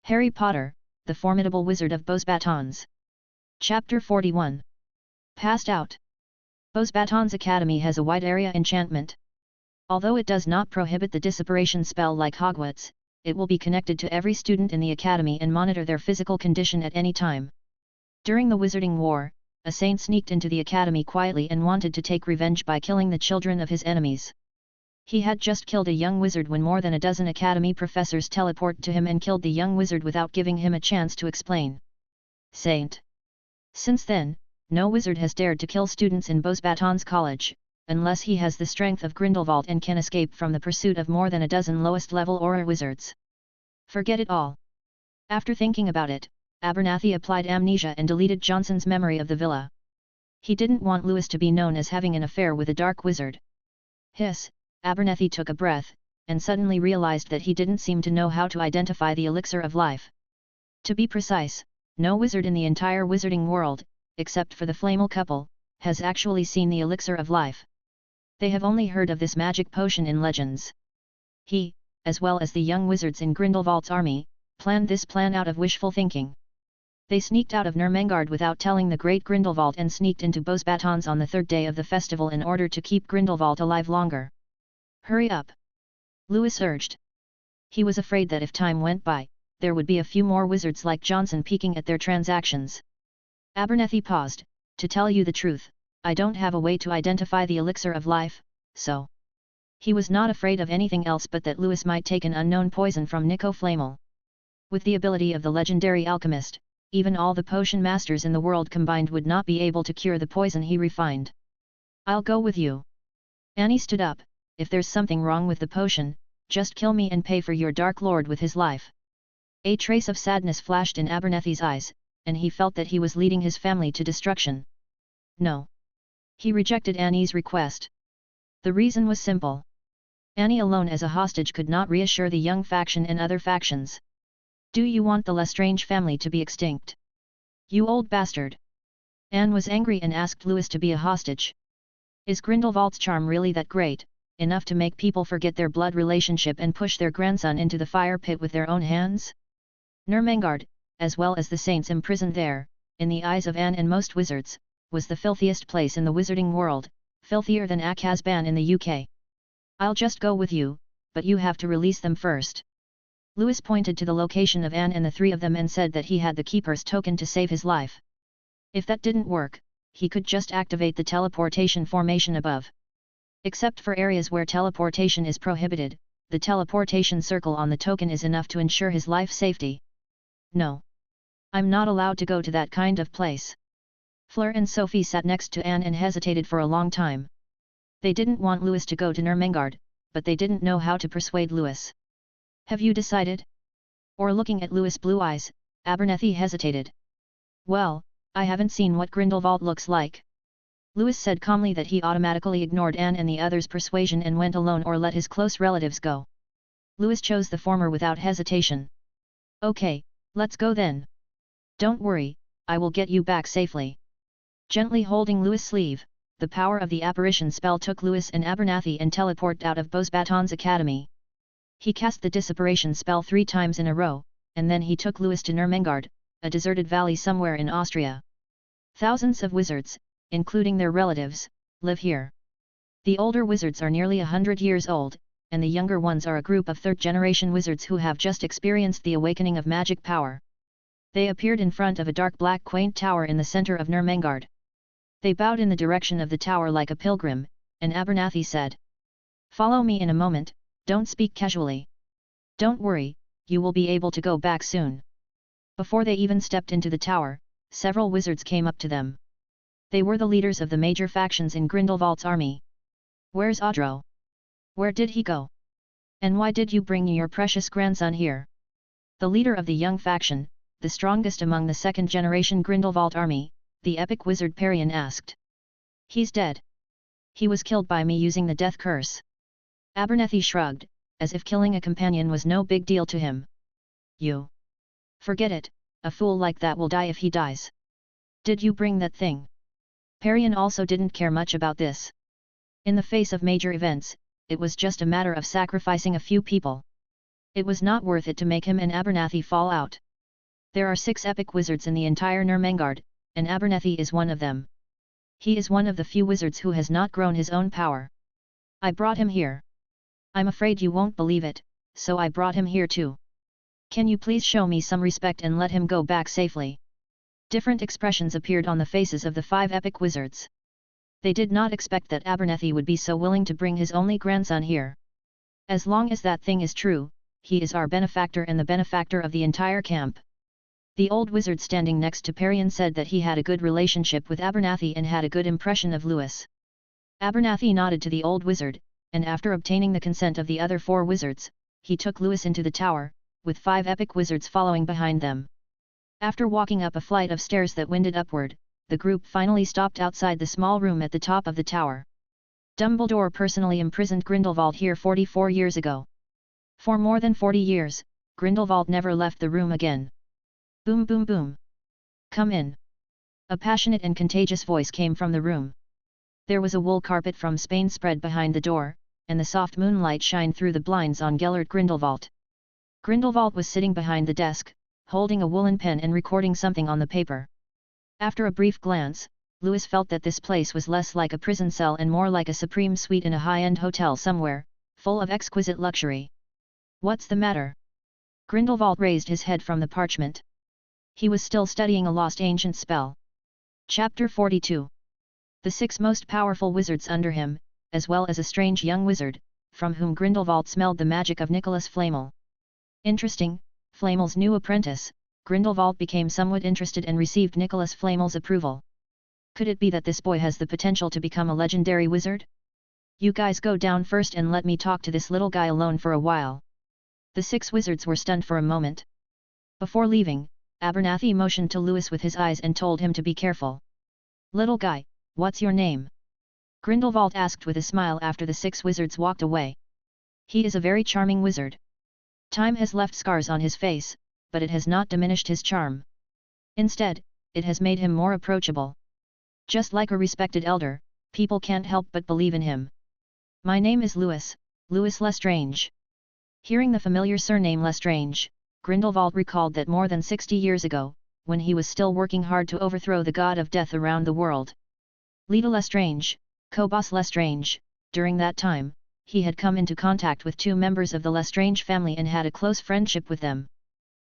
Harry Potter, the Formidable Wizard of Beauxbatons. Chapter 41. Passed out. Beauxbatons Academy has a wide area enchantment. Although it does not prohibit the disapparition spell like Hogwarts, it will be connected to every student in the academy and monitor their physical condition at any time. During the Wizarding War, a saint sneaked into the academy quietly and wanted to take revenge by killing the children of his enemies. He had just killed a young wizard when more than a dozen academy professors teleported to him and killed the young wizard without giving him a chance to explain. Saint. Since then, no wizard has dared to kill students in Beauxbatons College, unless he has the strength of Grindelwald and can escape from the pursuit of more than a dozen lowest-level aura wizards. Forget it all. After thinking about it, Abernathy applied amnesia and deleted Johnson's memory of the villa. He didn't want Lewis to be known as having an affair with a dark wizard. Hiss, Abernathy took a breath, and suddenly realized that he didn't seem to know how to identify the elixir of life. To be precise, no wizard in the entire wizarding world, except for the Flamel couple, has actually seen the elixir of life. They have only heard of this magic potion in legends. He, as well as the young wizards in Grindelwald's army, planned this plan out of wishful thinking. They sneaked out of Nurmengard without telling the great Grindelwald and sneaked into Beauxbatons on the third day of the festival in order to keep Grindelwald alive longer. Hurry up! Lewis urged. He was afraid that if time went by, there would be a few more wizards like Johnson peeking at their transactions. Abernathy paused. To tell you the truth, I don't have a way to identify the elixir of life, so... He was not afraid of anything else but that Lewis might take an unknown poison from Nico Flamel. With the ability of the legendary alchemist, even all the potion masters in the world combined would not be able to cure the poison he refined. I'll go with you. Annie stood up. If there's something wrong with the potion, just kill me and pay for your Dark Lord with his life. A trace of sadness flashed in Abernathy's eyes, and he felt that he was leading his family to destruction. No. He rejected Annie's request. The reason was simple. Annie alone as a hostage could not reassure the young faction and other factions. Do you want the Lestrange family to be extinct? You old bastard! Anne was angry and asked Lewis to be a hostage. Is Grindelwald's charm really that great, enough to make people forget their blood relationship and push their grandson into the fire pit with their own hands? Nurmengard, as well as the saints imprisoned there, in the eyes of Anne and most wizards, was the filthiest place in the wizarding world, filthier than Azkaban in the UK. I'll just go with you, but you have to release them first. Lewis pointed to the location of Anne and the three of them and said that he had the Keeper's token to save his life. If that didn't work, he could just activate the teleportation formation above. Except for areas where teleportation is prohibited, the teleportation circle on the token is enough to ensure his life safety. No. I'm not allowed to go to that kind of place. Fleur and Sophie sat next to Anne and hesitated for a long time. They didn't want Lewis to go to Nurmengard, but they didn't know how to persuade Lewis. Have you decided? Or looking at Lewis' blue eyes, Abernathy hesitated. Well, I haven't seen what Grindelwald looks like. Lewis said calmly that he automatically ignored Anne and the others' persuasion and went alone or let his close relatives go. Lewis chose the former without hesitation. Okay, let's go then. Don't worry, I will get you back safely. Gently holding Lewis' sleeve, the power of the apparition spell took Lewis and Abernathy and teleported out of Beauxbatons Academy. He cast the disapparition spell 3 times in a row, and then he took Lewis to Nurmengard, a deserted valley somewhere in Austria. Thousands of wizards, including their relatives, live here. The older wizards are nearly 100 years old, and the younger ones are a group of third-generation wizards who have just experienced the awakening of magic power. They appeared in front of a dark black quaint tower in the center of Nurmengard. They bowed in the direction of the tower like a pilgrim, and Abernathy said, "Follow me in a moment, don't speak casually. Don't worry, you will be able to go back soon." Before they even stepped into the tower, several wizards came up to them. They were the leaders of the major factions in Grindelwald's army. Where's Audro? Where did he go? And why did you bring your precious grandson here? The leader of the young faction, the strongest among the second-generation Grindelwald army, the epic wizard Perian asked. He's dead. He was killed by me using the death curse. Abernathy shrugged, as if killing a companion was no big deal to him. You. Forget it, a fool like that will die if he dies. Did you bring that thing? Perian also didn't care much about this. In the face of major events, it was just a matter of sacrificing a few people. It was not worth it to make him and Abernathy fall out. There are 6 epic wizards in the entire Nurmengard, and Abernathy is one of them. He is one of the few wizards who has not grown his own power. I brought him here. I'm afraid you won't believe it, so I brought him here too. Can you please show me some respect and let him go back safely? Different expressions appeared on the faces of the 5 epic wizards. They did not expect that Abernathy would be so willing to bring his only grandson here. As long as that thing is true, he is our benefactor and the benefactor of the entire camp. The old wizard standing next to Perian said that he had a good relationship with Abernathy and had a good impression of Lewis. Abernathy nodded to the old wizard, and after obtaining the consent of the other 4 wizards, he took Lewis into the tower, with 5 epic wizards following behind them. After walking up a flight of stairs that winded upward, the group finally stopped outside the small room at the top of the tower. Dumbledore personally imprisoned Grindelwald here 44 years ago. For more than 40 years, Grindelwald never left the room again. Boom boom boom. Come in. A passionate and contagious voice came from the room. There was a wool carpet from Spain spread behind the door, and the soft moonlight shined through the blinds on Gellert Grindelwald. Grindelwald was sitting behind the desk, holding a woolen pen and recording something on the paper. After a brief glance, Lewis felt that this place was less like a prison cell and more like a supreme suite in a high-end hotel somewhere, full of exquisite luxury. What's the matter? Grindelwald raised his head from the parchment. He was still studying a lost ancient spell. Chapter 42. The 6 most powerful wizards under him, as well as a strange young wizard, from whom Grindelwald smelled the magic of Nicholas Flamel. Interesting, Flamel's new apprentice. Grindelwald became somewhat interested and received Nicholas Flamel's approval. Could it be that this boy has the potential to become a legendary wizard? You guys go down first and let me talk to this little guy alone for a while. The 6 wizards were stunned for a moment. Before leaving, Abernathy motioned to Lewis with his eyes and told him to be careful. Little guy, what's your name? Grindelwald asked with a smile after the 6 wizards walked away. He is a very charming wizard. Time has left scars on his face, but it has not diminished his charm. Instead, it has made him more approachable. Just like a respected elder, people can't help but believe in him. My name is Lewis, Lewis Lestrange. Hearing the familiar surname Lestrange, Grindelwald recalled that more than 60 years ago, when he was still working hard to overthrow the god of death around the world. Leda Lestrange, co-boss Lestrange, during that time, he had come into contact with 2 members of the Lestrange family and had a close friendship with them.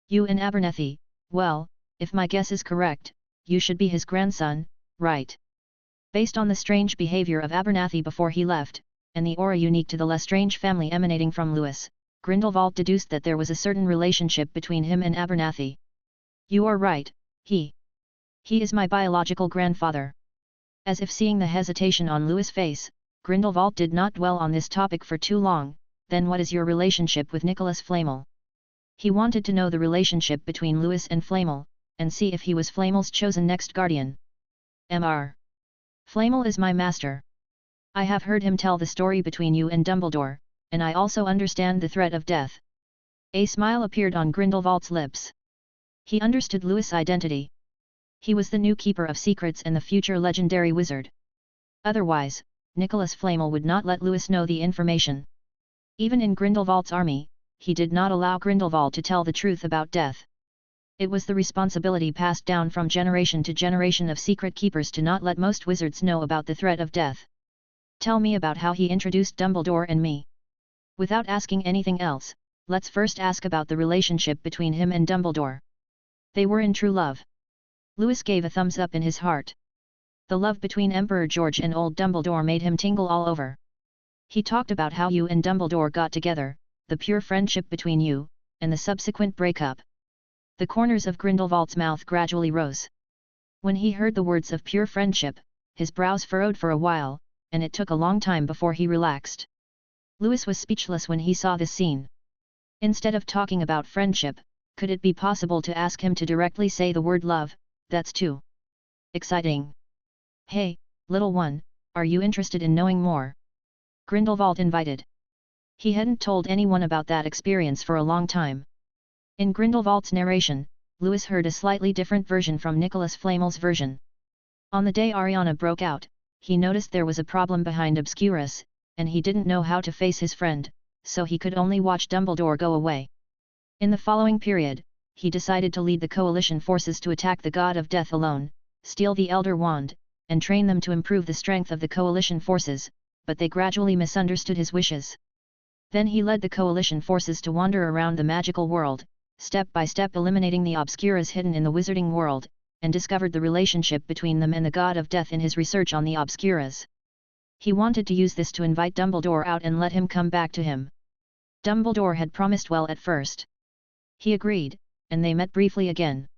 You and Abernathy, well, if my guess is correct, you should be his grandson, right? Based on the strange behavior of Abernathy before he left, and the aura unique to the Lestrange family emanating from Lewis, Grindelwald deduced that there was a certain relationship between him and Abernathy. You are right, he is my biological grandfather. As if seeing the hesitation on Lewis' face, Grindelwald did not dwell on this topic for too long. Then what is your relationship with Nicholas Flamel? He wanted to know the relationship between Lewis and Flamel, and see if he was Flamel's chosen next guardian. Mr. Flamel is my master. I have heard him tell the story between you and Dumbledore, and I also understand the threat of death. A smile appeared on Grindelwald's lips. He understood Lewis' identity. He was the new keeper of secrets and the future legendary wizard. Otherwise, Nicholas Flamel would not let Lewis know the information. Even in Grindelwald's army, he did not allow Grindelwald to tell the truth about death. It was the responsibility passed down from generation to generation of secret keepers to not let most wizards know about the threat of death. Tell me about how he introduced Dumbledore and me. Without asking anything else, let's first ask about the relationship between him and Dumbledore. They were in true love. Lewis gave a thumbs up in his heart. The love between Emperor George and old Dumbledore made him tingle all over. He talked about how you and Dumbledore got together, the pure friendship between you, and the subsequent breakup. The corners of Grindelwald's mouth gradually rose. When he heard the words of pure friendship, his brows furrowed for a while, and it took a long time before he relaxed. Lewis was speechless when he saw this scene. Instead of talking about friendship, could it be possible to ask him to directly say the word love? That's too exciting. Hey, little one, are you interested in knowing more? Grindelwald invited. He hadn't told anyone about that experience for a long time. In Grindelwald's narration, Lewis heard a slightly different version from Nicholas Flamel's version. On the day Ariana broke out, he noticed there was a problem behind Obscurus, and he didn't know how to face his friend, so he could only watch Dumbledore go away. In the following period, he decided to lead the coalition forces to attack the God of Death alone, steal the Elder Wand, and train them to improve the strength of the coalition forces, but they gradually misunderstood his wishes. Then he led the coalition forces to wander around the magical world, step by step eliminating the obscuras hidden in the wizarding world, and discovered the relationship between them and the God of Death in his research on the obscuras. He wanted to use this to invite Dumbledore out and let him come back to him. Dumbledore had promised well at first. He agreed, and they met briefly again.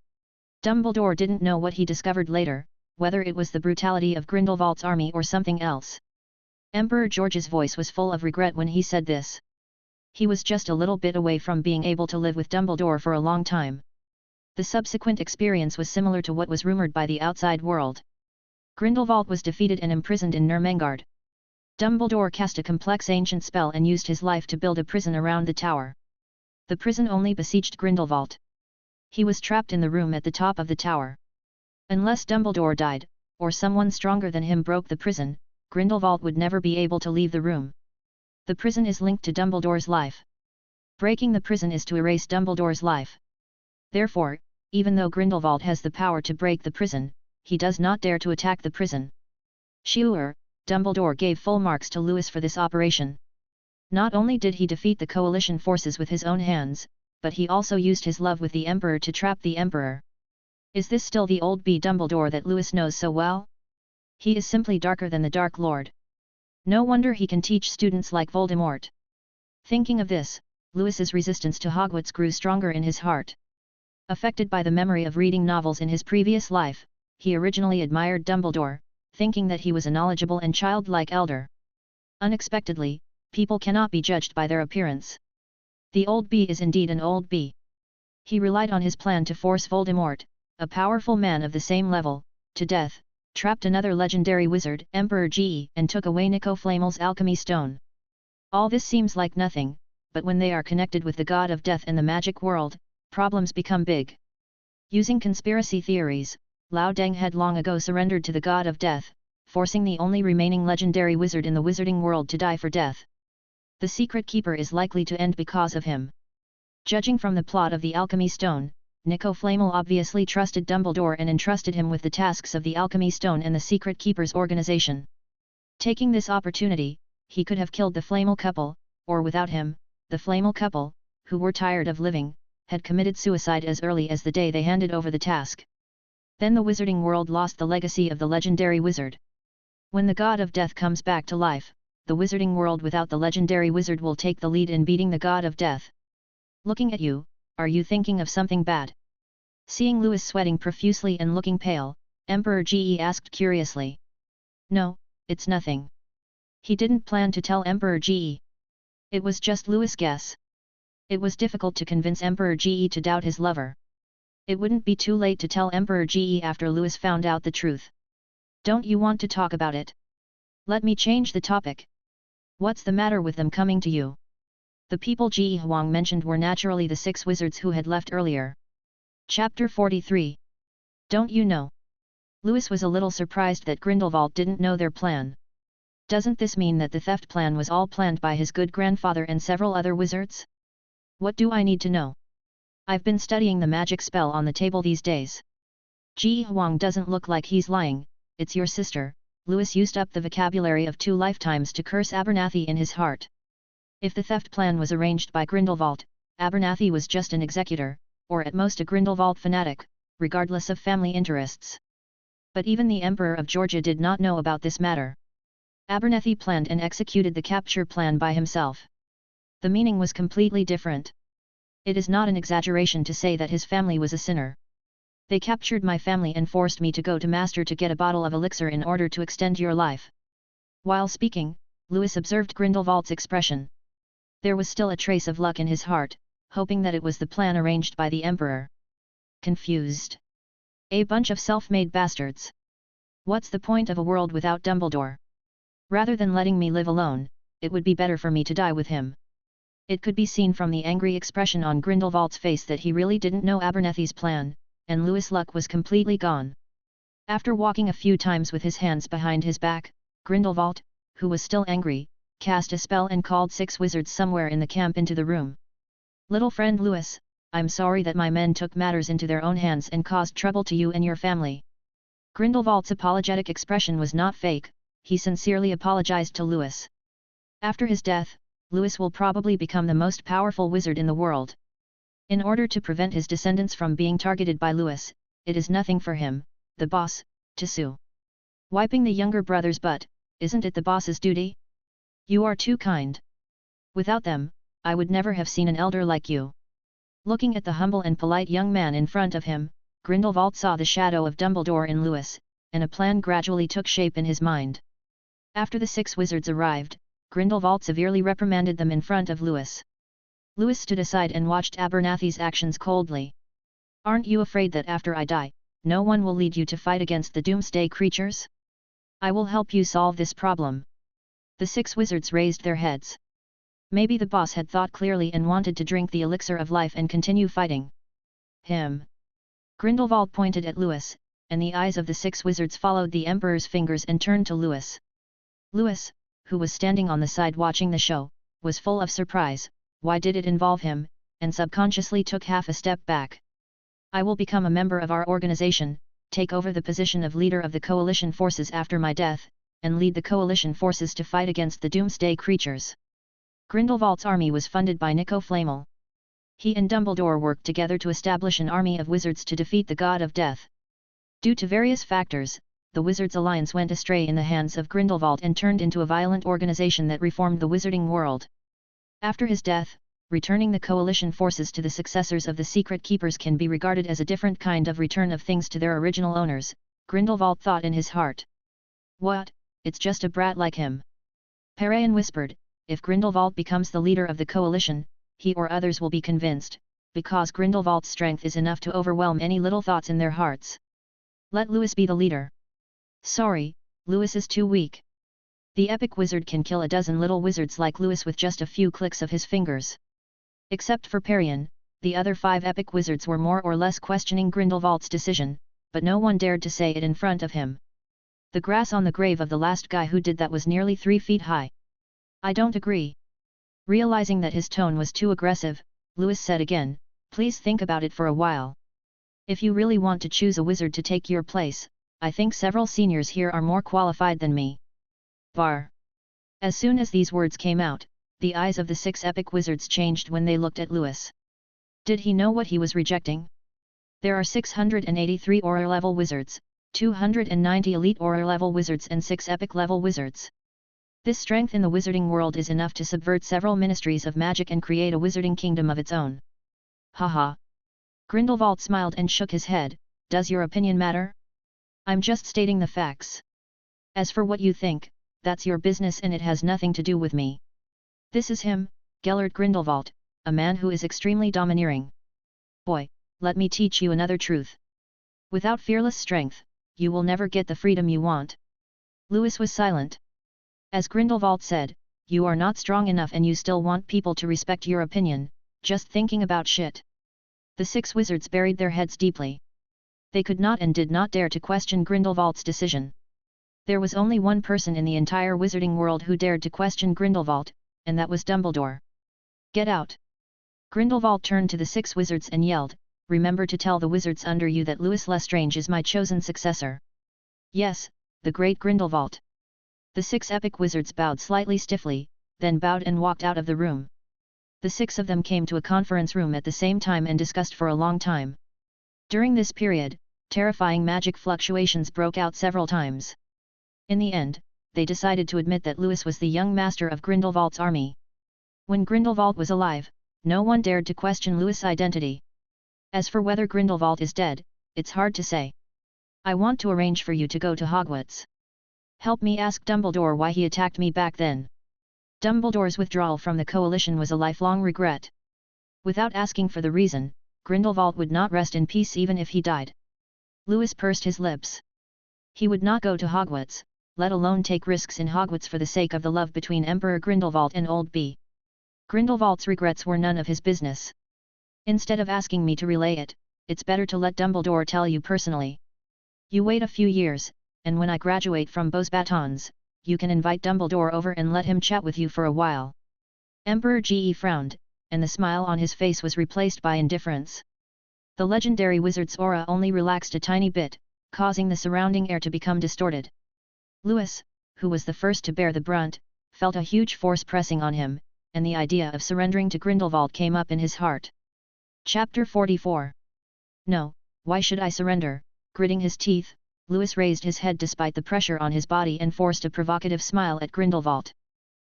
Dumbledore didn't know what he discovered later, whether it was the brutality of Grindelwald's army or something else. Emperor George's voice was full of regret when he said this. He was just a little bit away from being able to live with Dumbledore for a long time. The subsequent experience was similar to what was rumored by the outside world. Grindelwald was defeated and imprisoned in Nurmengard. Dumbledore cast a complex ancient spell and used his life to build a prison around the tower. The prison only besieged Grindelwald. He was trapped in the room at the top of the tower. Unless Dumbledore died, or someone stronger than him broke the prison, Grindelwald would never be able to leave the room. The prison is linked to Dumbledore's life. Breaking the prison is to erase Dumbledore's life. Therefore, even though Grindelwald has the power to break the prison, he does not dare to attack the prison. Sure, Dumbledore gave full marks to Lewis for this operation. Not only did he defeat the coalition forces with his own hands, but he also used his love with the Emperor to trap the Emperor. Is this still the old B. Dumbledore that Lewis knows so well? He is simply darker than the Dark Lord. No wonder he can teach students like Voldemort. Thinking of this, Lewis's resistance to Hogwarts grew stronger in his heart. Affected by the memory of reading novels in his previous life, he originally admired Dumbledore, thinking that he was a knowledgeable and childlike elder. Unexpectedly, people cannot be judged by their appearance. The old B is indeed an old B. He relied on his plan to force Voldemort, a powerful man of the same level, to death, trapped another legendary wizard, Emperor Ge, and took away Nico Flamel's alchemy stone. All this seems like nothing, but when they are connected with the God of Death and the magic world, problems become big. Using conspiracy theories, Lao Deng had long ago surrendered to the God of Death, forcing the only remaining legendary wizard in the wizarding world to die for death. The Secret Keeper is likely to end because of him. Judging from the plot of the Alchemy Stone, Nico Flamel obviously trusted Dumbledore and entrusted him with the tasks of the Alchemy Stone and the Secret Keeper's organization. Taking this opportunity, he could have killed the Flamel couple, or without him, the Flamel couple, who were tired of living, had committed suicide as early as the day they handed over the task. Then the wizarding world lost the legacy of the legendary wizard. When the God of Death comes back to life, the wizarding world without the legendary wizard will take the lead in beating the God of Death. Looking at you, are you thinking of something bad? Seeing Lewis sweating profusely and looking pale, Emperor Ge asked curiously. No, it's nothing. He didn't plan to tell Emperor Ge. It was just Lewis' guess. It was difficult to convince Emperor Ge to doubt his lover. It wouldn't be too late to tell Emperor Ge after Lewis found out the truth. Don't you want to talk about it? Let me change the topic. What's the matter with them coming to you? The people Ji Huang mentioned were naturally the 6 wizards who had left earlier. Chapter 43. Don't you know? Lewis was a little surprised that Grindelwald didn't know their plan. Doesn't this mean that the theft plan was all planned by his good grandfather and several other wizards? What do I need to know? I've been studying the magic spell on the table these days. Ji Huang doesn't look like he's lying, it's your sister. Lewis used up the vocabulary of 2 lifetimes to curse Abernathy in his heart. If the theft plan was arranged by Grindelwald, Abernathy was just an executor, or at most a Grindelwald fanatic, regardless of family interests. But even the Emperor of Georgia did not know about this matter. Abernathy planned and executed the capture plan by himself. The meaning was completely different. It is not an exaggeration to say that his family was a sinner. They captured my family and forced me to go to Master to get a bottle of elixir in order to extend your life. While speaking, Lewis observed Grindelwald's expression. There was still a trace of luck in his heart, hoping that it was the plan arranged by the Emperor. Confused. A bunch of self-made bastards. What's the point of a world without Dumbledore? Rather than letting me live alone, it would be better for me to die with him. It could be seen from the angry expression on Grindelwald's face that he really didn't know Abernathy's plan, and Lewis' luck was completely gone. After walking a few times with his hands behind his back, Grindelwald, who was still angry, cast a spell and called 6 wizards somewhere in the camp into the room. Little friend Lewis, I'm sorry that my men took matters into their own hands and caused trouble to you and your family. Grindelwald's apologetic expression was not fake, he sincerely apologized to Lewis. After his death, Lewis will probably become the most powerful wizard in the world. In order to prevent his descendants from being targeted by Lewis, it is nothing for him, the boss, to sue. Wiping the younger brother's butt, isn't it the boss's duty? You are too kind. Without them, I would never have seen an elder like you. Looking at the humble and polite young man in front of him, Grindelwald saw the shadow of Dumbledore in Lewis, and a plan gradually took shape in his mind. After the 6 wizards arrived, Grindelwald severely reprimanded them in front of Lewis. Lewis stood aside and watched Abernathy's actions coldly. Aren't you afraid that after I die, no one will lead you to fight against the doomsday creatures? I will help you solve this problem. The 6 wizards raised their heads. Maybe the boss had thought clearly and wanted to drink the elixir of life and continue fighting. Him. Grindelwald pointed at Lewis, and the eyes of the 6 wizards followed the Emperor's fingers and turned to Lewis. Lewis, who was standing on the side watching the show, was full of surprise. Why did it involve him, and subconsciously took half a step back. I will become a member of our organization, take over the position of leader of the coalition forces after my death, and lead the coalition forces to fight against the doomsday creatures. Grindelwald's army was funded by Nico Flamel. He and Dumbledore worked together to establish an army of wizards to defeat the God of Death. Due to various factors, the Wizards' alliance went astray in the hands of Grindelwald and turned into a violent organization that reformed the wizarding world. After his death, returning the coalition forces to the successors of the Secret Keepers can be regarded as a different kind of return of things to their original owners, Grindelwald thought in his heart. What, it's just a brat like him. Parayan whispered, if Grindelwald becomes the leader of the coalition, he or others will be convinced, because Grindelwald's strength is enough to overwhelm any little thoughts in their hearts. Let Lewis be the leader. Sorry, Lewis is too weak. The epic wizard can kill a dozen little wizards like Lewis with just a few clicks of his fingers. Except for Parayan, the other 5 epic wizards were more or less questioning Grindelwald's decision, but no one dared to say it in front of him. The grass on the grave of the last guy who did that was nearly 3 feet high. I don't agree. Realizing that his tone was too aggressive, Lewis said again, please think about it for a while. If you really want to choose a wizard to take your place, I think several seniors here are more qualified than me. Var. As soon as these words came out, the eyes of the 6 epic wizards changed when they looked at Lewis. Did he know what he was rejecting? There are 683 Auror level wizards, 290 elite Auror level wizards and 6 epic level wizards. This strength in the wizarding world is enough to subvert several ministries of magic and create a wizarding kingdom of its own. Haha. Grindelwald smiled and shook his head, does your opinion matter? I'm just stating the facts. As for what you think, that's your business and it has nothing to do with me. This is him, Gellert Grindelwald, a man who is extremely domineering. Boy, let me teach you another truth. Without fearless strength, you will never get the freedom you want. Lewis was silent. As Grindelwald said, you are not strong enough and you still want people to respect your opinion, just thinking about shit. The 6 wizards buried their heads deeply. They could not and did not dare to question Grindelwald's decision. There was only one person in the entire wizarding world who dared to question Grindelwald, and that was Dumbledore. Get out! Grindelwald turned to the 6 wizards and yelled, remember to tell the wizards under you that Louis Lestrange is my chosen successor. Yes, the great Grindelwald. The 6 epic wizards bowed slightly stiffly, then bowed and walked out of the room. The 6 of them came to a conference room at the same time and discussed for a long time. During this period, terrifying magic fluctuations broke out several times. In the end, they decided to admit that Louis was the young master of Grindelwald's army. When Grindelwald was alive, no one dared to question Louis' identity. As for whether Grindelwald is dead, it's hard to say. I want to arrange for you to go to Hogwarts. Help me ask Dumbledore why he attacked me back then. Dumbledore's withdrawal from the coalition was a lifelong regret. Without asking for the reason, Grindelwald would not rest in peace even if he died. Louis pursed his lips. He would not go to Hogwarts, let alone take risks in Hogwarts for the sake of the love between Emperor Grindelwald and Old B. Grindelwald's regrets were none of his business. Instead of asking me to relay it, it's better to let Dumbledore tell you personally. You wait a few years, and when I graduate from Beauxbatons, you can invite Dumbledore over and let him chat with you for a while. Emperor Ge frowned, and the smile on his face was replaced by indifference. The legendary wizard's aura only relaxed a tiny bit, causing the surrounding air to become distorted. Louis, who was the first to bear the brunt, felt a huge force pressing on him, and the idea of surrendering to Grindelwald came up in his heart. Chapter 44. No, why should I surrender? Gritting his teeth, Louis raised his head despite the pressure on his body and forced a provocative smile at Grindelwald.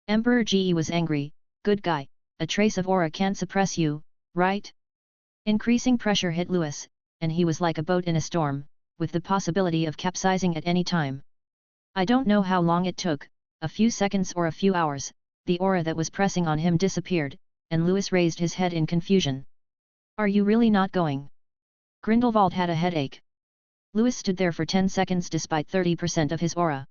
Emperor Ge was angry. Good guy, a trace of aura can't suppress you, right? Increasing pressure hit Louis, and he was like a boat in a storm, with the possibility of capsizing at any time. I don't know how long it took, a few seconds or a few hours, the aura that was pressing on him disappeared, and Louis raised his head in confusion. Are you really not going? Grindelwald had a headache. Louis stood there for 10 seconds despite 30% of his aura.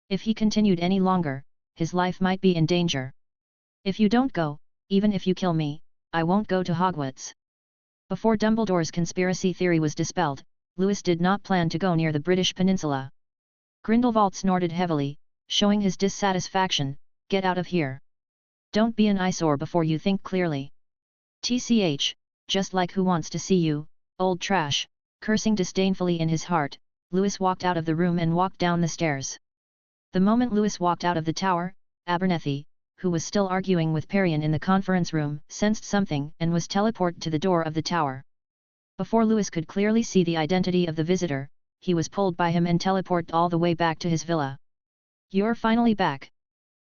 If he continued any longer, his life might be in danger. If you don't go, even if you kill me, I won't go to Hogwarts. Before Dumbledore's conspiracy theory was dispelled, Louis did not plan to go near the British peninsula. Grindelwald snorted heavily, showing his dissatisfaction. Get out of here. Don't be an eyesore before you think clearly. TCH, just like who wants to see you, old trash. Cursing disdainfully in his heart, Louis walked out of the room and walked down the stairs. The moment Louis walked out of the tower, Abernethy, who was still arguing with Perian in the conference room, sensed something and was teleported to the door of the tower. Before Louis could clearly see the identity of the visitor, he was pulled by him and teleported all the way back to his villa. You're finally back.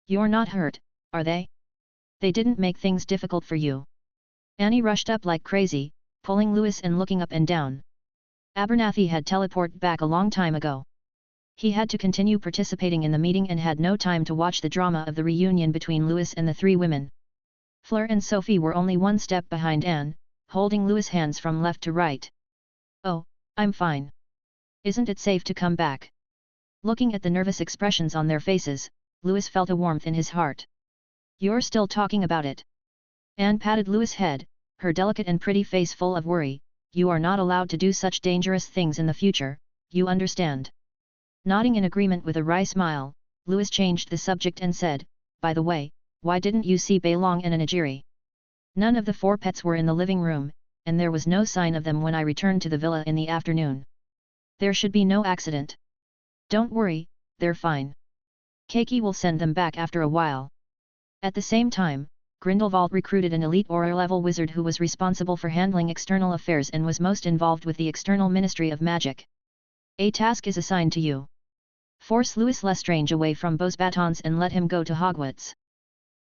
You're not hurt, are they? They didn't make things difficult for you. Annie rushed up like crazy, pulling Louis and looking up and down. Abernathy had teleported back a long time ago. He had to continue participating in the meeting and had no time to watch the drama of the reunion between Louis and the three women. Fleur and Sophie were only one step behind Anne, holding Louis' hands from left to right. Oh, I'm fine. Isn't it safe to come back? Looking at the nervous expressions on their faces, Louis felt a warmth in his heart. You're still talking about it. Anne patted Louis' head, her delicate and pretty face full of worry. You are not allowed to do such dangerous things in the future, you understand. Nodding in agreement with a wry smile, Louis changed the subject and said, by the way, why didn't you see Bailong and Anagiri? None of the four pets were in the living room, and there was no sign of them when I returned to the villa in the afternoon. There should be no accident. Don't worry, they're fine. Keiki will send them back after a while. At the same time, Grindelwald recruited an elite Auror-level wizard who was responsible for handling external affairs and was most involved with the external Ministry of Magic. A task is assigned to you. Force Louis Lestrange away from Beauxbatons and let him go to Hogwarts.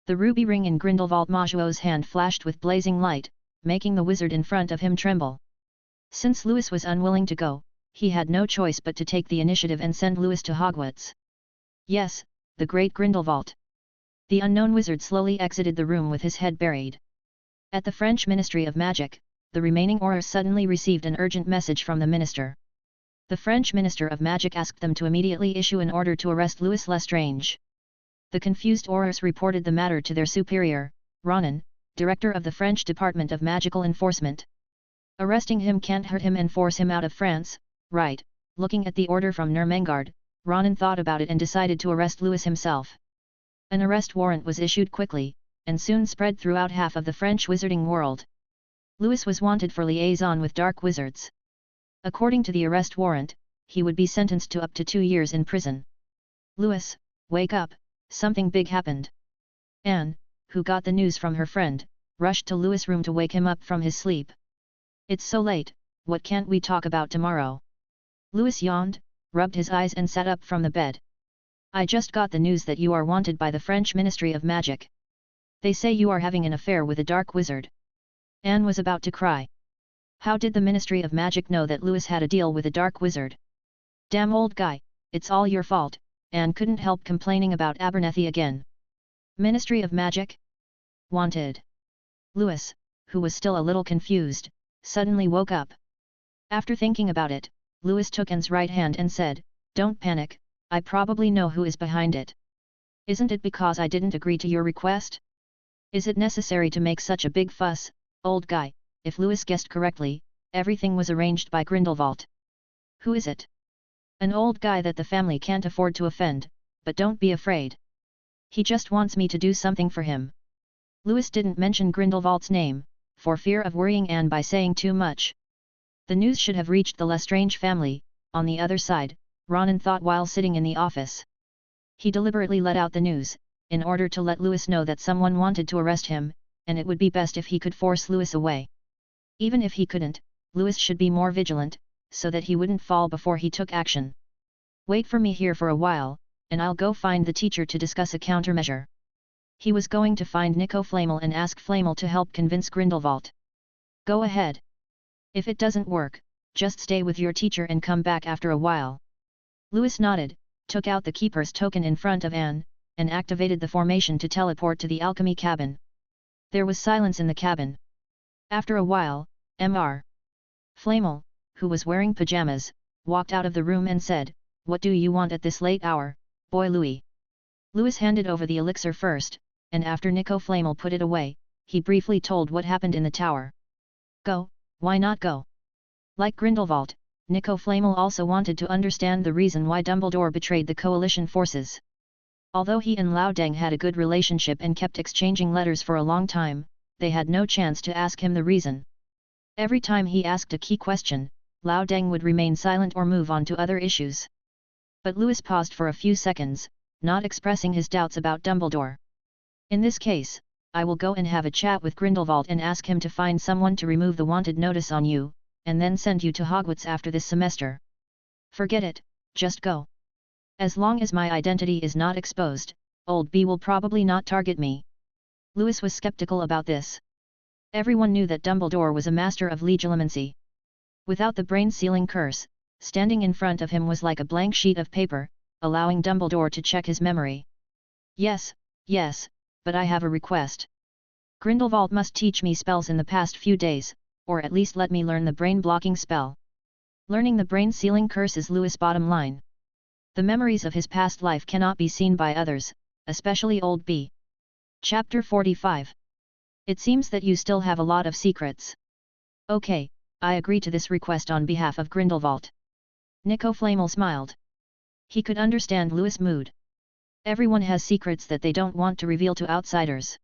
The ruby ring in Grindelwald Majo's hand flashed with blazing light, making the wizard in front of him tremble. Since Louis was unwilling to go, he had no choice but to take the initiative and send Louis to Hogwarts. Yes, the great Grindelwald. The unknown wizard slowly exited the room with his head buried. At the French Ministry of Magic, the remaining Aurors suddenly received an urgent message from the minister. The French Minister of Magic asked them to immediately issue an order to arrest Louis Lestrange. The confused Aurors reported the matter to their superior, Ronan, director of the French Department of Magical Enforcement. Arresting him can't hurt him and force him out of France, right? Looking at the order from Nermengard, Ronan thought about it and decided to arrest Louis himself. An arrest warrant was issued quickly, and soon spread throughout half of the French wizarding world. Louis was wanted for liaison with dark wizards. According to the arrest warrant, he would be sentenced to up to 2 years in prison. Louis, wake up, something big happened. Anne, who got the news from her friend, rushed to Louis' room to wake him up from his sleep. It's so late, what can't we talk about tomorrow? Louis yawned, rubbed his eyes and sat up from the bed. I just got the news that you are wanted by the French Ministry of Magic. They say you are having an affair with a dark wizard. Anne was about to cry. How did the Ministry of Magic know that Louis had a deal with a dark wizard? Damn old guy, it's all your fault. Anne couldn't help complaining about Abernethy again. Ministry of Magic? Wanted. Louis, who was still a little confused, suddenly woke up. After thinking about it, Louis took Anne's right hand and said, don't panic, I probably know who is behind it. Isn't it because I didn't agree to your request? Is it necessary to make such a big fuss, old guy? If Louis guessed correctly, everything was arranged by Grindelwald. Who is it? An old guy that the family can't afford to offend, but don't be afraid. He just wants me to do something for him. Louis didn't mention Grindelwald's name, for fear of worrying Anne by saying too much. The news should have reached the Lestrange family, on the other side, Ronan thought while sitting in the office. He deliberately let out the news, in order to let Louis know that someone wanted to arrest him, and it would be best if he could force Louis away. Even if he couldn't, Louis should be more vigilant, so that he wouldn't fall before he took action. Wait for me here for a while, and I'll go find the teacher to discuss a countermeasure. He was going to find Nico Flamel and ask Flamel to help convince Grindelwald. Go ahead. If it doesn't work, just stay with your teacher and come back after a while. Louis nodded, took out the keeper's token in front of Anne, and activated the formation to teleport to the alchemy cabin. There was silence in the cabin. After a while, Mr. Flamel, who was wearing pajamas, walked out of the room and said, "What do you want at this late hour, boy Louis?" Louis handed over the elixir first, and after Nico Flamel put it away, he briefly told what happened in the tower. Go, why not go? Like Grindelwald, Nico Flamel also wanted to understand the reason why Dumbledore betrayed the coalition forces. Although he and Laudang had a good relationship and kept exchanging letters for a long time, they had no chance to ask him the reason. Every time he asked a key question, Laudang would remain silent or move on to other issues. But Louis paused for a few seconds, not expressing his doubts about Dumbledore. In this case, I will go and have a chat with Grindelwald and ask him to find someone to remove the wanted notice on you, and then send you to Hogwarts after this semester. Forget it, just go. As long as my identity is not exposed, Old B will probably not target me. Louis was skeptical about this. Everyone knew that Dumbledore was a master of legilimency. Without the brain-sealing curse, standing in front of him was like a blank sheet of paper, allowing Dumbledore to check his memory. Yes, but I have a request. Grindelwald must teach me spells in the past few days, or at least let me learn the brain-blocking spell. Learning the brain-sealing curse is Louis' bottom line. The memories of his past life cannot be seen by others, especially Old B. Chapter 45. It seems that you still have a lot of secrets. Okay, I agree to this request on behalf of Grindelwald. Nico Flamel smiled. He could understand Louis' mood. Everyone has secrets that they don't want to reveal to outsiders.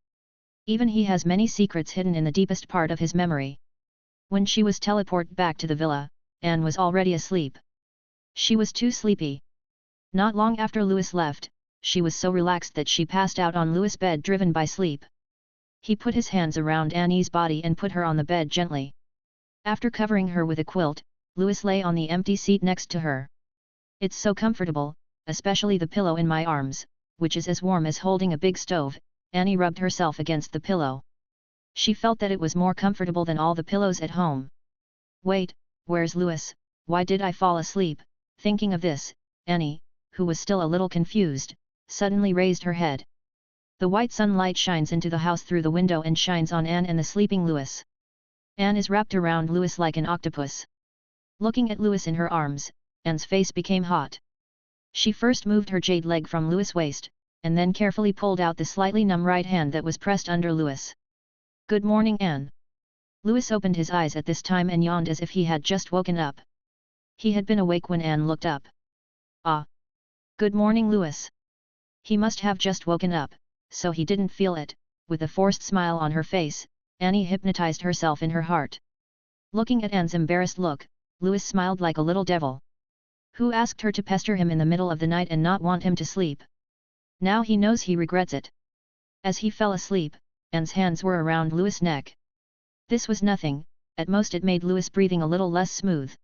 Even he has many secrets hidden in the deepest part of his memory. When she was teleported back to the villa, Anne was already asleep. She was too sleepy. Not long after Louis left, she was so relaxed that she passed out on Louis' bed driven by sleep. He put his hands around Annie's body and put her on the bed gently. After covering her with a quilt, Louis lay on the empty seat next to her. It's so comfortable, especially the pillow in my arms, which is as warm as holding a big stove. Annie rubbed herself against the pillow. She felt that it was more comfortable than all the pillows at home. Wait, where's Louis? Why did I fall asleep? Thinking of this, Annie, who was still a little confused, suddenly raised her head. The white sunlight shines into the house through the window and shines on Anne and the sleeping Louis. Anne is wrapped around Louis like an octopus. Looking at Louis in her arms, Anne's face became hot. She first moved her jade leg from Louis' waist, and then carefully pulled out the slightly numb right hand that was pressed under Louis. Good morning, Anne. Louis opened his eyes at this time and yawned as if he had just woken up. He had been awake when Anne looked up. Ah! Good morning, Louis. He must have just woken up, so he didn't feel it. With a forced smile on her face, Annie hypnotized herself in her heart. Looking at Anne's embarrassed look, Louis smiled like a little devil. Who asked her to pester him in the middle of the night and not want him to sleep? Now he knows he regrets it. As he fell asleep, Anne's hands were around Louis' neck. This was nothing, at most it made Louis' breathing a little less smooth.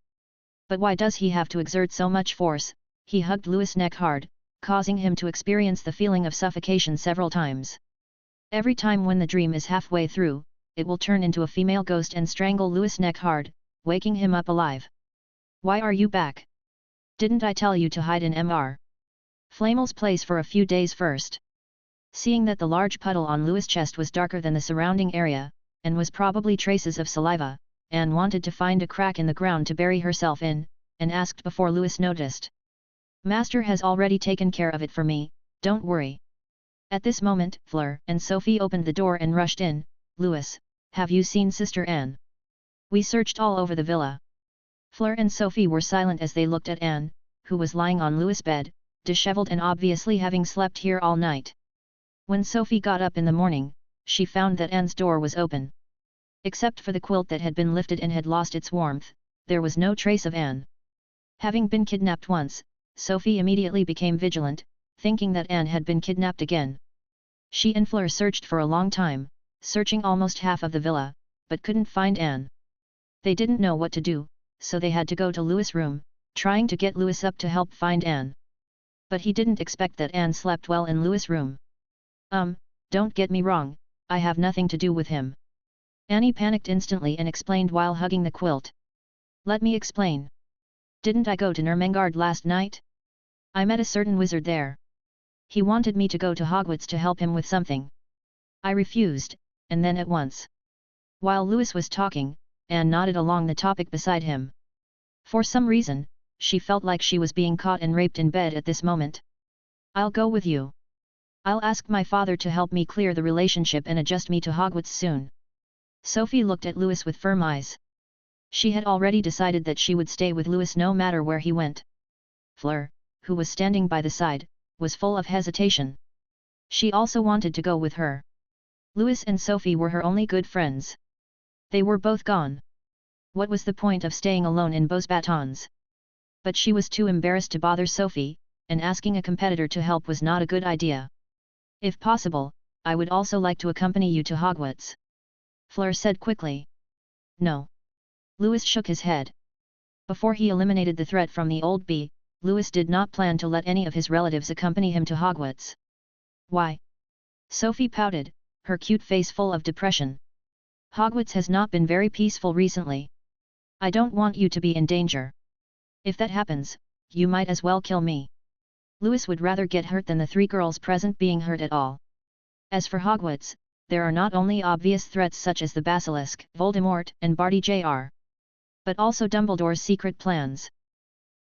But why does he have to exert so much force? He hugged Louis' neck hard, causing him to experience the feeling of suffocation several times. Every time when the dream is halfway through, it will turn into a female ghost and strangle Louis' neck hard, waking him up alive. Why are you back? Didn't I tell you to hide in Mr. Flamel's place for a few days first? Seeing that the large puddle on Louis' chest was darker than the surrounding area, and was probably traces of saliva, Anne wanted to find a crack in the ground to bury herself in, and asked before Louis noticed. Master has already taken care of it for me, don't worry. At this moment, Fleur and Sophie opened the door and rushed in. Louis, have you seen Sister Anne? We searched all over the villa. Fleur and Sophie were silent as they looked at Anne, who was lying on Louis' bed, disheveled and obviously having slept here all night. When Sophie got up in the morning, she found that Anne's door was open. Except for the quilt that had been lifted and had lost its warmth, there was no trace of Anne. Having been kidnapped once, Sophie immediately became vigilant, thinking that Anne had been kidnapped again. She and Fleur searched for a long time, searching almost half of the villa, but couldn't find Anne. They didn't know what to do, so they had to go to Louis' room, trying to get Louis up to help find Anne. But he didn't expect that Anne slept well in Louis' room. Don't get me wrong, I have nothing to do with him. Annie panicked instantly and explained while hugging the quilt. Let me explain. Didn't I go to Nurmengard last night? I met a certain wizard there. He wanted me to go to Hogwarts to help him with something. I refused, and then at once. While Louis was talking, Anne nodded along the topic beside him. For some reason, she felt like she was being caught and raped in bed at this moment. I'll go with you. I'll ask my father to help me clear the relationship and adjust me to Hogwarts soon. Sophie looked at Louis with firm eyes. She had already decided that she would stay with Louis no matter where he went. Fleur, who was standing by the side, was full of hesitation. She also wanted to go with her. Louis and Sophie were her only good friends. They were both gone. What was the point of staying alone in Beauxbatons? But she was too embarrassed to bother Sophie, and asking a competitor to help was not a good idea. If possible, I would also like to accompany you to Hogwarts. Fleur said quickly. No. Louis shook his head. Before he eliminated the threat from the old bee, Louis did not plan to let any of his relatives accompany him to Hogwarts. Why? Sophie pouted, her cute face full of depression. Hogwarts has not been very peaceful recently. I don't want you to be in danger. If that happens, you might as well kill me. Louis would rather get hurt than the three girls present being hurt at all. As for Hogwarts, there are not only obvious threats such as the Basilisk, Voldemort, and Barty Jr., but also Dumbledore's secret plans.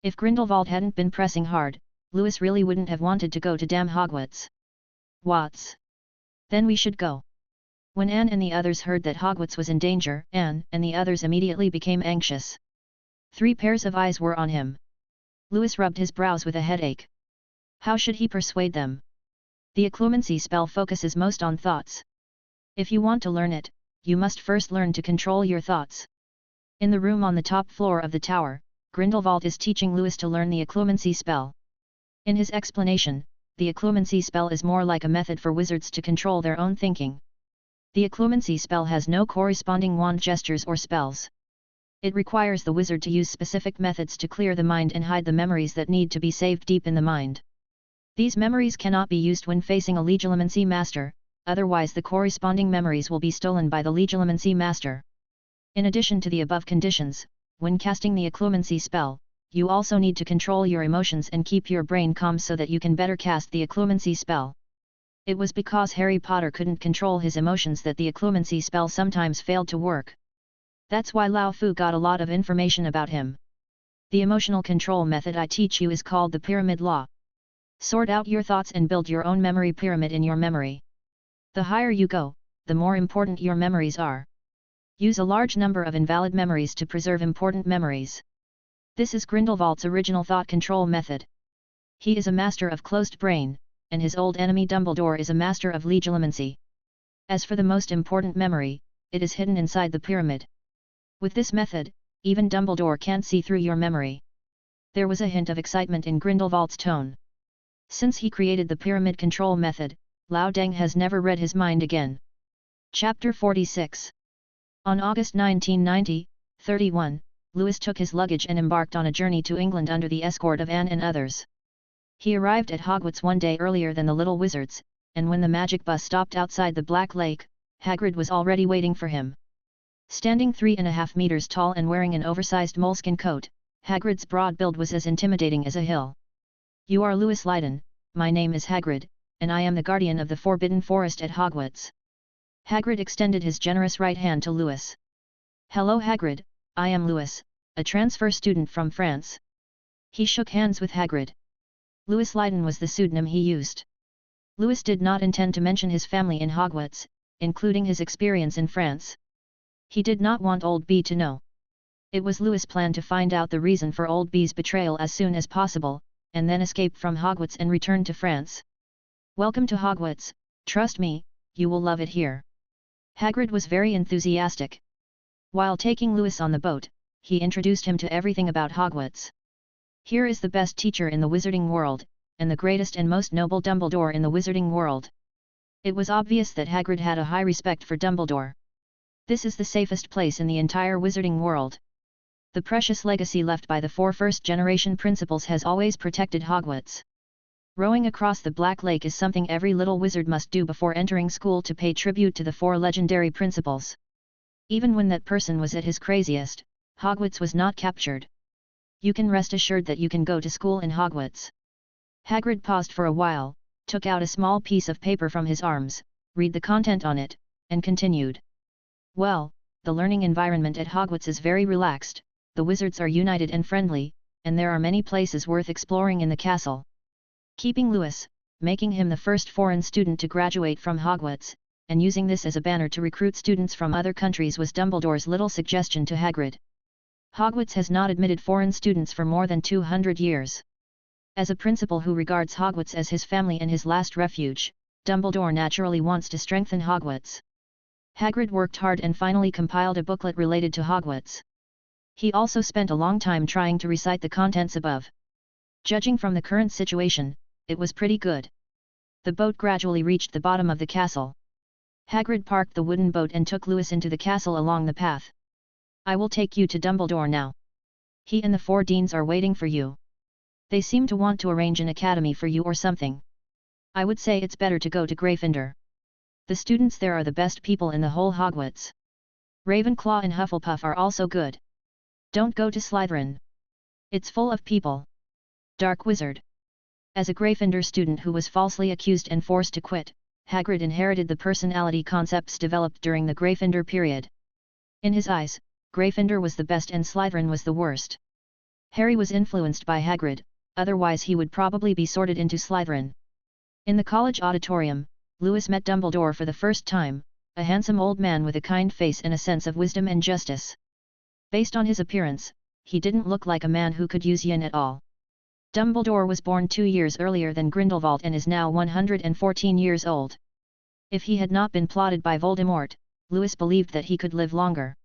If Grindelwald hadn't been pressing hard, Louis really wouldn't have wanted to go to damn Hogwarts. What's? Then we should go. When Anne and the others heard that Hogwarts was in danger, Anne and the others immediately became anxious. 3 pairs of eyes were on him. Louis rubbed his brows with a headache. How should he persuade them? The occlumency spell focuses most on thoughts. If you want to learn it, you must first learn to control your thoughts. In the room on the top floor of the tower, Grindelwald is teaching Louis to learn the occlumency spell. In his explanation, the occlumency spell is more like a method for wizards to control their own thinking. The occlumency spell has no corresponding wand gestures or spells. It requires the wizard to use specific methods to clear the mind and hide the memories that need to be saved deep in the mind. These memories cannot be used when facing a legilimency master, otherwise the corresponding memories will be stolen by the legilimency master. In addition to the above conditions, when casting the occlumency spell, you also need to control your emotions and keep your brain calm so that you can better cast the occlumency spell. It was because Harry Potter couldn't control his emotions that the occlumency spell sometimes failed to work. That's why Lao Fu got a lot of information about him. The emotional control method I teach you is called the pyramid law. Sort out your thoughts and build your own memory pyramid in your memory. The higher you go, the more important your memories are. Use a large number of invalid memories to preserve important memories. This is Grindelwald's original thought control method. He is a master of closed brain, and his old enemy Dumbledore is a master of legilimency. As for the most important memory, it is hidden inside the pyramid. With this method, even Dumbledore can't see through your memory. There was a hint of excitement in Grindelwald's tone. Since he created the pyramid control method, Lao Deng has never read his mind again. Chapter 46. On August 1990, 31, Louis took his luggage and embarked on a journey to England under the escort of Anne and others. He arrived at Hogwarts one day earlier than the little wizards, and when the magic bus stopped outside the Black Lake, Hagrid was already waiting for him. Standing 3.5 meters tall and wearing an oversized moleskin coat, Hagrid's broad build was as intimidating as a hill. You are Louis Leiden, my name is Hagrid, and I am the guardian of the Forbidden Forest at Hogwarts. Hagrid extended his generous right hand to Louis. Hello Hagrid, I am Louis, a transfer student from France. He shook hands with Hagrid. Louis Leiden was the pseudonym he used. Louis did not intend to mention his family in Hogwarts, including his experience in France. He did not want Old B to know. It was Louis' plan to find out the reason for Old B's betrayal as soon as possible, and then escape from Hogwarts and return to France. Welcome to Hogwarts, trust me, you will love it here. Hagrid was very enthusiastic. While taking Lewis on the boat, he introduced him to everything about Hogwarts. Here is the best teacher in the wizarding world, and the greatest and most noble Dumbledore in the wizarding world. It was obvious that Hagrid had a high respect for Dumbledore. This is the safest place in the entire wizarding world. The precious legacy left by the 4 first-generation principals has always protected Hogwarts. Rowing across the Black Lake is something every little wizard must do before entering school to pay tribute to the 4 legendary principals. Even when that person was at his craziest, Hogwarts was not captured. You can rest assured that you can go to school in Hogwarts. Hagrid paused for a while, took out a small piece of paper from his arms, read the content on it, and continued. Well, the learning environment at Hogwarts is very relaxed, the wizards are united and friendly, and there are many places worth exploring in the castle. Keeping Lewis, making him the first foreign student to graduate from Hogwarts, and using this as a banner to recruit students from other countries was Dumbledore's little suggestion to Hagrid. Hogwarts has not admitted foreign students for more than 200 years. As a principal who regards Hogwarts as his family and his last refuge, Dumbledore naturally wants to strengthen Hogwarts. Hagrid worked hard and finally compiled a booklet related to Hogwarts. He also spent a long time trying to recite the contents above. Judging from the current situation, it was pretty good. The boat gradually reached the bottom of the castle. Hagrid parked the wooden boat and took Lewis into the castle along the path. I will take you to Dumbledore now. He and the 4 deans are waiting for you. They seem to want to arrange an academy for you or something. I would say it's better to go to Gryffindor. The students there are the best people in the whole Hogwarts. Ravenclaw and Hufflepuff are also good. Don't go to Slytherin. It's full of people. Dark Wizard. As a Gryffindor student who was falsely accused and forced to quit, Hagrid inherited the personality concepts developed during the Gryffindor period. In his eyes, Gryffindor was the best and Slytherin was the worst. Harry was influenced by Hagrid, otherwise he would probably be sorted into Slytherin. In the college auditorium, Lewis met Dumbledore for the first time, a handsome old man with a kind face and a sense of wisdom and justice. Based on his appearance, he didn't look like a man who could use yin at all. Dumbledore was born 2 years earlier than Grindelwald and is now 114 years old. If he had not been plotted by Voldemort, Lewis believed that he could live longer.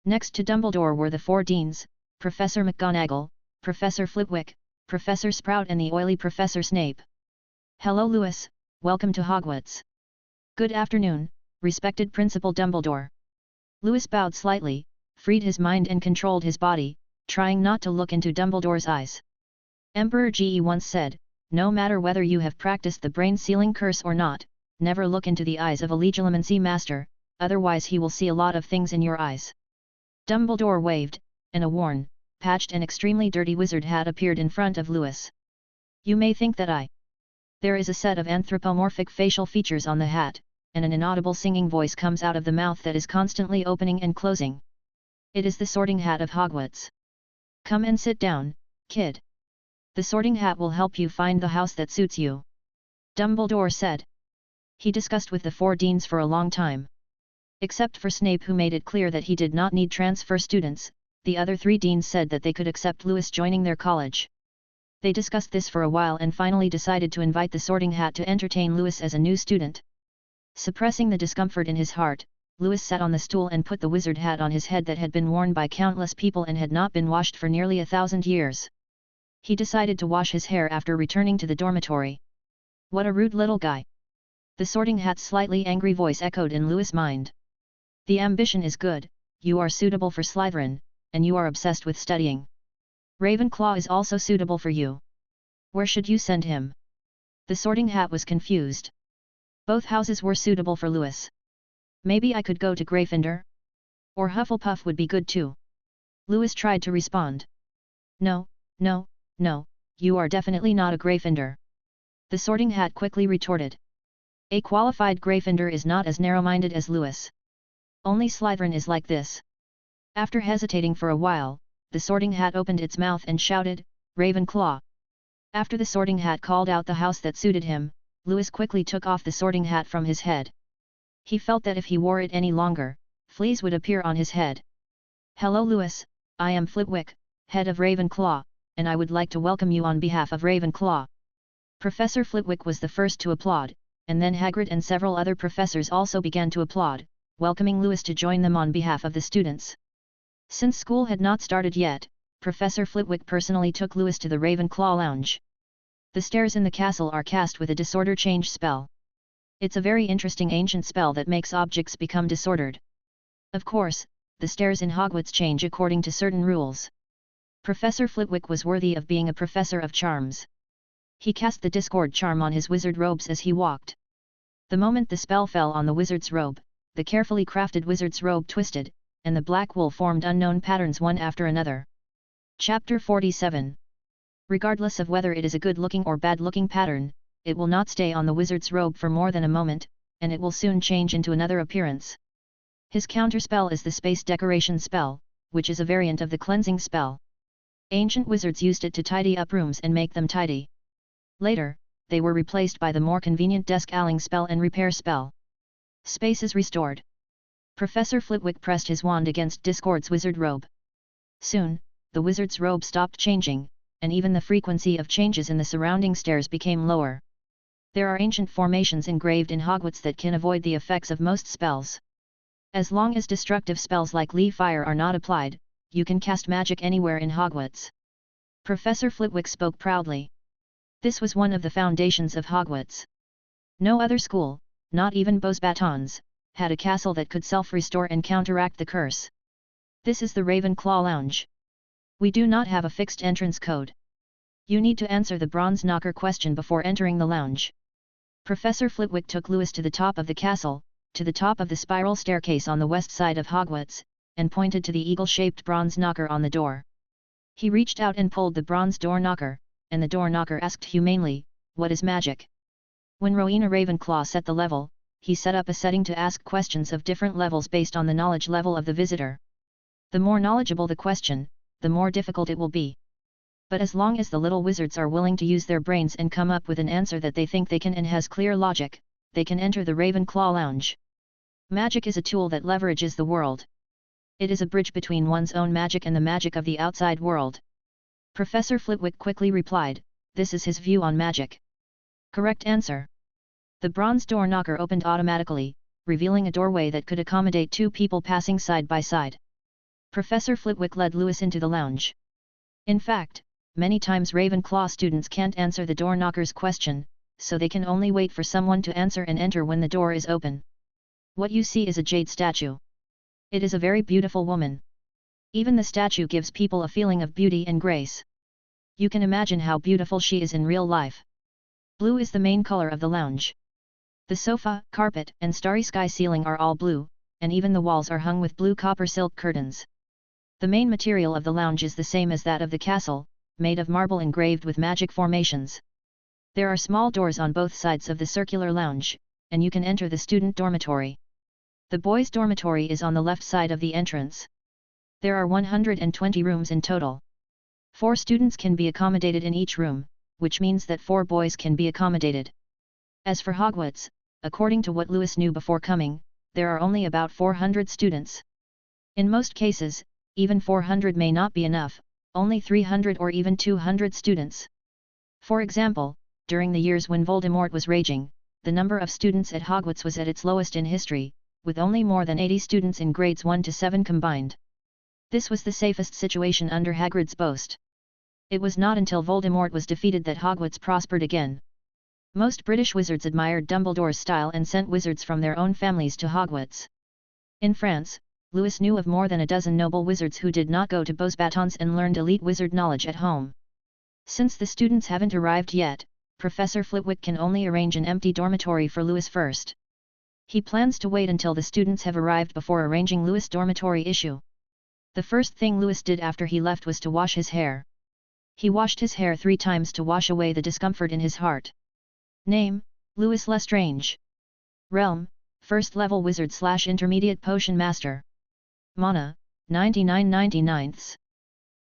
Next to Dumbledore were the 4 deans, Professor McGonagall, Professor Flitwick, Professor Sprout and the oily Professor Snape. Hello Lewis, welcome to Hogwarts. Good afternoon, respected Principal Dumbledore. Lewis bowed slightly, freed his mind and controlled his body, trying not to look into Dumbledore's eyes. Emperor Ge once said, no matter whether you have practiced the brain-sealing curse or not, never look into the eyes of a legilimency master, otherwise he will see a lot of things in your eyes. Dumbledore waved, and a worn, patched and extremely dirty wizard hat appeared in front of Lewis. You may think that There is a set of anthropomorphic facial features on the hat, and an inaudible singing voice comes out of the mouth that is constantly opening and closing. It is the Sorting Hat of Hogwarts. Come and sit down, kid. The Sorting Hat will help you find the house that suits you. Dumbledore said. He discussed with the 4 deans for a long time. Except for Snape, who made it clear that he did not need transfer students, the other 3 deans said that they could accept Lewis joining their college. They discussed this for a while and finally decided to invite the Sorting Hat to entertain Lewis as a new student. Suppressing the discomfort in his heart, Lewis sat on the stool and put the wizard hat on his head that had been worn by countless people and had not been washed for nearly 1,000 years. He decided to wash his hair after returning to the dormitory. What a rude little guy. The Sorting Hat's slightly angry voice echoed in Lewis' mind. The ambition is good, you are suitable for Slytherin, and you are obsessed with studying. Ravenclaw is also suitable for you. Where should you send him? The Sorting Hat was confused. Both houses were suitable for Lewis. Maybe I could go to Gryffindor? Or Hufflepuff would be good too. Lewis tried to respond. No, no, no, you are definitely not a Gryffindor. The Sorting Hat quickly retorted. A qualified Gryffindor is not as narrow-minded as Lewis. Only Slytherin is like this. After hesitating for a while, the Sorting Hat opened its mouth and shouted, Ravenclaw. After the Sorting Hat called out the house that suited him, Lewis quickly took off the Sorting Hat from his head. He felt that if he wore it any longer, fleas would appear on his head. Hello Lewis, I am Flitwick, head of Ravenclaw, and I would like to welcome you on behalf of Ravenclaw. Professor Flitwick was the first to applaud, and then Hagrid and several other professors also began to applaud, welcoming Louis to join them on behalf of the students. Since school had not started yet, Professor Flitwick personally took Louis to the Ravenclaw lounge. The stairs in the castle are cast with a disorder change spell. It's a very interesting ancient spell that makes objects become disordered. Of course, the stairs in Hogwarts change according to certain rules. Professor Flitwick was worthy of being a professor of charms. He cast the discord charm on his wizard robes as he walked. The moment the spell fell on the wizard's robe, the carefully crafted wizard's robe twisted, and the black wool formed unknown patterns one after another. Chapter 47. Regardless of whether it is a good-looking or bad-looking pattern, it will not stay on the wizard's robe for more than a moment, and it will soon change into another appearance. His counterspell is the space decoration spell, which is a variant of the cleansing spell. Ancient wizards used it to tidy up rooms and make them tidy. Later, they were replaced by the more convenient desk-alling spell and repair spell. Space is restored. Professor Flitwick pressed his wand against Discord's wizard robe. Soon, the wizard's robe stopped changing, and even the frequency of changes in the surrounding stairs became lower. There are ancient formations engraved in Hogwarts that can avoid the effects of most spells. As long as destructive spells like Lee Fire are not applied, you can cast magic anywhere in Hogwarts. Professor Flitwick spoke proudly. This was one of the foundations of Hogwarts. No other school, not even Beauxbatons, had a castle that could self-restore and counteract the curse. This is the Ravenclaw Lounge. We do not have a fixed entrance code. You need to answer the bronze knocker question before entering the lounge. Professor Flitwick took Louis to the top of the castle, to the top of the spiral staircase on the west side of Hogwarts, and pointed to the eagle-shaped bronze knocker on the door. He reached out and pulled the bronze door knocker, and the door knocker asked humanely, "What is magic?" When Rowena Ravenclaw set the level, he set up a setting to ask questions of different levels based on the knowledge level of the visitor. The more knowledgeable the question, the more difficult it will be. But as long as the little wizards are willing to use their brains and come up with an answer that they think they can and has clear logic, they can enter the Ravenclaw Lounge. Magic is a tool that leverages the world. It is a bridge between one's own magic and the magic of the outside world. Professor Flitwick quickly replied, "This is his view on magic." Correct answer. The bronze door knocker opened automatically, revealing a doorway that could accommodate two people passing side by side. Professor Flitwick led Louis into the lounge. In fact, many times Ravenclaw students can't answer the door knocker's question, so they can only wait for someone to answer and enter when the door is open. What you see is a jade statue. It is a very beautiful woman. Even the statue gives people a feeling of beauty and grace. You can imagine how beautiful she is in real life. Blue is the main color of the lounge. The sofa, carpet, and starry sky ceiling are all blue, and even the walls are hung with blue copper silk curtains. The main material of the lounge is the same as that of the castle, made of marble engraved with magic formations. There are small doors on both sides of the circular lounge, and you can enter the student dormitory. The boys' dormitory is on the left side of the entrance. There are 120 rooms in total. 4 students can be accommodated in each room, which means that 4 boys can be accommodated. As for Hogwarts, according to what Louis knew before coming, there are only about 400 students. In most cases, even 400 may not be enough, only 300 or even 200 students. For example, during the years when Voldemort was raging, the number of students at Hogwarts was at its lowest in history, with only more than 80 students in grades 1 to 7 combined. This was the safest situation under Hagrid's boast. It was not until Voldemort was defeated that Hogwarts prospered again. Most British wizards admired Dumbledore's style and sent wizards from their own families to Hogwarts. In France, Louis knew of more than a dozen noble wizards who did not go to Beauxbatons and learned elite wizard knowledge at home. Since the students haven't arrived yet, Professor Flitwick can only arrange an empty dormitory for Louis first. He plans to wait until the students have arrived before arranging Louis' dormitory issue. The first thing Louis did after he left was to wash his hair. He washed his hair 3 times to wash away the discomfort in his heart. Name, Louis Lestrange. Realm, First Level Wizard / Intermediate Potion Master. Mana, 99/99.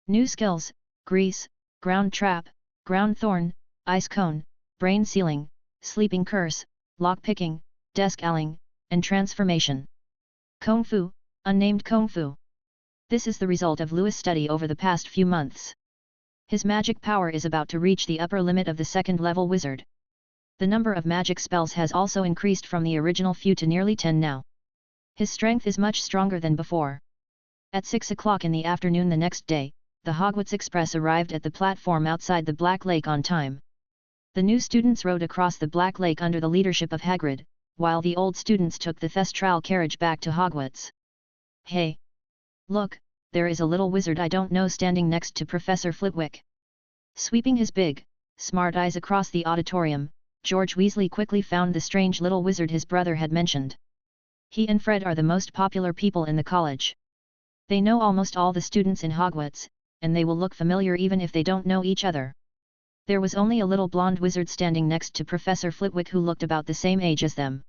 New skills, Grease, Ground Trap, Ground Thorn, Ice Cone, Brain Sealing, Sleeping Curse, Lock Picking, Desk-alling, and Transformation. Kung Fu, Unnamed Kung Fu. This is the result of Louis' study over the past few months. His magic power is about to reach the upper limit of the second-level wizard. The number of magic spells has also increased from the original few to nearly 10 now. His strength is much stronger than before. At 6 o'clock in the afternoon the next day, the Hogwarts Express arrived at the platform outside the Black Lake on time. The new students rode across the Black Lake under the leadership of Hagrid, while the old students took the Thestral carriage back to Hogwarts. Hey! Look, there is a little wizard I don't know standing next to Professor Flitwick. Sweeping his big, smart eyes across the auditorium, George Weasley quickly found the strange little wizard his brother had mentioned. He and Fred are the most popular people in the college. They know almost all the students in Hogwarts, and they will look familiar even if they don't know each other. There was only a little blonde wizard standing next to Professor Flitwick who looked about the same age as them.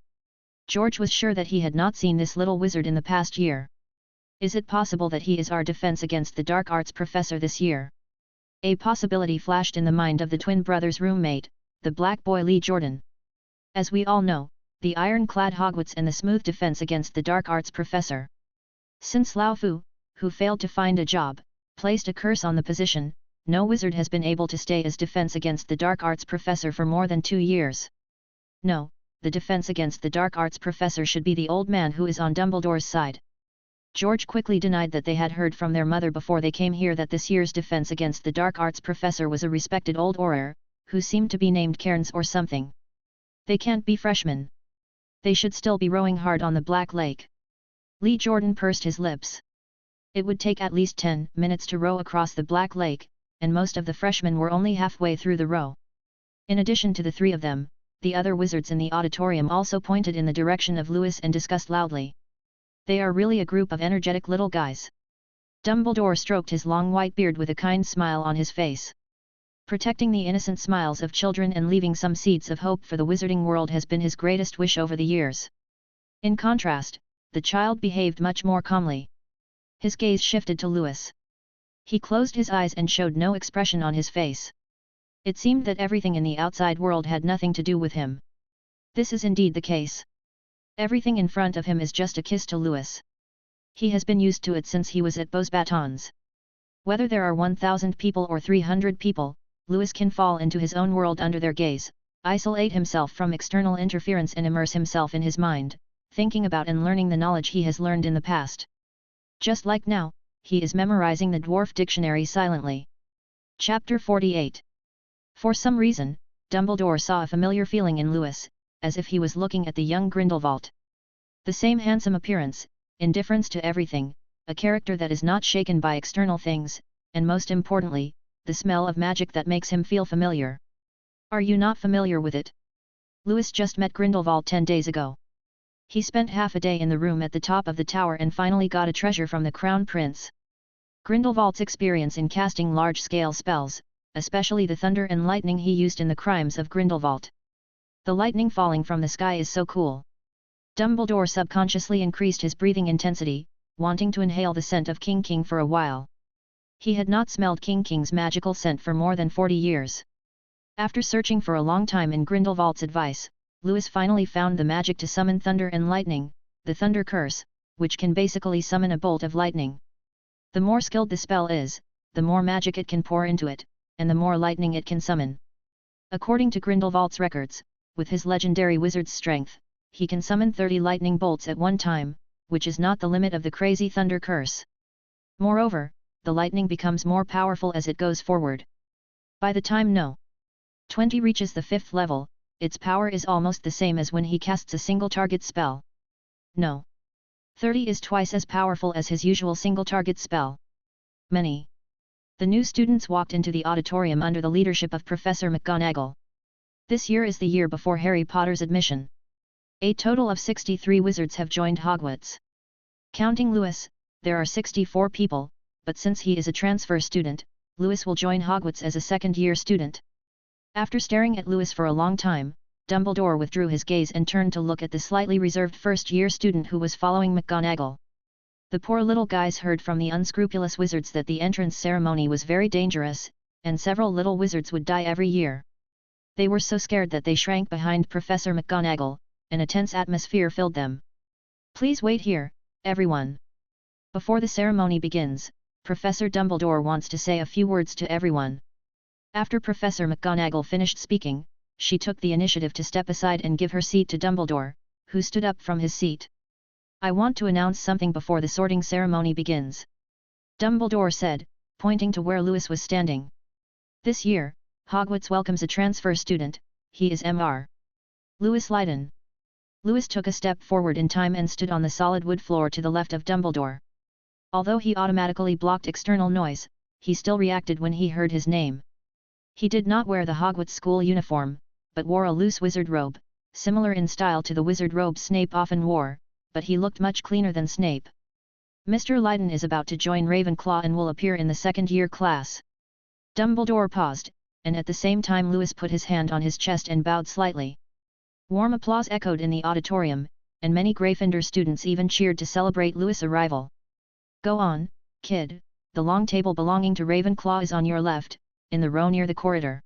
George was sure that he had not seen this little wizard in the past year. Is it possible that he is our defense against the dark arts professor this year? A possibility flashed in the mind of the twin brothers' roommate, the black boy Lee Jordan. As we all know, the ironclad Hogwarts and the smooth defense against the dark arts professor. Since Lao Fu, who failed to find a job, placed a curse on the position, no wizard has been able to stay as defense against the dark arts professor for more than 2 years. No, the defense against the dark arts professor should be the old man who is on Dumbledore's side. George quickly denied that they had heard from their mother before they came here that this year's defense against the dark arts professor was a respected old Auror, who seemed to be named Cairns or something. They can't be freshmen. They should still be rowing hard on the Black Lake. Lee Jordan pursed his lips. It would take at least 10 minutes to row across the Black Lake, and most of the freshmen were only halfway through the row. In addition to the 3 of them, the other wizards in the auditorium also pointed in the direction of Lewis and discussed loudly. They are really a group of energetic little guys. Dumbledore stroked his long white beard with a kind smile on his face. Protecting the innocent smiles of children and leaving some seeds of hope for the wizarding world has been his greatest wish over the years. In contrast, the child behaved much more calmly. His gaze shifted to Lewis. He closed his eyes and showed no expression on his face. It seemed that everything in the outside world had nothing to do with him. This is indeed the case. Everything in front of him is just a kiss to Lewis. He has been used to it since he was at Beauxbatons. Whether there are 1,000 people or 300 people, Lewis can fall into his own world under their gaze, isolate himself from external interference and immerse himself in his mind, thinking about and learning the knowledge he has learned in the past. Just like now, he is memorizing the dwarf dictionary silently. Chapter 48. For some reason, Dumbledore saw a familiar feeling in Lewis, as if he was looking at the young Grindelwald. The same handsome appearance, indifference to everything, a character that is not shaken by external things, and most importantly, the smell of magic that makes him feel familiar. Are you not familiar with it? Lewis just met Grindelwald 10 days ago. He spent half a day in the room at the top of the tower and finally got a treasure from the Crown Prince. Grindelwald's experience in casting large-scale spells, especially the thunder and lightning he used in the Crimes of Grindelwald. The lightning falling from the sky is so cool. Dumbledore subconsciously increased his breathing intensity, wanting to inhale the scent of King for a while. He had not smelled King's magical scent for more than 40 years. After searching for a long time in Grindelwald's advice, Lewis finally found the magic to summon thunder and lightning, the Thunder Curse, which can basically summon a bolt of lightning. The more skilled the spell is, the more magic it can pour into it, and the more lightning it can summon. According to Grindelwald's records, with his legendary wizard's strength, he can summon 30 lightning bolts at one time, which is not the limit of the crazy Thunder Curse. Moreover, the lightning becomes more powerful as it goes forward. By the time No. 20 reaches the 5th level, its power is almost the same as when he casts a single target spell. No. 30 is twice as powerful as his usual single target spell. The new students walked into the auditorium under the leadership of Professor McGonagall. This year is the year before Harry Potter's admission. A total of 63 wizards have joined Hogwarts. Counting Lewis, there are 64 people, but since he is a transfer student, Lewis will join Hogwarts as a second-year student. After staring at Lewis for a long time, Dumbledore withdrew his gaze and turned to look at the slightly reserved first-year student who was following McGonagall. The poor little guys heard from the unscrupulous wizards that the entrance ceremony was very dangerous, and several little wizards would die every year. They were so scared that they shrank behind Professor McGonagall, and a tense atmosphere filled them. Please wait here, everyone. Before the ceremony begins, Professor Dumbledore wants to say a few words to everyone. After Professor McGonagall finished speaking, she took the initiative to step aside and give her seat to Dumbledore, who stood up from his seat. I want to announce something before the sorting ceremony begins. Dumbledore said, pointing to where Lewis was standing. This year, Hogwarts welcomes a transfer student, he is Mr. Lewis Leiden. Lewis took a step forward in time and stood on the solid wood floor to the left of Dumbledore. Although he automatically blocked external noise, he still reacted when he heard his name. He did not wear the Hogwarts school uniform, but wore a loose wizard robe, similar in style to the wizard robe Snape often wore, but he looked much cleaner than Snape. Mr. Leiden is about to join Ravenclaw and will appear in the second-year class. Dumbledore paused, and at the same time Lewis put his hand on his chest and bowed slightly. Warm applause echoed in the auditorium, and many Gryffindor students even cheered to celebrate Lewis' arrival. Go on, kid, the long table belonging to Ravenclaw is on your left, in the row near the corridor.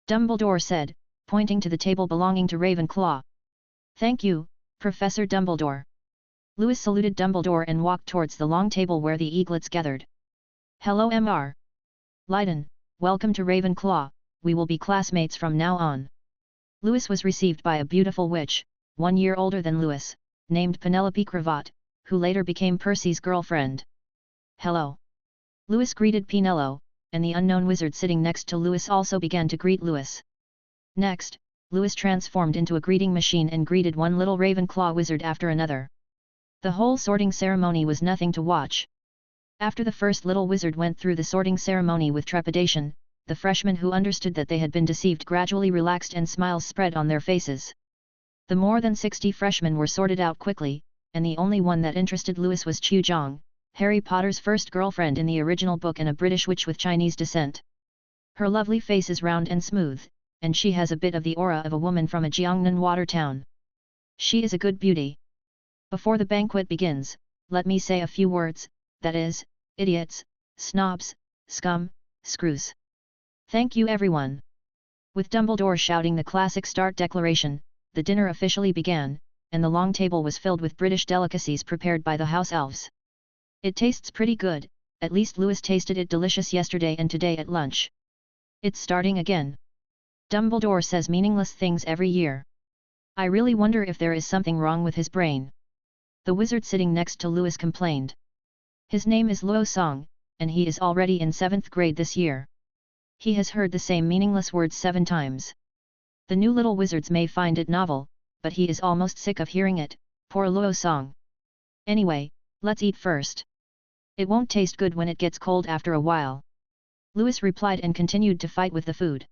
Dumbledore said, pointing to the table belonging to Ravenclaw. Thank you, Professor Dumbledore. Lewis saluted Dumbledore and walked towards the long table where the eaglets gathered. Hello Mr. Leiden, welcome to Ravenclaw, we will be classmates from now on. Lewis was received by a beautiful witch, 1 year older than Lewis, named Penelope Cravat, who later became Percy's girlfriend. Hello. Lewis greeted Penelope, and the unknown wizard sitting next to Lewis also began to greet Lewis. Next, Lewis transformed into a greeting machine and greeted one little Ravenclaw wizard after another. The whole sorting ceremony was nothing to watch. After the first little wizard went through the sorting ceremony with trepidation, the freshmen who understood that they had been deceived gradually relaxed and smiles spread on their faces. The more than 60 freshmen were sorted out quickly, and the only one that interested Lewis was Chu Jong, Harry Potter's first girlfriend in the original book and a British witch with Chinese descent. Her lovely face is round and smooth, and she has a bit of the aura of a woman from a Jiangnan water town. She is a good beauty. Before the banquet begins, let me say a few words, that is, idiots, snobs, scum, screws. Thank you everyone. With Dumbledore shouting the classic start declaration, the dinner officially began, and the long table was filled with British delicacies prepared by the house elves. It tastes pretty good, at least Lewis tasted it delicious yesterday and today at lunch. It's starting again. Dumbledore says meaningless things every year. I really wonder if there is something wrong with his brain. The wizard sitting next to Lewis complained. His name is Luo Song, and he is already in 7th grade this year. He has heard the same meaningless words 7 times. The new little wizards may find it novel, but he is almost sick of hearing it, poor Luo Song. Anyway, let's eat first. It won't taste good when it gets cold after a while. Lewis replied and continued to fight with the food.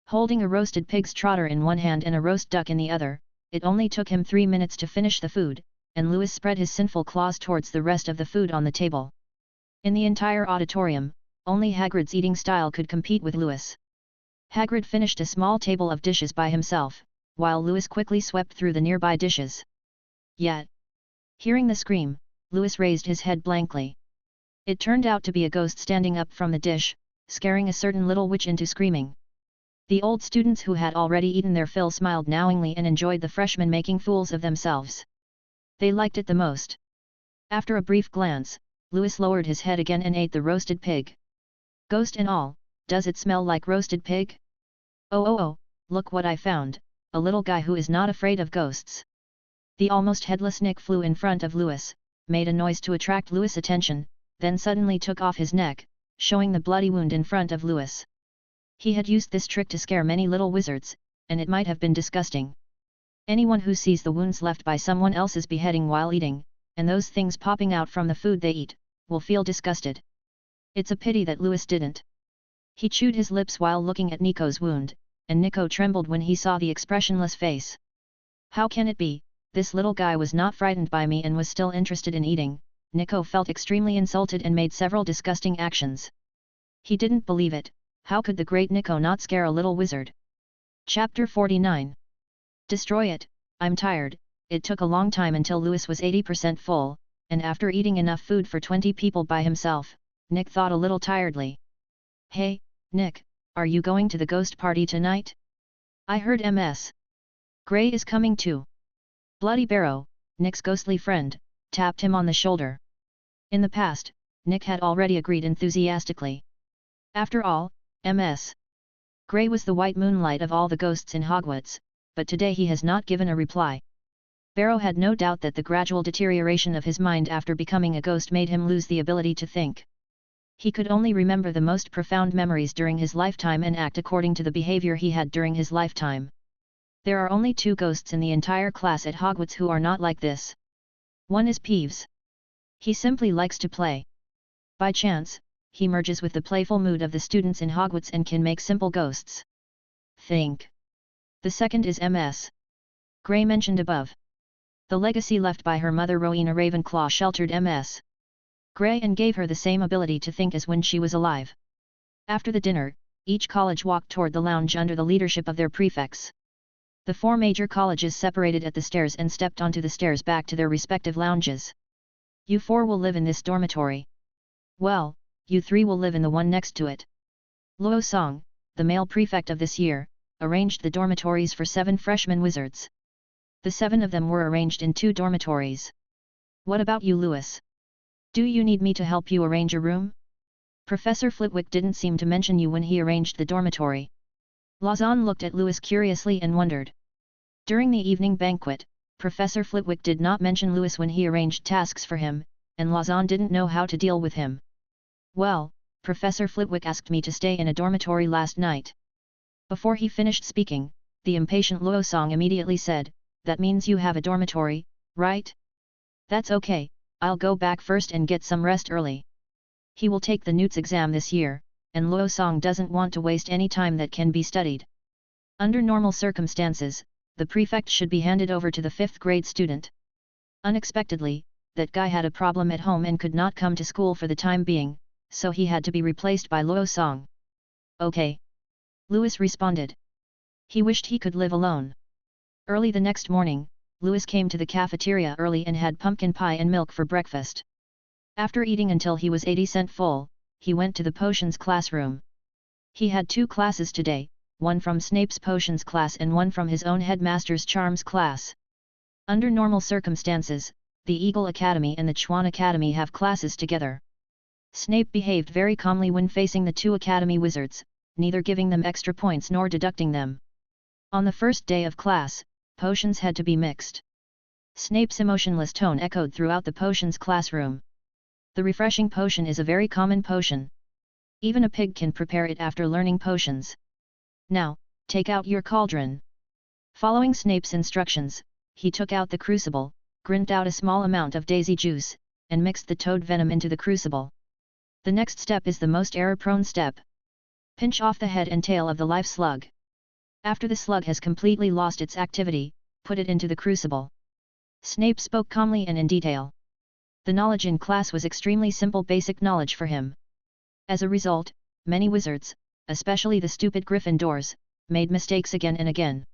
Holding a roasted pig's trotter in one hand and a roast duck in the other, it only took him 3 minutes to finish the food, and Lewis spread his sinful claws towards the rest of the food on the table. In the entire auditorium, only Hagrid's eating style could compete with Lewis. Hagrid finished a small table of dishes by himself, while Lewis quickly swept through the nearby dishes. Yet, hearing the scream, Lewis raised his head blankly. It turned out to be a ghost standing up from the dish, scaring a certain little witch into screaming. The old students who had already eaten their fill smiled knowingly and enjoyed the freshmen making fools of themselves. They liked it the most. After a brief glance, Lewis lowered his head again and ate the roasted pig. Ghost and all, does it smell like roasted pig? Oh, look what I found, a little guy who is not afraid of ghosts. The almost headless Nick flew in front of Lewis, made a noise to attract Lewis' attention, then suddenly took off his neck, showing the bloody wound in front of Lewis. He had used this trick to scare many little wizards, and it might have been disgusting. Anyone who sees the wounds left by someone else's beheading while eating, and those things popping out from the food they eat, will feel disgusted. It's a pity that Lewis didn't. He chewed his lips while looking at Nico's wound, and Nico trembled when he saw the expressionless face. How can it be, this little guy was not frightened by me and was still interested in eating? Nico felt extremely insulted and made several disgusting actions. He didn't believe it. How could the great Nico not scare a little wizard? Chapter 49. Destroy it, I'm tired. It took a long time until Lewis was 80% full, and after eating enough food for 20 people by himself, Nick thought a little tiredly. Hey, Nick, are you going to the ghost party tonight? I heard Ms. Gray is coming too. Bloody Barrow, Nick's ghostly friend, tapped him on the shoulder. In the past, Nick had already agreed enthusiastically. After all, Ms. Gray was the white moonlight of all the ghosts in Hogwarts, but today he has not given a reply. Barrow had no doubt that the gradual deterioration of his mind after becoming a ghost made him lose the ability to think. He could only remember the most profound memories during his lifetime and act according to the behavior he had during his lifetime. There are only 2 ghosts in the entire class at Hogwarts who are not like this. One is Peeves. He simply likes to play. By chance, he merges with the playful mood of the students in Hogwarts and can make simple ghosts think. The second is Ms. Grey mentioned above. The legacy left by her mother Rowena Ravenclaw sheltered Ms. Grey and gave her the same ability to think as when she was alive. After the dinner, each college walked toward the lounge under the leadership of their prefects. The 4 major colleges separated at the stairs and stepped onto the stairs back to their respective lounges. You 4 will live in this dormitory. Well, you 3 will live in the one next to it. Luo Song, the male prefect of this year, arranged the dormitories for 7 freshman wizards. The 7 of them were arranged in 2 dormitories. What about you, Lewis? Do you need me to help you arrange a room? Professor Flitwick didn't seem to mention you when he arranged the dormitory. Lawson looked at Lewis curiously and wondered. During the evening banquet, Professor Flitwick did not mention Lewis when he arranged tasks for him, and Lawson didn't know how to deal with him. Well, Professor Flitwick asked me to stay in a dormitory last night. Before he finished speaking, the impatient Luo Song immediately said, that means you have a dormitory, right? That's okay, I'll go back first and get some rest early. He will take the NEWT's exam this year, and Luo Song doesn't want to waste any time that can be studied. Under normal circumstances, the prefect should be handed over to the 5th grade student. Unexpectedly, that guy had a problem at home and could not come to school for the time being, so he had to be replaced by Luo Song. Okay. Lewis responded. He wished he could live alone. Early the next morning, Lewis came to the cafeteria early and had pumpkin pie and milk for breakfast. After eating until he was 80% full, he went to the potions classroom. He had 2 classes today, one from Snape's potions class and one from his own headmaster's charms class. Under normal circumstances, the Eagle Academy and the Chuan Academy have classes together. Snape behaved very calmly when facing the 2 academy wizards, neither giving them extra points nor deducting them. On the first day of class, potions had to be mixed. Snape's emotionless tone echoed throughout the potions classroom. The refreshing potion is a very common potion. Even a pig can prepare it after learning potions. Now, take out your cauldron. Following Snape's instructions, he took out the crucible, grinned out a small amount of daisy juice, and mixed the toad venom into the crucible. The next step is the most error-prone step. Pinch off the head and tail of the live slug. After the slug has completely lost its activity, put it into the crucible. Snape spoke calmly and in detail. The knowledge in class was extremely simple basic knowledge for him. As a result, many wizards, especially the stupid Gryffindors, made mistakes again and again.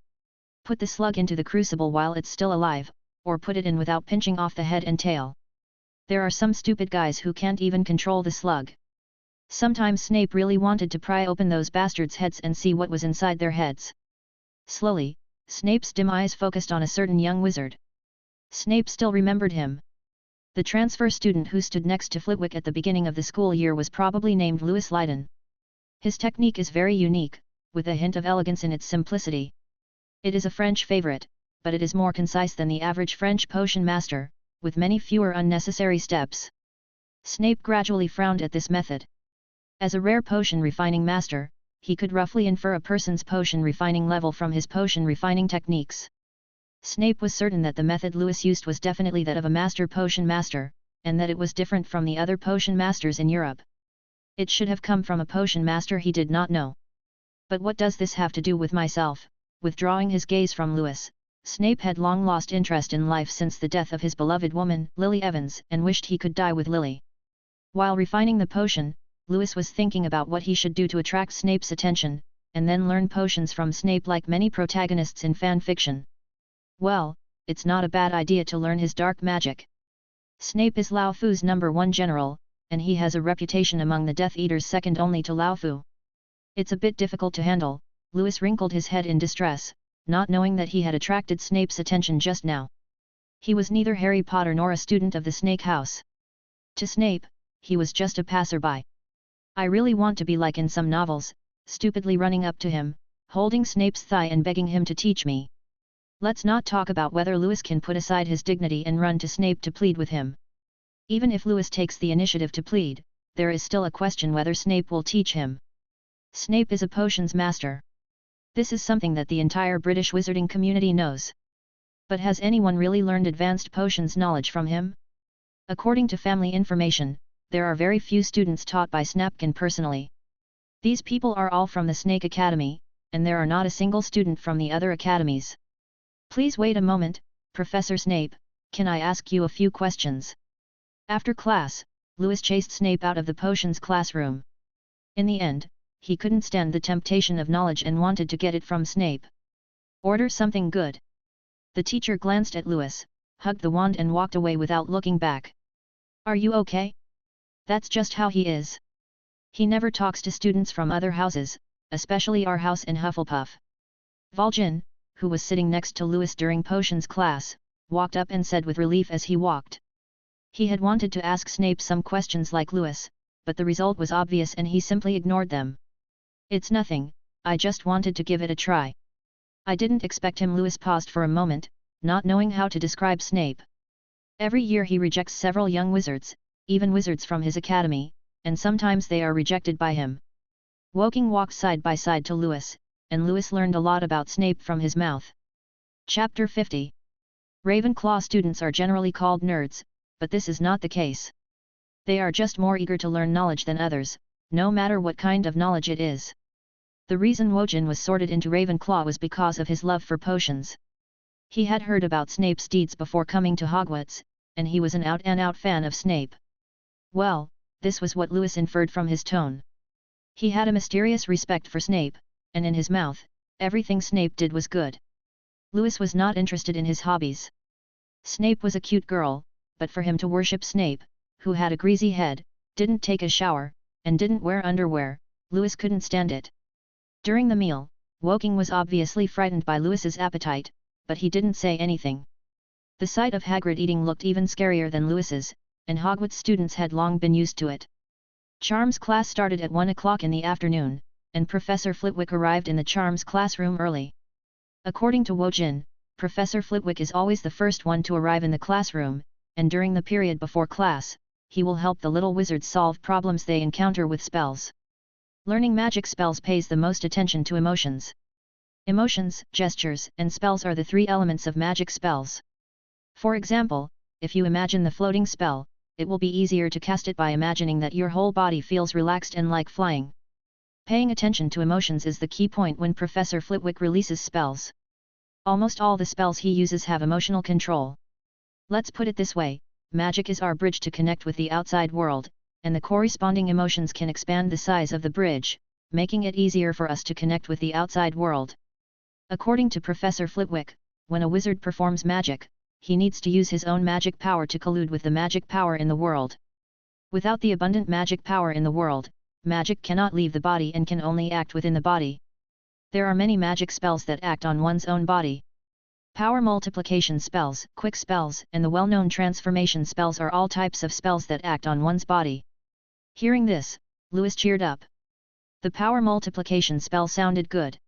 Put the slug into the crucible while it's still alive, or put it in without pinching off the head and tail. There are some stupid guys who can't even control the slug. Sometimes Snape really wanted to pry open those bastards' heads and see what was inside their heads. Slowly, Snape's dim eyes focused on a certain young wizard. Snape still remembered him. The transfer student who stood next to Flitwick at the beginning of the school year was probably named Louis Lydon. His technique is very unique, with a hint of elegance in its simplicity. It is a French favorite, but it is more concise than the average French potion master, with many fewer unnecessary steps. Snape gradually frowned at this method. As a rare potion refining master, he could roughly infer a person's potion refining level from his potion refining techniques. Snape was certain that the method Lewis used was definitely that of a master potion master, and that it was different from the other potion masters in Europe. It should have come from a potion master he did not know. But what does this have to do with myself? Withdrawing his gaze from Lewis, Snape had long lost interest in life since the death of his beloved woman, Lily Evans, and wished he could die with Lily. While refining the potion, Lewis was thinking about what he should do to attract Snape's attention, and then learn potions from Snape like many protagonists in fan fiction. Well, it's not a bad idea to learn his dark magic. Snape is Lao Fu's #1 general, and he has a reputation among the Death Eaters second only to Lao Fu. It's a bit difficult to handle. Lewis wrinkled his head in distress, not knowing that he had attracted Snape's attention just now. He was neither Harry Potter nor a student of the Snake House. To Snape, he was just a passerby. I really want to be like in some novels, stupidly running up to him, holding Snape's thigh and begging him to teach me. Let's not talk about whether Lewis can put aside his dignity and run to Snape to plead with him. Even if Lewis takes the initiative to plead, there is still a question whether Snape will teach him. Snape is a potions master. This is something that the entire British wizarding community knows. But has anyone really learned advanced potions knowledge from him? According to family information, there are very few students taught by Snapkin personally. These people are all from the Snake Academy, and there are not a single student from the other academies. Please wait a moment, Professor Snape, can I ask you a few questions? After class, Lewis chased Snape out of the potions classroom. In the end, he couldn't stand the temptation of knowledge and wanted to get it from Snape. Order something good. The teacher glanced at Lewis, hugged the wand and walked away without looking back. Are you okay? That's just how he is. He never talks to students from other houses, especially our house in Hufflepuff. Valjean, who was sitting next to Lewis during potions class, walked up and said with relief as he walked. He had wanted to ask Snape some questions like Lewis, but the result was obvious and he simply ignored them. It's nothing, I just wanted to give it a try. I didn't expect him. Lewis paused for a moment, not knowing how to describe Snape. Every year he rejects several young wizards, even wizards from his academy, and sometimes they are rejected by him. Woking walked side by side to Lewis, and Lewis learned a lot about Snape from his mouth. Chapter 50. Ravenclaw students are generally called nerds, but this is not the case. They are just more eager to learn knowledge than others, no matter what kind of knowledge it is. The reason Wojan was sorted into Ravenclaw was because of his love for potions. He had heard about Snape's deeds before coming to Hogwarts, and he was an out-and-out fan of Snape. Well, this was what Lewis inferred from his tone. He had a mysterious respect for Snape, and in his mouth, everything Snape did was good. Lewis was not interested in his hobbies. Snape was a cute girl, but for him to worship Snape, who had a greasy head, didn't take a shower, and didn't wear underwear, Lewis couldn't stand it. During the meal, Woking was obviously frightened by Lewis's appetite, but he didn't say anything. The sight of Hagrid eating looked even scarier than Lewis's, and Hogwarts students had long been used to it. Charms class started at 1 o'clock in the afternoon, and Professor Flitwick arrived in the Charms classroom early. According to Wojan, Professor Flitwick is always the first one to arrive in the classroom, and during the period before class, he will help the little wizards solve problems they encounter with spells. Learning magic spells pays the most attention to emotions. Emotions, gestures, and spells are the three elements of magic spells. For example, if you imagine the floating spell, it will be easier to cast it by imagining that your whole body feels relaxed and like flying. Paying attention to emotions is the key point when Professor Flitwick releases spells. Almost all the spells he uses have emotional control. Let's put it this way, magic is our bridge to connect with the outside world, and the corresponding emotions can expand the size of the bridge, making it easier for us to connect with the outside world. According to Professor Flitwick, when a wizard performs magic, he needs to use his own magic power to collude with the magic power in the world. Without the abundant magic power in the world, magic cannot leave the body and can only act within the body. There are many magic spells that act on one's own body. Power multiplication spells, quick spells, and the well-known transformation spells are all types of spells that act on one's body. Hearing this, Lewis cheered up. The power multiplication spell sounded good.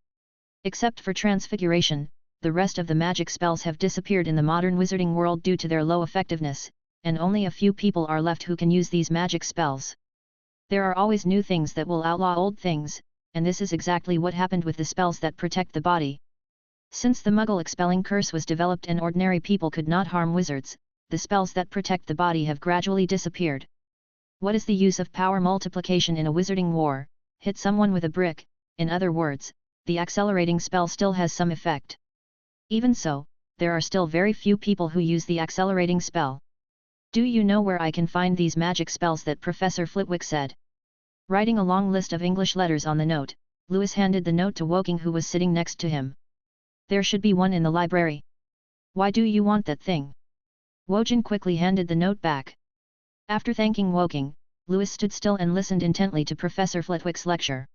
Except for transfiguration, the rest of the magic spells have disappeared in the modern wizarding world due to their low effectiveness, and only a few people are left who can use these magic spells. There are always new things that will outlaw old things, and this is exactly what happened with the spells that protect the body. Since the Muggle expelling curse was developed and ordinary people could not harm wizards, the spells that protect the body have gradually disappeared. What is the use of power multiplication in a wizarding war? Hit someone with a brick, in other words, the accelerating spell still has some effect. Even so, there are still very few people who use the accelerating spell. Do you know where I can find these magic spells that Professor Flitwick said? Writing a long list of English letters on the note, Lewis handed the note to Woking, who was sitting next to him. There should be one in the library. Why do you want that thing? Wojan quickly handed the note back. After thanking Woking, Lewis stood still and listened intently to Professor Flitwick's lecture.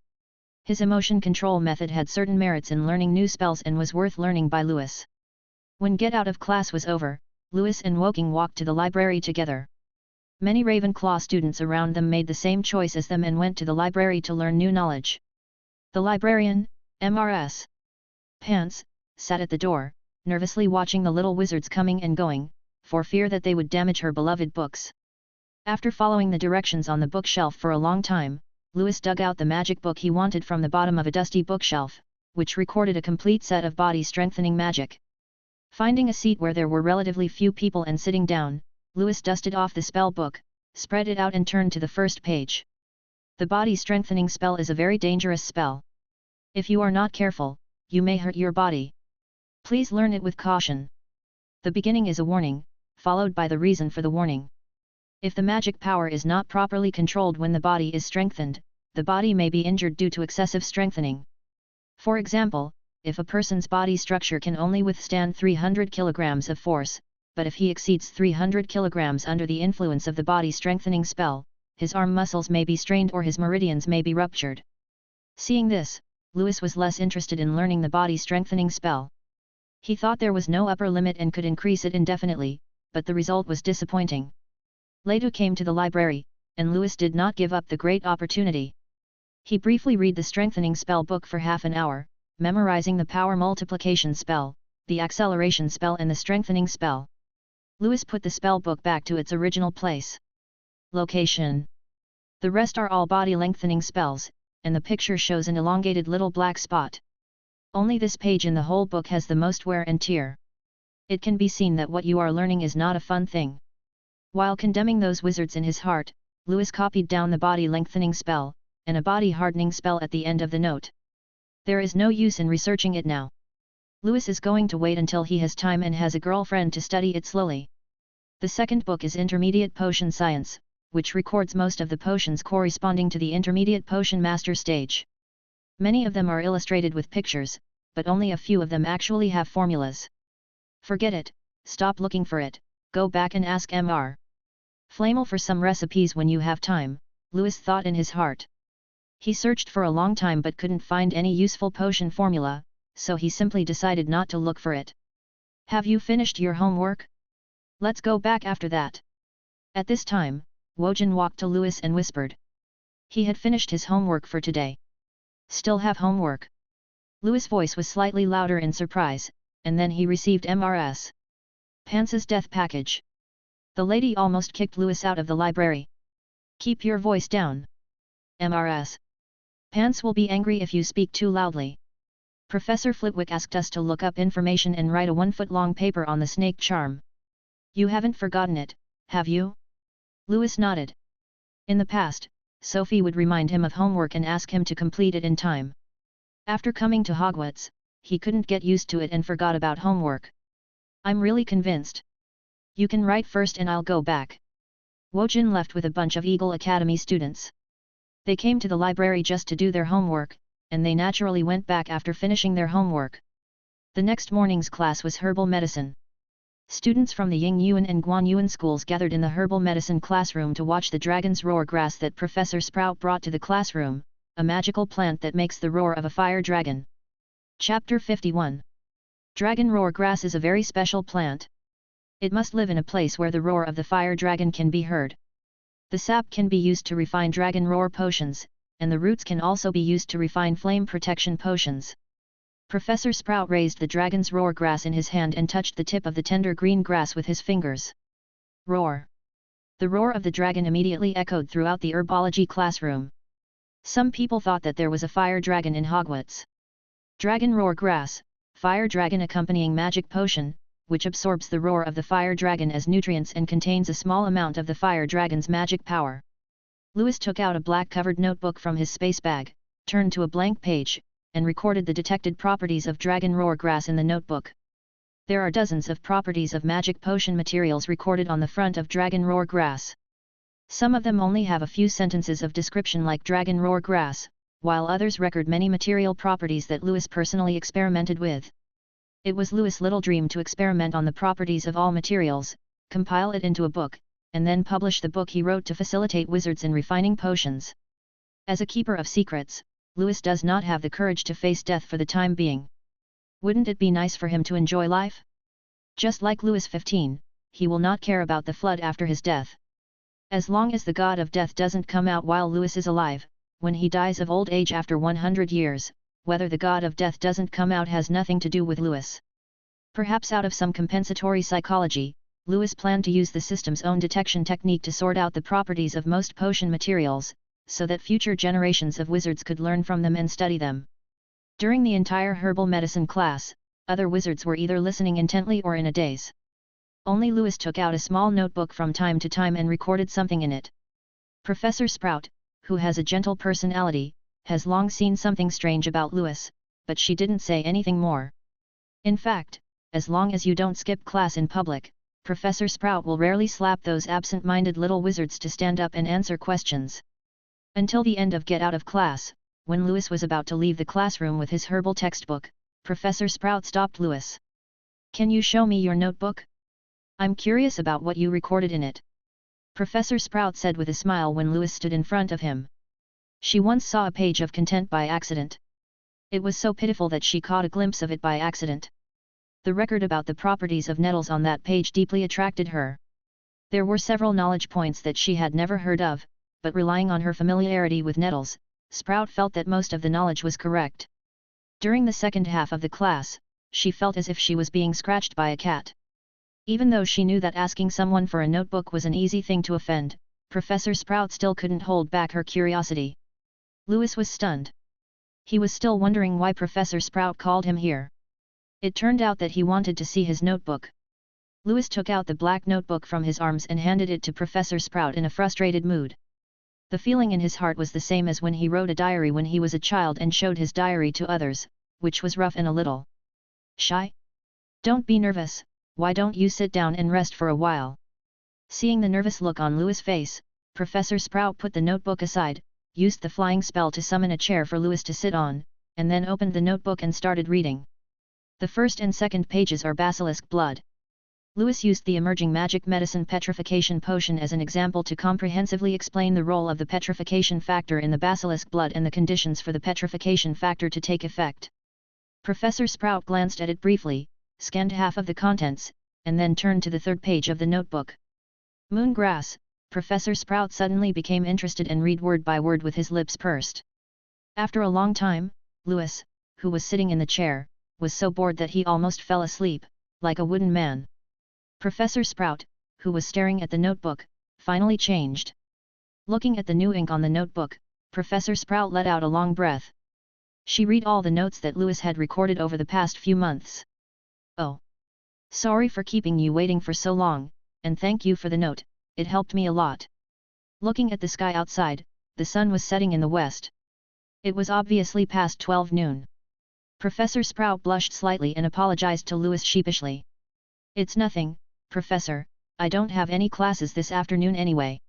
His emotion control method had certain merits in learning new spells and was worth learning by Lewis. When get out of class was over, Lewis and Woking walked to the library together. Many Ravenclaw students around them made the same choice as them and went to the library to learn new knowledge. The librarian, Mrs. Pants, sat at the door, nervously watching the little wizards coming and going, for fear that they would damage her beloved books. After following the directions on the bookshelf for a long time, Louis dug out the magic book he wanted from the bottom of a dusty bookshelf, which recorded a complete set of body-strengthening magic. Finding a seat where there were relatively few people and sitting down, Louis dusted off the spell book, spread it out and turned to the first page. The body-strengthening spell is a very dangerous spell. If you are not careful, you may hurt your body. Please learn it with caution. The beginning is a warning, followed by the reason for the warning. If the magic power is not properly controlled when the body is strengthened, the body may be injured due to excessive strengthening. For example, if a person's body structure can only withstand 300 kilograms of force, but if he exceeds 300 kilograms under the influence of the body strengthening spell, his arm muscles may be strained or his meridians may be ruptured. Seeing this, Louis was less interested in learning the body strengthening spell. He thought there was no upper limit and could increase it indefinitely, but the result was disappointing. Leto came to the library, and Louis did not give up the great opportunity. He briefly read the strengthening spell book for half an hour, memorizing the power multiplication spell, the acceleration spell and the strengthening spell. Louis put the spell book back to its original place. Location. The rest are all body lengthening spells, and the picture shows an elongated little black spot. Only this page in the whole book has the most wear and tear. It can be seen that what you are learning is not a fun thing. While condemning those wizards in his heart, Louis copied down the body lengthening spell, and a body hardening spell at the end of the note. There is no use in researching it now. Louis is going to wait until he has time and has a girlfriend to study it slowly. The second book is Intermediate Potion Science, which records most of the potions corresponding to the Intermediate Potion Master stage. Many of them are illustrated with pictures, but only a few of them actually have formulas. Forget it, stop looking for it, go back and ask Mr. Flamel for some recipes when you have time, Louis thought in his heart. He searched for a long time but couldn't find any useful potion formula, so he simply decided not to look for it. Have you finished your homework? Let's go back after that. At this time, Wojin walked to Louis and whispered. He had finished his homework for today. Still have homework? Louis' voice was slightly louder in surprise, and then he received Mrs. Pance's death package. The lady almost kicked Louis out of the library. Keep your voice down. Mrs. Pance will be angry if you speak too loudly. Professor Flitwick asked us to look up information and write a 1-foot-long paper on the snake charm. You haven't forgotten it, have you? Louis nodded. In the past, Sophie would remind him of homework and ask him to complete it in time. After coming to Hogwarts, he couldn't get used to it and forgot about homework. I'm really convinced. You can write first and I'll go back. Wojin left with a bunch of Eagle Academy students. They came to the library just to do their homework, and they naturally went back after finishing their homework. The next morning's class was herbal medicine. Students from the Ying Yuan and Guan Yuan schools gathered in the herbal medicine classroom to watch the dragon's roar grass that Professor Sprout brought to the classroom, a magical plant that makes the roar of a fire dragon. Chapter 51. Dragon roar grass is a very special plant. It must live in a place where the roar of the fire dragon can be heard. The sap can be used to refine dragon roar potions, and the roots can also be used to refine flame protection potions. Professor Sprout raised the dragon's roar grass in his hand and touched the tip of the tender green grass with his fingers. Roar! The roar of the dragon immediately echoed throughout the herbology classroom. Some people thought that there was a fire dragon in Hogwarts. Dragon roar grass, fire dragon accompanying magic potion, which absorbs the roar of the fire dragon as nutrients and contains a small amount of the fire dragon's magic power. Louis took out a black-covered notebook from his space bag, turned to a blank page, and recorded the detected properties of dragon roar grass in the notebook. There are dozens of properties of magic potion materials recorded on the front of dragon roar grass. Some of them only have a few sentences of description like dragon roar grass, while others record many material properties that Louis personally experimented with. It was Louis' little dream to experiment on the properties of all materials, compile it into a book, and then publish the book he wrote to facilitate wizards in refining potions. As a keeper of secrets, Louis does not have the courage to face death for the time being. Wouldn't it be nice for him to enjoy life? Just like Louis 15, he will not care about the flood after his death. As long as the god of death doesn't come out while Louis is alive, when he dies of old age after 100 years, whether the god of death doesn't come out has nothing to do with Louis. Perhaps out of some compensatory psychology, Lewis planned to use the system's own detection technique to sort out the properties of most potion materials, so that future generations of wizards could learn from them and study them. During the entire herbal medicine class, other wizards were either listening intently or in a daze. Only Lewis took out a small notebook from time to time and recorded something in it. Professor Sprout, who has a gentle personality, has long seen something strange about Lewis, but she didn't say anything more. In fact, as long as you don't skip class in public, Professor Sprout will rarely slap those absent-minded little wizards to stand up and answer questions. Until the end of Get Out of Class, when Lewis was about to leave the classroom with his herbal textbook, Professor Sprout stopped Lewis. "Can you show me your notebook? I'm curious about what you recorded in it," Professor Sprout said with a smile when Lewis stood in front of him. She once saw a page of content by accident. It was so pitiful that she caught a glimpse of it by accident. The record about the properties of nettles on that page deeply attracted her. There were several knowledge points that she had never heard of, but relying on her familiarity with nettles, Sprout felt that most of the knowledge was correct. During the second half of the class, she felt as if she was being scratched by a cat. Even though she knew that asking someone for a notebook was an easy thing to offend, Professor Sprout still couldn't hold back her curiosity. Lewis was stunned. He was still wondering why Professor Sprout called him here. It turned out that he wanted to see his notebook. Lewis took out the black notebook from his arms and handed it to Professor Sprout in a frustrated mood. The feeling in his heart was the same as when he wrote a diary when he was a child and showed his diary to others, which was rough and a little shy. "Don't be nervous, why don't you sit down and rest for a while?" Seeing the nervous look on Lewis' face, Professor Sprout put the notebook aside, used the flying spell to summon a chair for Lewis to sit on, and then opened the notebook and started reading. The first and second pages are basilisk blood. Lewis used the emerging magic medicine petrification potion as an example to comprehensively explain the role of the petrification factor in the basilisk blood and the conditions for the petrification factor to take effect. Professor Sprout glanced at it briefly, scanned half of the contents, and then turned to the third page of the notebook. Moongrass. Professor Sprout suddenly became interested and read word by word with his lips pursed. After a long time, Lewis, who was sitting in the chair, was so bored that he almost fell asleep, like a wooden man. Professor Sprout, who was staring at the notebook, finally changed. Looking at the new ink on the notebook, Professor Sprout let out a long breath. She read all the notes that Lewis had recorded over the past few months. "Oh. Sorry for keeping you waiting for so long, and thank you for the note, it helped me a lot." Looking at the sky outside, the sun was setting in the west. It was obviously past 12 noon. Professor Sprout blushed slightly and apologized to Lewis sheepishly. "It's nothing, Professor, I don't have any classes this afternoon anyway."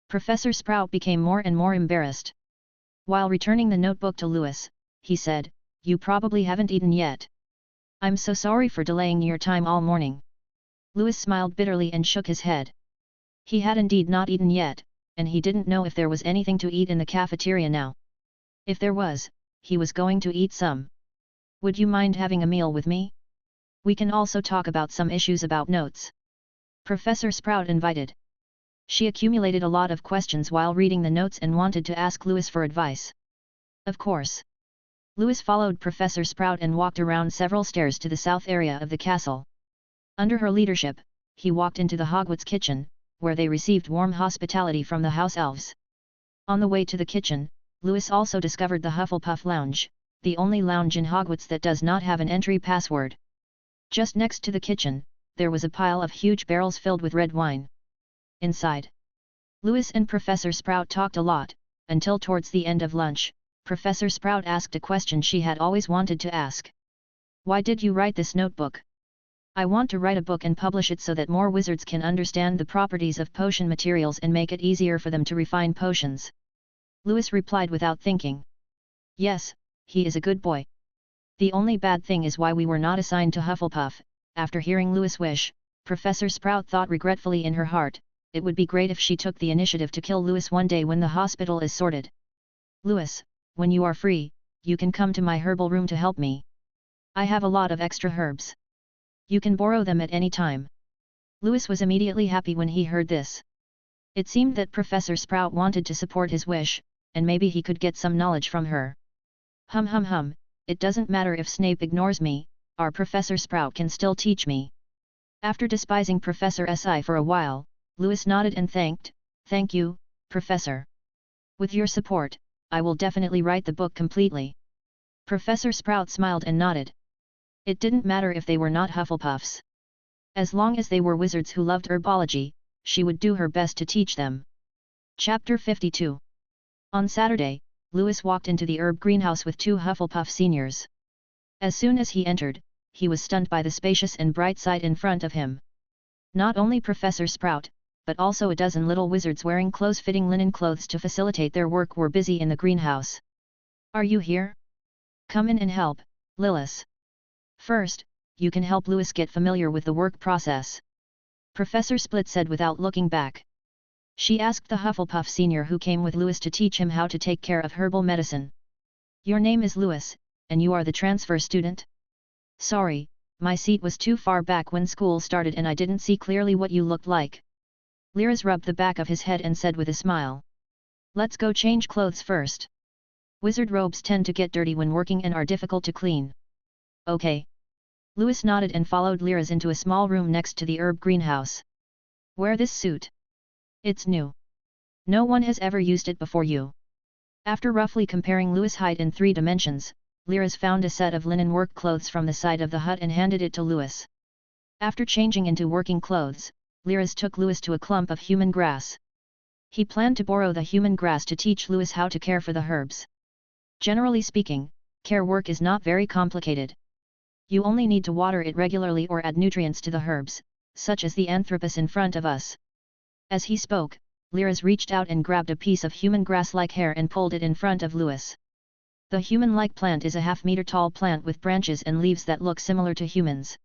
Professor Sprout became more and more embarrassed. While returning the notebook to Lewis, he said, "You probably haven't eaten yet. I'm so sorry for delaying your time all morning." Lewis smiled bitterly and shook his head. He had indeed not eaten yet, and he didn't know if there was anything to eat in the cafeteria now. If there was, he was going to eat some. "Would you mind having a meal with me? We can also talk about some issues about notes," Professor Sprout invited. She accumulated a lot of questions while reading the notes and wanted to ask Lewis for advice. Of course. Lewis followed Professor Sprout and walked around several stairs to the south area of the castle. Under her leadership, he walked into the Hogwarts kitchen, where they received warm hospitality from the house elves. On the way to the kitchen, Lewis also discovered the Hufflepuff Lounge, the only lounge in Hogwarts that does not have an entry password. Just next to the kitchen, there was a pile of huge barrels filled with red wine. Inside, Lewis and Professor Sprout talked a lot, until towards the end of lunch, Professor Sprout asked a question she had always wanted to ask. "Why did you write this notebook?" "I want to write a book and publish it so that more wizards can understand the properties of potion materials and make it easier for them to refine potions," Lewis replied without thinking. "Yes, he is a good boy. The only bad thing is why we were not assigned to Hufflepuff." After hearing Lewis' wish, Professor Sprout thought regretfully in her heart, it would be great if she took the initiative to kill Lewis one day when the hospital is sorted. "Lewis, when you are free, you can come to my herbal room to help me. I have a lot of extra herbs. You can borrow them at any time." Lewis was immediately happy when he heard this. It seemed that Professor Sprout wanted to support his wish, and maybe he could get some knowledge from her. Hum, it doesn't matter if Snape ignores me, our Professor Sprout can still teach me. After despising Professor Si for a while, Louis nodded and thank you, Professor. With your support, I will definitely write the book completely. Professor Sprout smiled and nodded. It didn't matter if they were not Hufflepuffs. As long as they were wizards who loved herbology, she would do her best to teach them. Chapter 52. On Saturday, Louis walked into the herb greenhouse with 2 Hufflepuff seniors. As soon as he entered, he was stunned by the spacious and bright sight in front of him. Not only Professor Sprout, but also a dozen little wizards wearing close-fitting linen clothes to facilitate their work were busy in the greenhouse. Are you here? Come in and help, Lilith. First, you can help Louis get familiar with the work process. Professor Split said without looking back. She asked the Hufflepuff senior who came with Louis to teach him how to take care of herbal medicine. Your name is Louis, and you are the transfer student? Sorry, my seat was too far back when school started and I didn't see clearly what you looked like. Liraz rubbed the back of his head and said with a smile. Let's go change clothes first. Wizard robes tend to get dirty when working and are difficult to clean. Okay. Louis nodded and followed Liraz into a small room next to the herb greenhouse. Wear this suit. It's new. No one has ever used it before you. After roughly comparing Louis' height in 3 dimensions, Liraz found a set of linen work clothes from the side of the hut and handed it to Louis. After changing into working clothes, Liraz took Louis to a clump of human grass. He planned to borrow the human grass to teach Louis how to care for the herbs. Generally speaking, care work is not very complicated. You only need to water it regularly or add nutrients to the herbs, such as the anthropus in front of us. As he spoke, Liraz reached out and grabbed a piece of human grass-like hair and pulled it in front of Louis. The human-like plant is a half-meter-tall plant with branches and leaves that look similar to humans.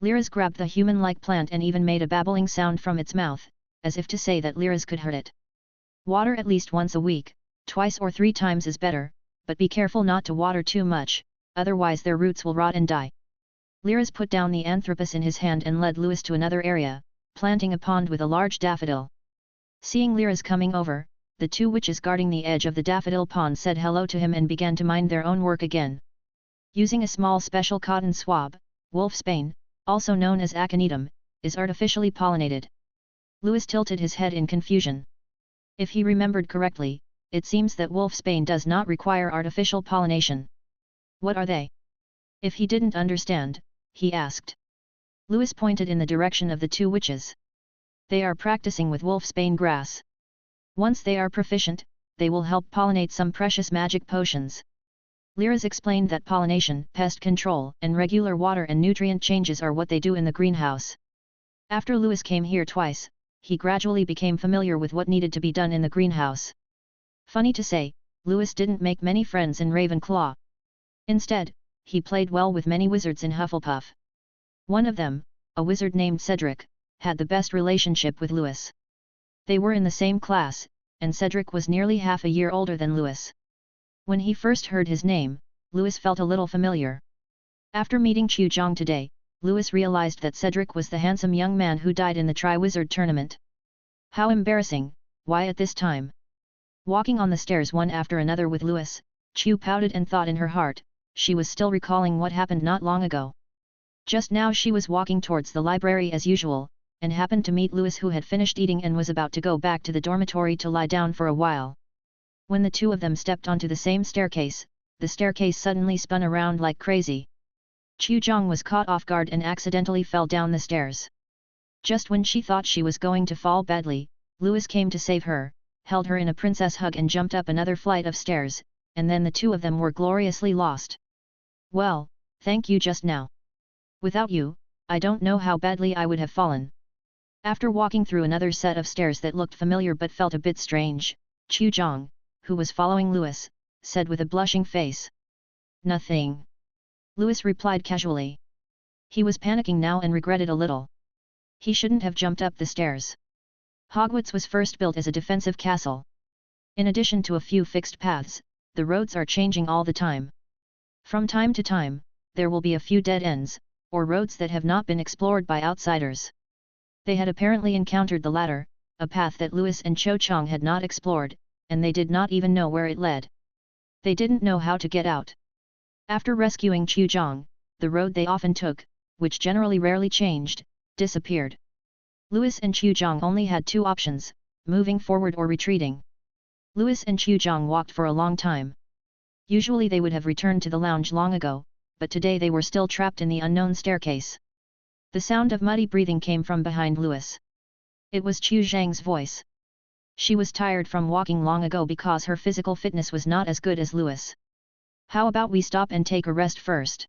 Liraz grabbed the human-like plant and even made a babbling sound from its mouth, as if to say that Liraz could hurt it. Water at least once a week, 2 or 3 times is better, but be careful not to water too much, otherwise their roots will rot and die. Liraz put down the anthropus in his hand and led Louis to another area, planting a pond with a large daffodil. Seeing Liraz coming over, the 2 witches guarding the edge of the daffodil pond said hello to him and began to mind their own work again. Using a small special cotton swab, wolfsbane, also known as aconitum, is artificially pollinated. Louis tilted his head in confusion. If he remembered correctly, it seems that wolfsbane does not require artificial pollination. What are they? If he didn't understand, he asked. Louis pointed in the direction of the 2 witches. They are practicing with wolfsbane grass. Once they are proficient, they will help pollinate some precious magic potions. Liraz explained that pollination, pest control, and regular water and nutrient changes are what they do in the greenhouse. After Louis came here twice, he gradually became familiar with what needed to be done in the greenhouse. Funny to say, Louis didn't make many friends in Ravenclaw. Instead, he played well with many wizards in Hufflepuff. One of them, a wizard named Cedric, had the best relationship with Louis. They were in the same class, and Cedric was nearly half a year older than Louis. When he first heard his name, Louis felt a little familiar. After meeting Chu Zhang today, Louis realized that Cedric was the handsome young man who died in the Tri-Wizard tournament. How embarrassing, why at this time? Walking on the stairs one after another with Louis, Chu pouted and thought in her heart, she was still recalling what happened not long ago. Just now she was walking towards the library as usual, and happened to meet Louis who had finished eating and was about to go back to the dormitory to lie down for a while. When the 2 of them stepped onto the same staircase, the staircase suddenly spun around like crazy. Chu Zhang was caught off guard and accidentally fell down the stairs. Just when she thought she was going to fall badly, Louis came to save her, held her in a princess hug and jumped up another flight of stairs, and then the 2 of them were gloriously lost. Well, thank you just now. Without you, I don't know how badly I would have fallen. After walking through another set of stairs that looked familiar but felt a bit strange, Chu Zhang, who was following Louis, said with a blushing face. Nothing. Louis replied casually. He was panicking now and regretted a little. He shouldn't have jumped up the stairs. Hogwarts was first built as a defensive castle. In addition to a few fixed paths, the roads are changing all the time. From time to time, there will be a few dead ends, or roads that have not been explored by outsiders. They had apparently encountered the latter, a path that Louis and Cho Chang had not explored, and they did not even know where it led. They didn't know how to get out. After rescuing Chu Zhang, the road they often took, which generally rarely changed, disappeared. Louis and Chuzhong only had two options, moving forward or retreating. Louis and Chuzhong walked for a long time. Usually they would have returned to the lounge long ago, but today they were still trapped in the unknown staircase. The sound of muddy breathing came from behind Louis. It was Chu Zhang's voice. She was tired from walking long ago because her physical fitness was not as good as Louis. How about we stop and take a rest first?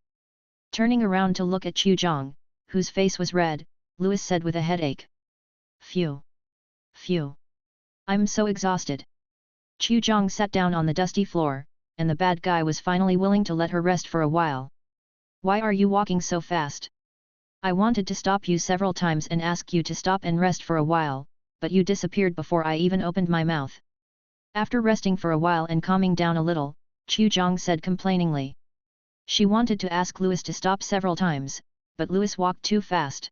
Turning around to look at Chu Zhang, whose face was red, Louis said with a headache. Phew. Phew. I'm so exhausted. Chu Zhang sat down on the dusty floor, and the bad guy was finally willing to let her rest for a while. Why are you walking so fast? I wanted to stop you several times and ask you to stop and rest for a while, but you disappeared before I even opened my mouth. After resting for a while and calming down a little, Chu Zhang said complainingly. She wanted to ask Louis to stop several times, but Louis walked too fast.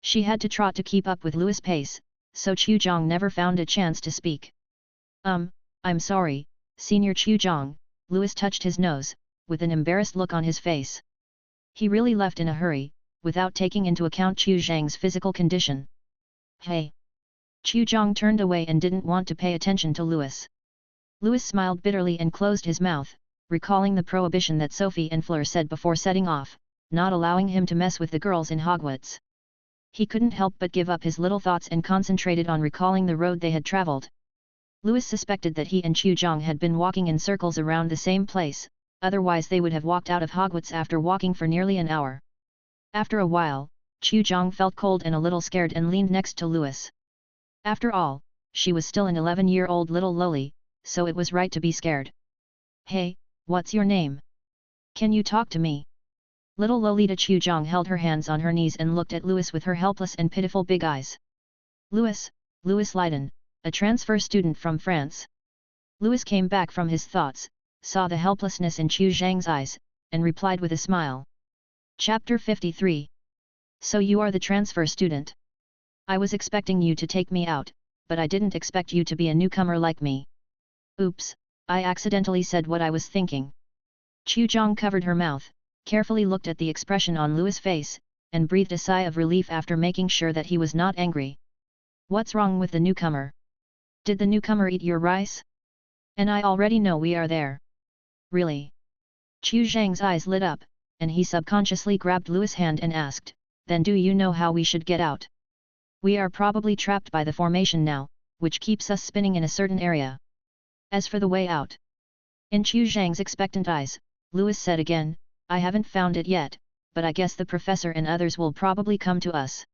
She had to trot to keep up with Louis' pace, so Chu Zhang never found a chance to speak. I'm sorry, Senior Chu Zhang, Louis touched his nose, with an embarrassed look on his face. He really left in a hurry, without taking into account Chu Zhang's physical condition. Hey! Chu Zhang turned away and didn't want to pay attention to Louis. Louis smiled bitterly and closed his mouth, recalling the prohibition that Sophie and Fleur said before setting off, not allowing him to mess with the girls in Hogwarts. He couldn't help but give up his little thoughts and concentrated on recalling the road they had traveled. Louis suspected that he and Chu Zhang had been walking in circles around the same place, otherwise they would have walked out of Hogwarts after walking for nearly an hour. After a while, Chu Zhang felt cold and a little scared and leaned next to Louis. After all, she was still an 11-year-old little loli, so it was right to be scared. Hey, what's your name? Can you talk to me? Little Lolita Chu Zhang held her hands on her knees and looked at Louis with her helpless and pitiful big eyes. Louis Leiden, a transfer student from France. Louis came back from his thoughts, saw the helplessness in Chu Zhang's eyes, and replied with a smile. Chapter 53. So you are the transfer student. I was expecting you to take me out, but I didn't expect you to be a newcomer like me. Oops, I accidentally said what I was thinking. Chu Zhang covered her mouth, carefully looked at the expression on Louis' face, and breathed a sigh of relief after making sure that he was not angry. What's wrong with the newcomer? Did the newcomer eat your rice? And I already know we are there. Really? Chu Zhang's eyes lit up, and he subconsciously grabbed Louis' hand and asked, then do you know how we should get out? We are probably trapped by the formation now, which keeps us spinning in a certain area. As for the way out. In Chu Zhang's expectant eyes, Louis said again, I haven't found it yet, but I guess the professor and others will probably come to us.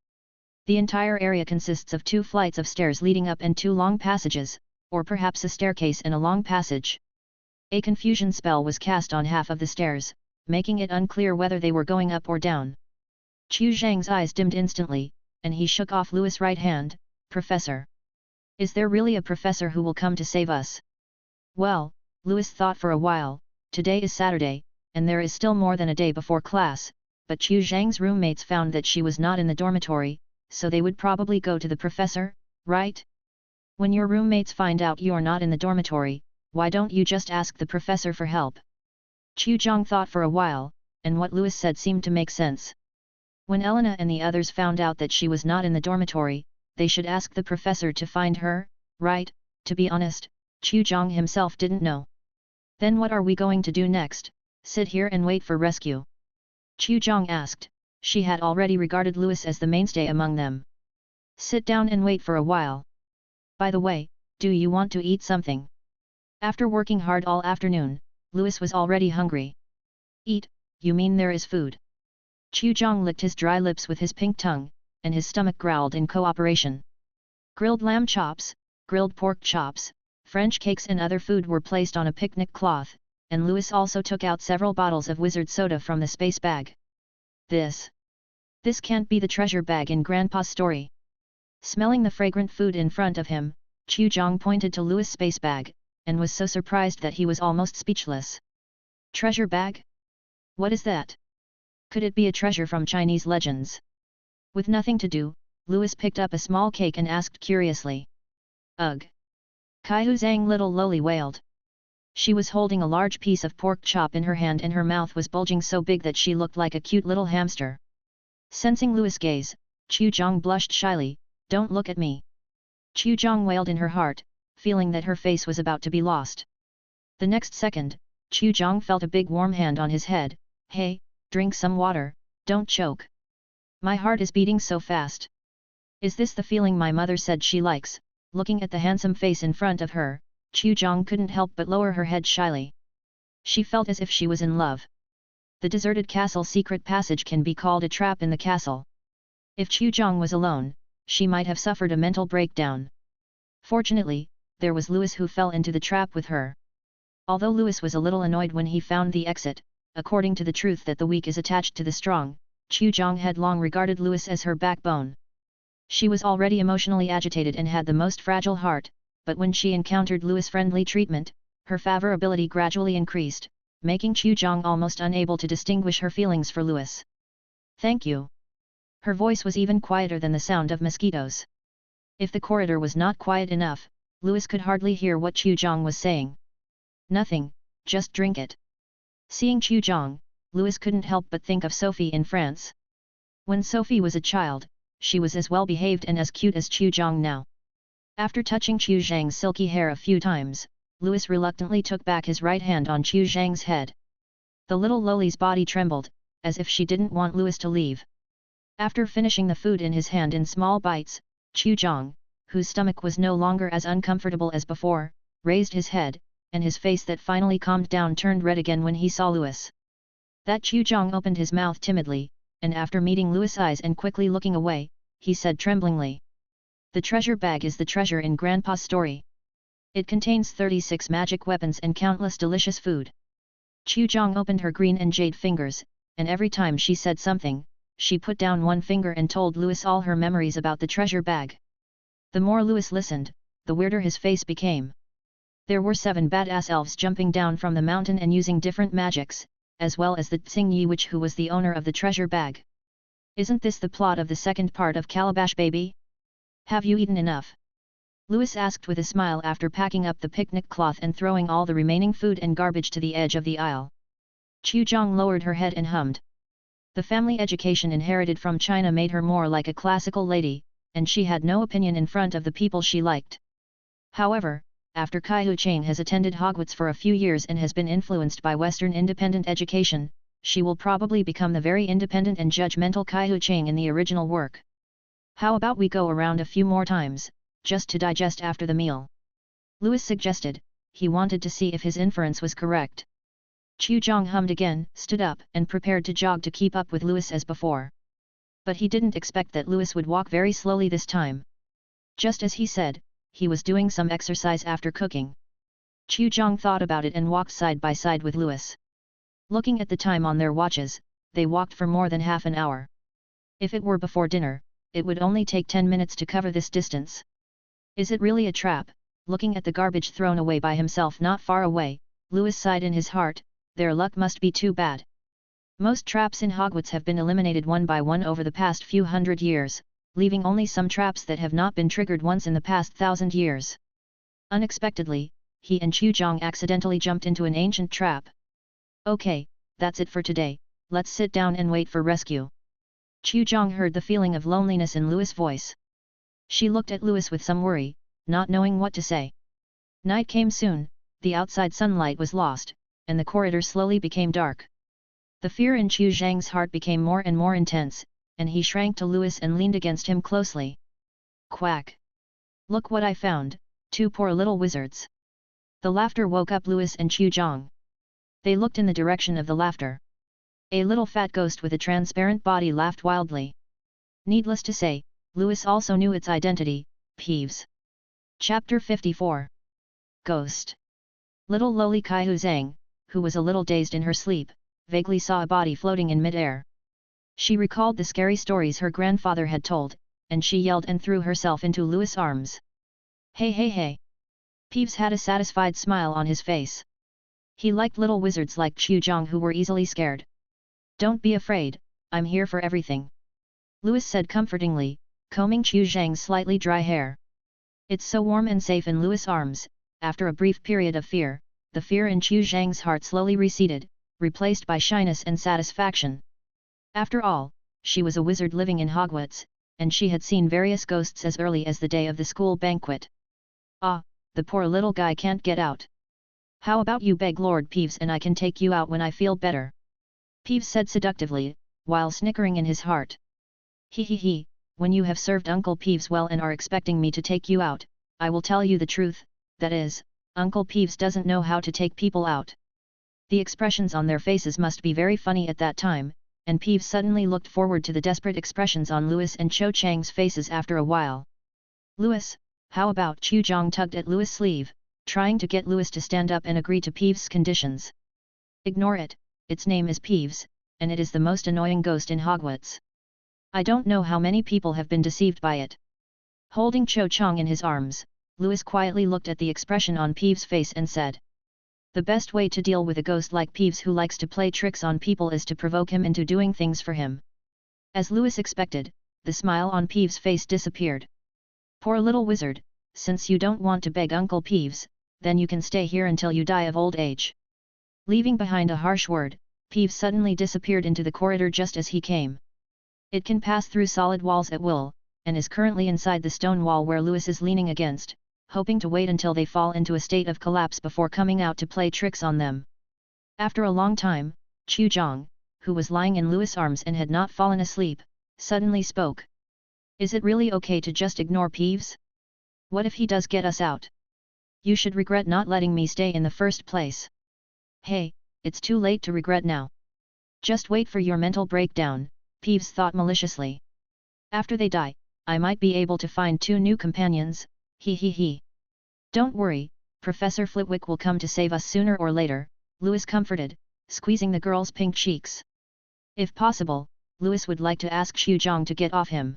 The entire area consists of 2 flights of stairs leading up and 2 long passages, or perhaps a staircase and a long passage. A confusion spell was cast on half of the stairs, making it unclear whether they were going up or down. Chu Zhang's eyes dimmed instantly, and he shook off Louis' right hand. Professor. Is there really a professor who will come to save us? Well, Louis thought for a while, today is Saturday, and there is still more than a day before class, but Chu Zhang's roommates found that she was not in the dormitory, so they would probably go to the professor, right? When your roommates find out you're not in the dormitory, why don't you just ask the professor for help? Chu Zhang thought for a while, and what Louis said seemed to make sense. When Elena and the others found out that she was not in the dormitory, they should ask the professor to find her, right? To be honest, Chu Zhang himself didn't know. Then what are we going to do next? Sit here and wait for rescue? Chu Zhang asked. She had already regarded Louis as the mainstay among them. Sit down and wait for a while. By the way, do you want to eat something? After working hard all afternoon, Louis was already hungry. Eat, you mean there is food? Chu Zhang licked his dry lips with his pink tongue, and his stomach growled in cooperation. Grilled lamb chops, grilled pork chops, French cakes and other food were placed on a picnic cloth, and Louis also took out several bottles of wizard soda from the space bag. This can't be the treasure bag in Grandpa's story. Smelling the fragrant food in front of him, Chu Zhang pointed to Louis' space bag, and was so surprised that he was almost speechless. Treasure bag? What is that? Could it be a treasure from Chinese legends? With nothing to do, Louis picked up a small cake and asked curiously. Ugh! Kai Hu Zhang little lowly wailed. She was holding a large piece of pork chop in her hand and her mouth was bulging so big that she looked like a cute little hamster. Sensing Louis' gaze, Chu Jong blushed shyly, "Don't look at me." Chu Jong wailed in her heart, feeling that her face was about to be lost. The next second, Chu Jong felt a big warm hand on his head. "Hey, drink some water, don't choke. My heart is beating so fast." "Is this the feeling my mother said she likes?" Looking at the handsome face in front of her, Chu Jong couldn't help but lower her head shyly. She felt as if she was in love. The deserted castle secret passage can be called a trap in the castle. If Chu Jong was alone, she might have suffered a mental breakdown. Fortunately, there was Louis who fell into the trap with her. Although Louis was a little annoyed when he found the exit, according to the truth that the weak is attached to the strong, Chu Jong had long regarded Louis as her backbone. She was already emotionally agitated and had the most fragile heart, but when she encountered Louis' friendly treatment, her favorability gradually increased, making Chu Jong almost unable to distinguish her feelings for Louis. "Thank you." Her voice was even quieter than the sound of mosquitoes. If the corridor was not quiet enough, Louis could hardly hear what Chu Jong was saying. "Nothing, just drink it." Seeing Chu Jong, Louis couldn't help but think of Sophie in France. When Sophie was a child, she was as well behaved and as cute as Chu Jong now. After touching Chu Zhang's silky hair a few times, Louis reluctantly took back his right hand on Chu Zhang's head. The little lowly's body trembled, as if she didn't want Louis to leave. After finishing the food in his hand in small bites, Chu Jong, whose stomach was no longer as uncomfortable as before, raised his head, and his face that finally calmed down turned red again when he saw Louis. That Chu Jong opened his mouth timidly, and after meeting Louis' eyes and quickly looking away, he said tremblingly, "The treasure bag is the treasure in Grandpa's story. It contains 36 magic weapons and countless delicious food." Chu Jong opened her green and jade fingers, and every time she said something, she put down one finger and told Louis all her memories about the treasure bag. The more Louis listened, the weirder his face became. There were 7 badass elves jumping down from the mountain and using different magics, as well as the Tsing-Yi witch who was the owner of the treasure bag. "Isn't this the plot of the second part of Calabash Baby? Have you eaten enough?" Louis asked with a smile after packing up the picnic cloth and throwing all the remaining food and garbage to the edge of the aisle. Chu Jong lowered her head and hummed. The family education inherited from China made her more like a classical lady, and she had no opinion in front of the people she liked. However, after Kai Chang has attended Hogwarts for a few years and has been influenced by Western independent education, she will probably become the very independent and judgmental Kai Chang in the original work. "How about we go around a few more times, just to digest after the meal?" Louis suggested. He wanted to see if his inference was correct. Chu Jong hummed again, stood up and prepared to jog to keep up with Louis as before. But he didn't expect that Louis would walk very slowly this time. Just as he said, he was doing some exercise after cooking. Chu Jong thought about it and walked side by side with Louis. Looking at the time on their watches, they walked for more than half an hour. If it were before dinner, it would only take 10 minutes to cover this distance. Is it really a trap? Looking at the garbage thrown away by himself not far away, Louis sighed in his heart, their luck must be too bad. Most traps in Hogwarts have been eliminated one by one over the past few hundred years, leaving only some traps that have not been triggered once in the past 1,000 years. Unexpectedly, he and Chu Jong accidentally jumped into an ancient trap. "Okay, that's it for today, let's sit down and wait for rescue." Chu Jong heard the feeling of loneliness in Louis' voice. She looked at Louis with some worry, not knowing what to say. Night came soon, the outside sunlight was lost, and the corridor slowly became dark. The fear in Chu Zhang's heart became more and more intense, and he shrank to Louis and leaned against him closely. "Quack! Look what I found, 2 poor little wizards." The laughter woke up Louis and Chu Jong. They looked in the direction of the laughter. A little fat ghost with a transparent body laughed wildly. Needless to say, Louis also knew its identity, Peeves. Chapter 54. Ghost. Little lowly Kai Zhang, who was a little dazed in her sleep, vaguely saw a body floating in mid-air. She recalled the scary stories her grandfather had told, and she yelled and threw herself into Louis' arms. "Hey hey hey!" Peeves had a satisfied smile on his face. He liked little wizards like Chu Jong who were easily scared. "Don't be afraid, I'm here for everything," Louis said comfortingly, combing Chu Zhang's slightly dry hair. "It's so warm and safe in Louis' arms." After a brief period of fear, the fear in Chu Zhang's heart slowly receded, replaced by shyness and satisfaction. After all, she was a wizard living in Hogwarts, and she had seen various ghosts as early as the day of the school banquet. Ah, the poor little guy can't get out. How about you beg Lord Peeves and I can take you out when I feel better? Peeves said seductively, while snickering in his heart. He, when you have served Uncle Peeves well and are expecting me to take you out, I will tell you the truth, that is, Uncle Peeves doesn't know how to take people out. The expressions on their faces must be very funny at that time, and Peeves suddenly looked forward to the desperate expressions on Louis and Cho Chang's faces after a while. Louis, how about? Chu Zhang tugged at Louis' sleeve, trying to get Louis to stand up and agree to Peeves' conditions. Ignore it, its name is Peeves, and it is the most annoying ghost in Hogwarts. I don't know how many people have been deceived by it. Holding Cho Chang in his arms, Louis quietly looked at the expression on Peeves' face and said, "The best way to deal with a ghost like Peeves who likes to play tricks on people is to provoke him into doing things for him." As Louis expected, the smile on Peeves' face disappeared. "Poor little wizard, since you don't want to beg Uncle Peeves, then you can stay here until you die of old age." Leaving behind a harsh word, Peeves suddenly disappeared into the corridor just as he came. It can pass through solid walls at will, and is currently inside the stone wall where Louis is leaning against, hoping to wait until they fall into a state of collapse before coming out to play tricks on them. After a long time, Chu Zhang, who was lying in Louis' arms and had not fallen asleep, suddenly spoke. "Is it really okay to just ignore Peeves? What if he does get us out? You should regret not letting me stay in the first place." "Hey, it's too late to regret now. Just wait for your mental breakdown," Peeves thought maliciously. "After they die, I might be able to find 2 new companions, he. Don't worry, Professor Flitwick will come to save us sooner or later," Louis comforted, squeezing the girl's pink cheeks. If possible, Louis would like to ask Chu Zhang to get off him.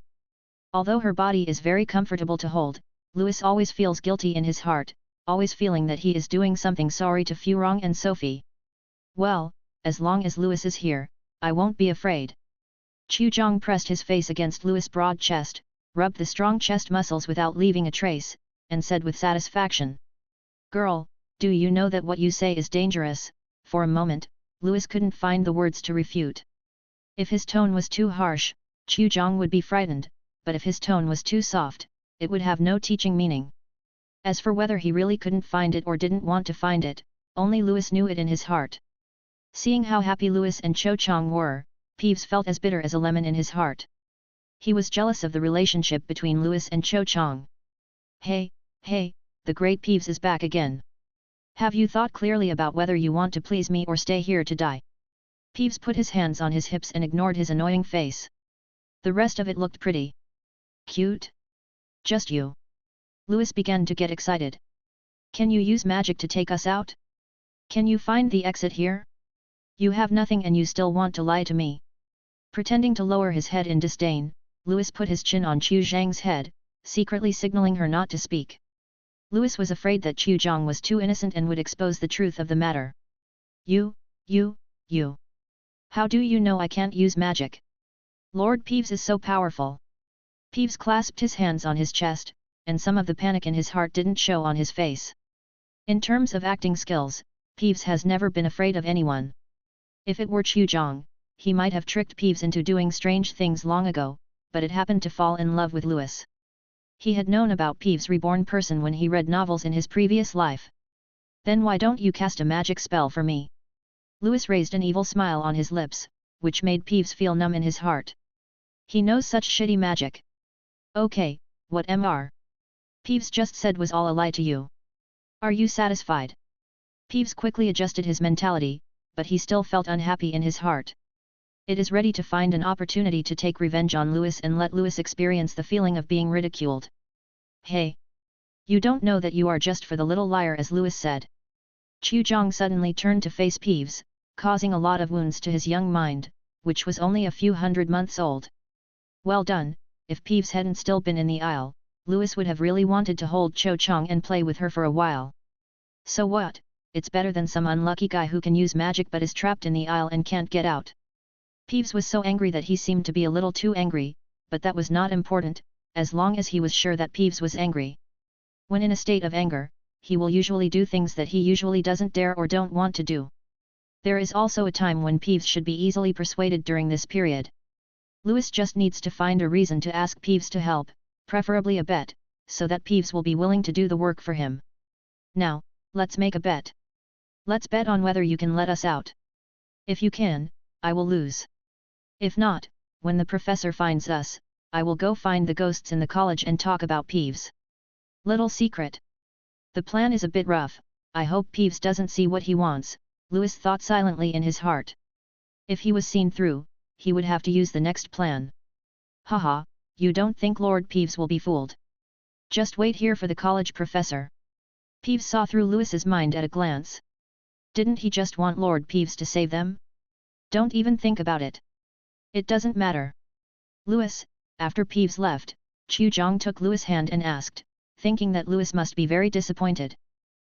Although her body is very comfortable to hold, Louis always feels guilty in his heart, always feeling that he is doing something sorry to Furong and Sophie. "Well, as long as Louis is here, I won't be afraid." Chu Zhang pressed his face against Louis' broad chest, rubbed the strong chest muscles without leaving a trace, and said with satisfaction, "Girl, do you know that what you say is dangerous?" For a moment, Louis couldn't find the words to refute. If his tone was too harsh, Chu Zhang would be frightened, but if his tone was too soft, it would have no teaching meaning. As for whether he really couldn't find it or didn't want to find it, only Louis knew it in his heart. Seeing how happy Louis and Cho Chang were, Peeves felt as bitter as a lemon in his heart. He was jealous of the relationship between Louis and Cho Chang. Hey, the great Peeves is back again. Have you thought clearly about whether you want to please me or stay here to die?" Peeves put his hands on his hips and ignored his annoying face. The rest of it looked pretty cute. "Just you." Louis began to get excited. "Can you use magic to take us out? Can you find the exit here? You have nothing and you still want to lie to me." Pretending to lower his head in disdain, Louis put his chin on Chu Zhang's head, secretly signaling her not to speak. Louis was afraid that Chu Zhang was too innocent and would expose the truth of the matter. You. How do you know I can't use magic? Lord Peeves is so powerful." Peeves clasped his hands on his chest, and some of the panic in his heart didn't show on his face. In terms of acting skills, Peeves has never been afraid of anyone. If it were Chu Zhang, he might have tricked Peeves into doing strange things long ago, but it happened to fall in love with Louis. He had known about Peeves' reborn person when he read novels in his previous life. "Then why don't you cast a magic spell for me?" Louis raised an evil smile on his lips, which made Peeves feel numb in his heart. He knows such shitty magic. "Okay, what Mr. Peeves just said was all a lie to you. Are you satisfied?" Peeves quickly adjusted his mentality, but he still felt unhappy in his heart. It is ready to find an opportunity to take revenge on Louis and let Louis experience the feeling of being ridiculed. "Hey! You don't know that you are just for the little liar, as Louis said." Chu Zhang suddenly turned to face Peeves, causing a lot of wounds to his young mind, which was only a few 100 months old. Well done. If Peeves hadn't still been in the aisle, Louis would have really wanted to hold Cho Chang and play with her for a while. So what, it's better than some unlucky guy who can use magic but is trapped in the aisle and can't get out. Peeves was so angry that he seemed to be a little too angry, but that was not important, as long as he was sure that Peeves was angry. When in a state of anger, he will usually do things that he usually doesn't dare or don't want to do. There is also a time when Peeves should be easily persuaded during this period. Lewis just needs to find a reason to ask Peeves to help, preferably a bet, so that Peeves will be willing to do the work for him. Now, let's make a bet. Let's bet on whether you can let us out. If you can, I will lose. If not, when the professor finds us, I will go find the ghosts in the college and talk about Peeves. Little secret. The plan is a bit rough, I hope Peeves doesn't see what he wants, Lewis thought silently in his heart. If he was seen through, he would have to use the next plan. Haha, you don't think Lord Peeves will be fooled? Just wait here for the college professor. Peeves saw through Lewis's mind at a glance. Didn't he just want Lord Peeves to save them? Don't even think about it. It doesn't matter. Lewis, after Peeves left, Chu Jong took Lewis' hand and asked, thinking that Lewis must be very disappointed.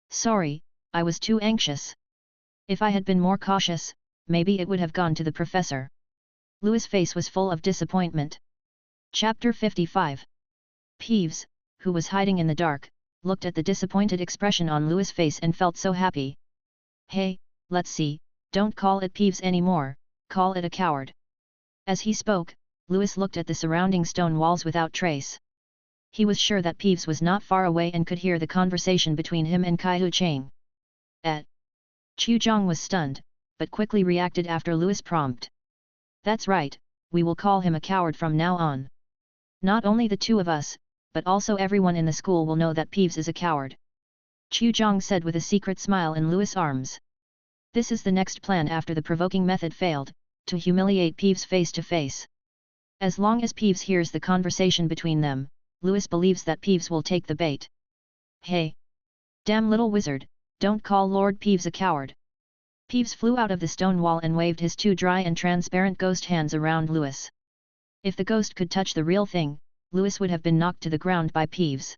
Sorry, I was too anxious. If I had been more cautious, maybe it would have gone to the professor. Lewis' face was full of disappointment. Chapter 55. Peeves, who was hiding in the dark, looked at the disappointed expression on Lewis' face and felt so happy. Hey, let's see, don't call it Peeves anymore, call it a coward. As he spoke, Lewis looked at the surrounding stone walls without trace. He was sure that Peeves was not far away and could hear the conversation between him and Kai Hu Chang. Chu Jong was stunned, but quickly reacted after Lewis' prompt. That's right, we will call him a coward from now on. Not only the two of us, but also everyone in the school will know that Peeves is a coward. Chu Jong said with a secret smile in Lewis' arms. This is the next plan after the provoking method failed, to humiliate Peeves face to face. As long as Peeves hears the conversation between them, Lewis believes that Peeves will take the bait. Hey! Damn little wizard, don't call Lord Peeves a coward. Peeves flew out of the stone wall and waved his two dry and transparent ghost hands around Lewis. If the ghost could touch the real thing, Lewis would have been knocked to the ground by Peeves.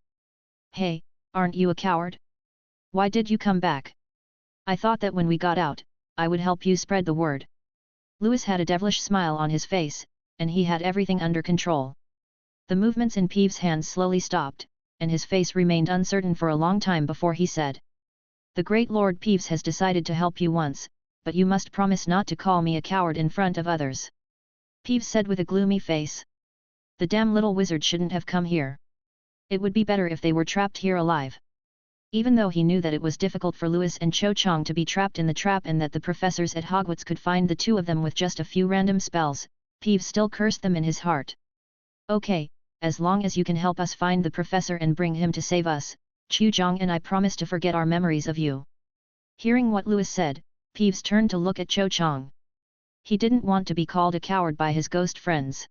Hey, aren't you a coward? Why did you come back? I thought that when we got out, I would help you spread the word. Lewis had a devilish smile on his face, and he had everything under control. The movements in Peeves' hands slowly stopped, and his face remained uncertain for a long time before he said. The great Lord Peeves has decided to help you once, but you must promise not to call me a coward in front of others. Peeves said with a gloomy face. The damn little wizard shouldn't have come here. It would be better if they were trapped here alive. Even though he knew that it was difficult for Lewis and Cho Chang to be trapped in the trap and that the professors at Hogwarts could find the two of them with just a few random spells, Peeves still cursed them in his heart. Okay, as long as you can help us find the professor and bring him to save us, Chu Jong and I promise to forget our memories of you. Hearing what Lewis said, Peeves turned to look at Cho Chang. He didn't want to be called a coward by his ghost friends.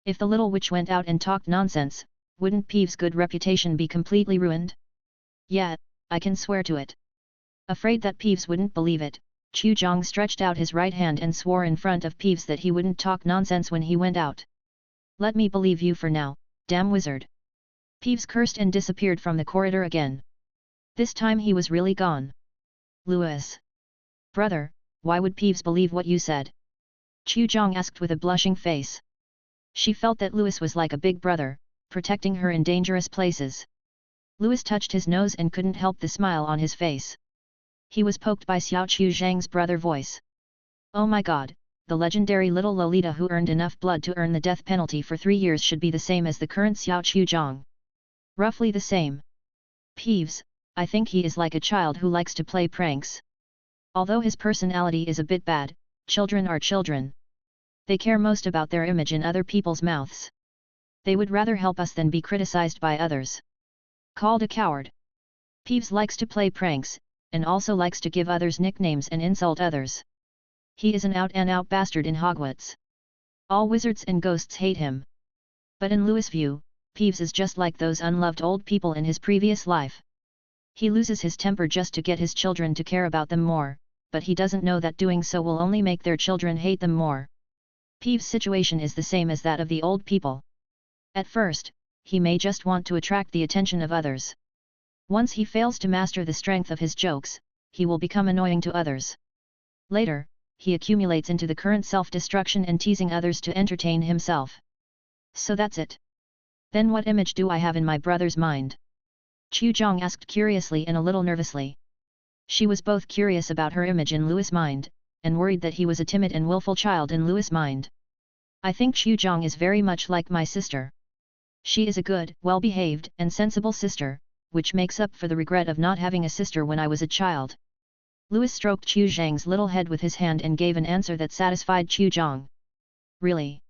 If the little witch went out and talked nonsense, wouldn't Peeves' good reputation be completely ruined? Yeah, I can swear to it. Afraid that Peeves wouldn't believe it, Chu Jong stretched out his right hand and swore in front of Peeves that he wouldn't talk nonsense when he went out. Let me believe you for now, damn wizard. Peeves cursed and disappeared from the corridor again. This time he was really gone. Lewis. Brother, why would Peeves believe what you said? Chu Jong asked with a blushing face. She felt that Lewis was like a big brother, protecting her in dangerous places. Lewis touched his nose and couldn't help the smile on his face. He was poked by Xiao Chu Zhang's brother voice. Oh my god, the legendary little Lolita who earned enough blood to earn the death penalty for 3 years should be the same as the current Xiao Chu Zhang. Roughly the same. Peeves, I think he is like a child who likes to play pranks. Although his personality is a bit bad, children are children. They care most about their image in other people's mouths. They would rather help us than be criticized by others. Called a coward. Peeves likes to play pranks, and also likes to give others nicknames and insult others. He is an out-and-out bastard in Hogwarts. All wizards and ghosts hate him. But in Lewis' view, Peeves is just like those unloved old people in his previous life. He loses his temper just to get his children to care about them more, but he doesn't know that doing so will only make their children hate them more. Peeves' situation is the same as that of the old people. At first, he may just want to attract the attention of others. Once he fails to master the strength of his jokes, he will become annoying to others. Later, he accumulates into the current self-destruction and teasing others to entertain himself. So that's it. Then what image do I have in my brother's mind? Chu Zhang asked curiously and a little nervously. She was both curious about her image in Louis' mind, and worried that he was a timid and willful child in Louis' mind. I think Chu Zhang is very much like my sister. She is a good, well-behaved, and sensible sister, which makes up for the regret of not having a sister when I was a child. Louis stroked Chu Zhang's little head with his hand and gave an answer that satisfied Chu Zhang. Really?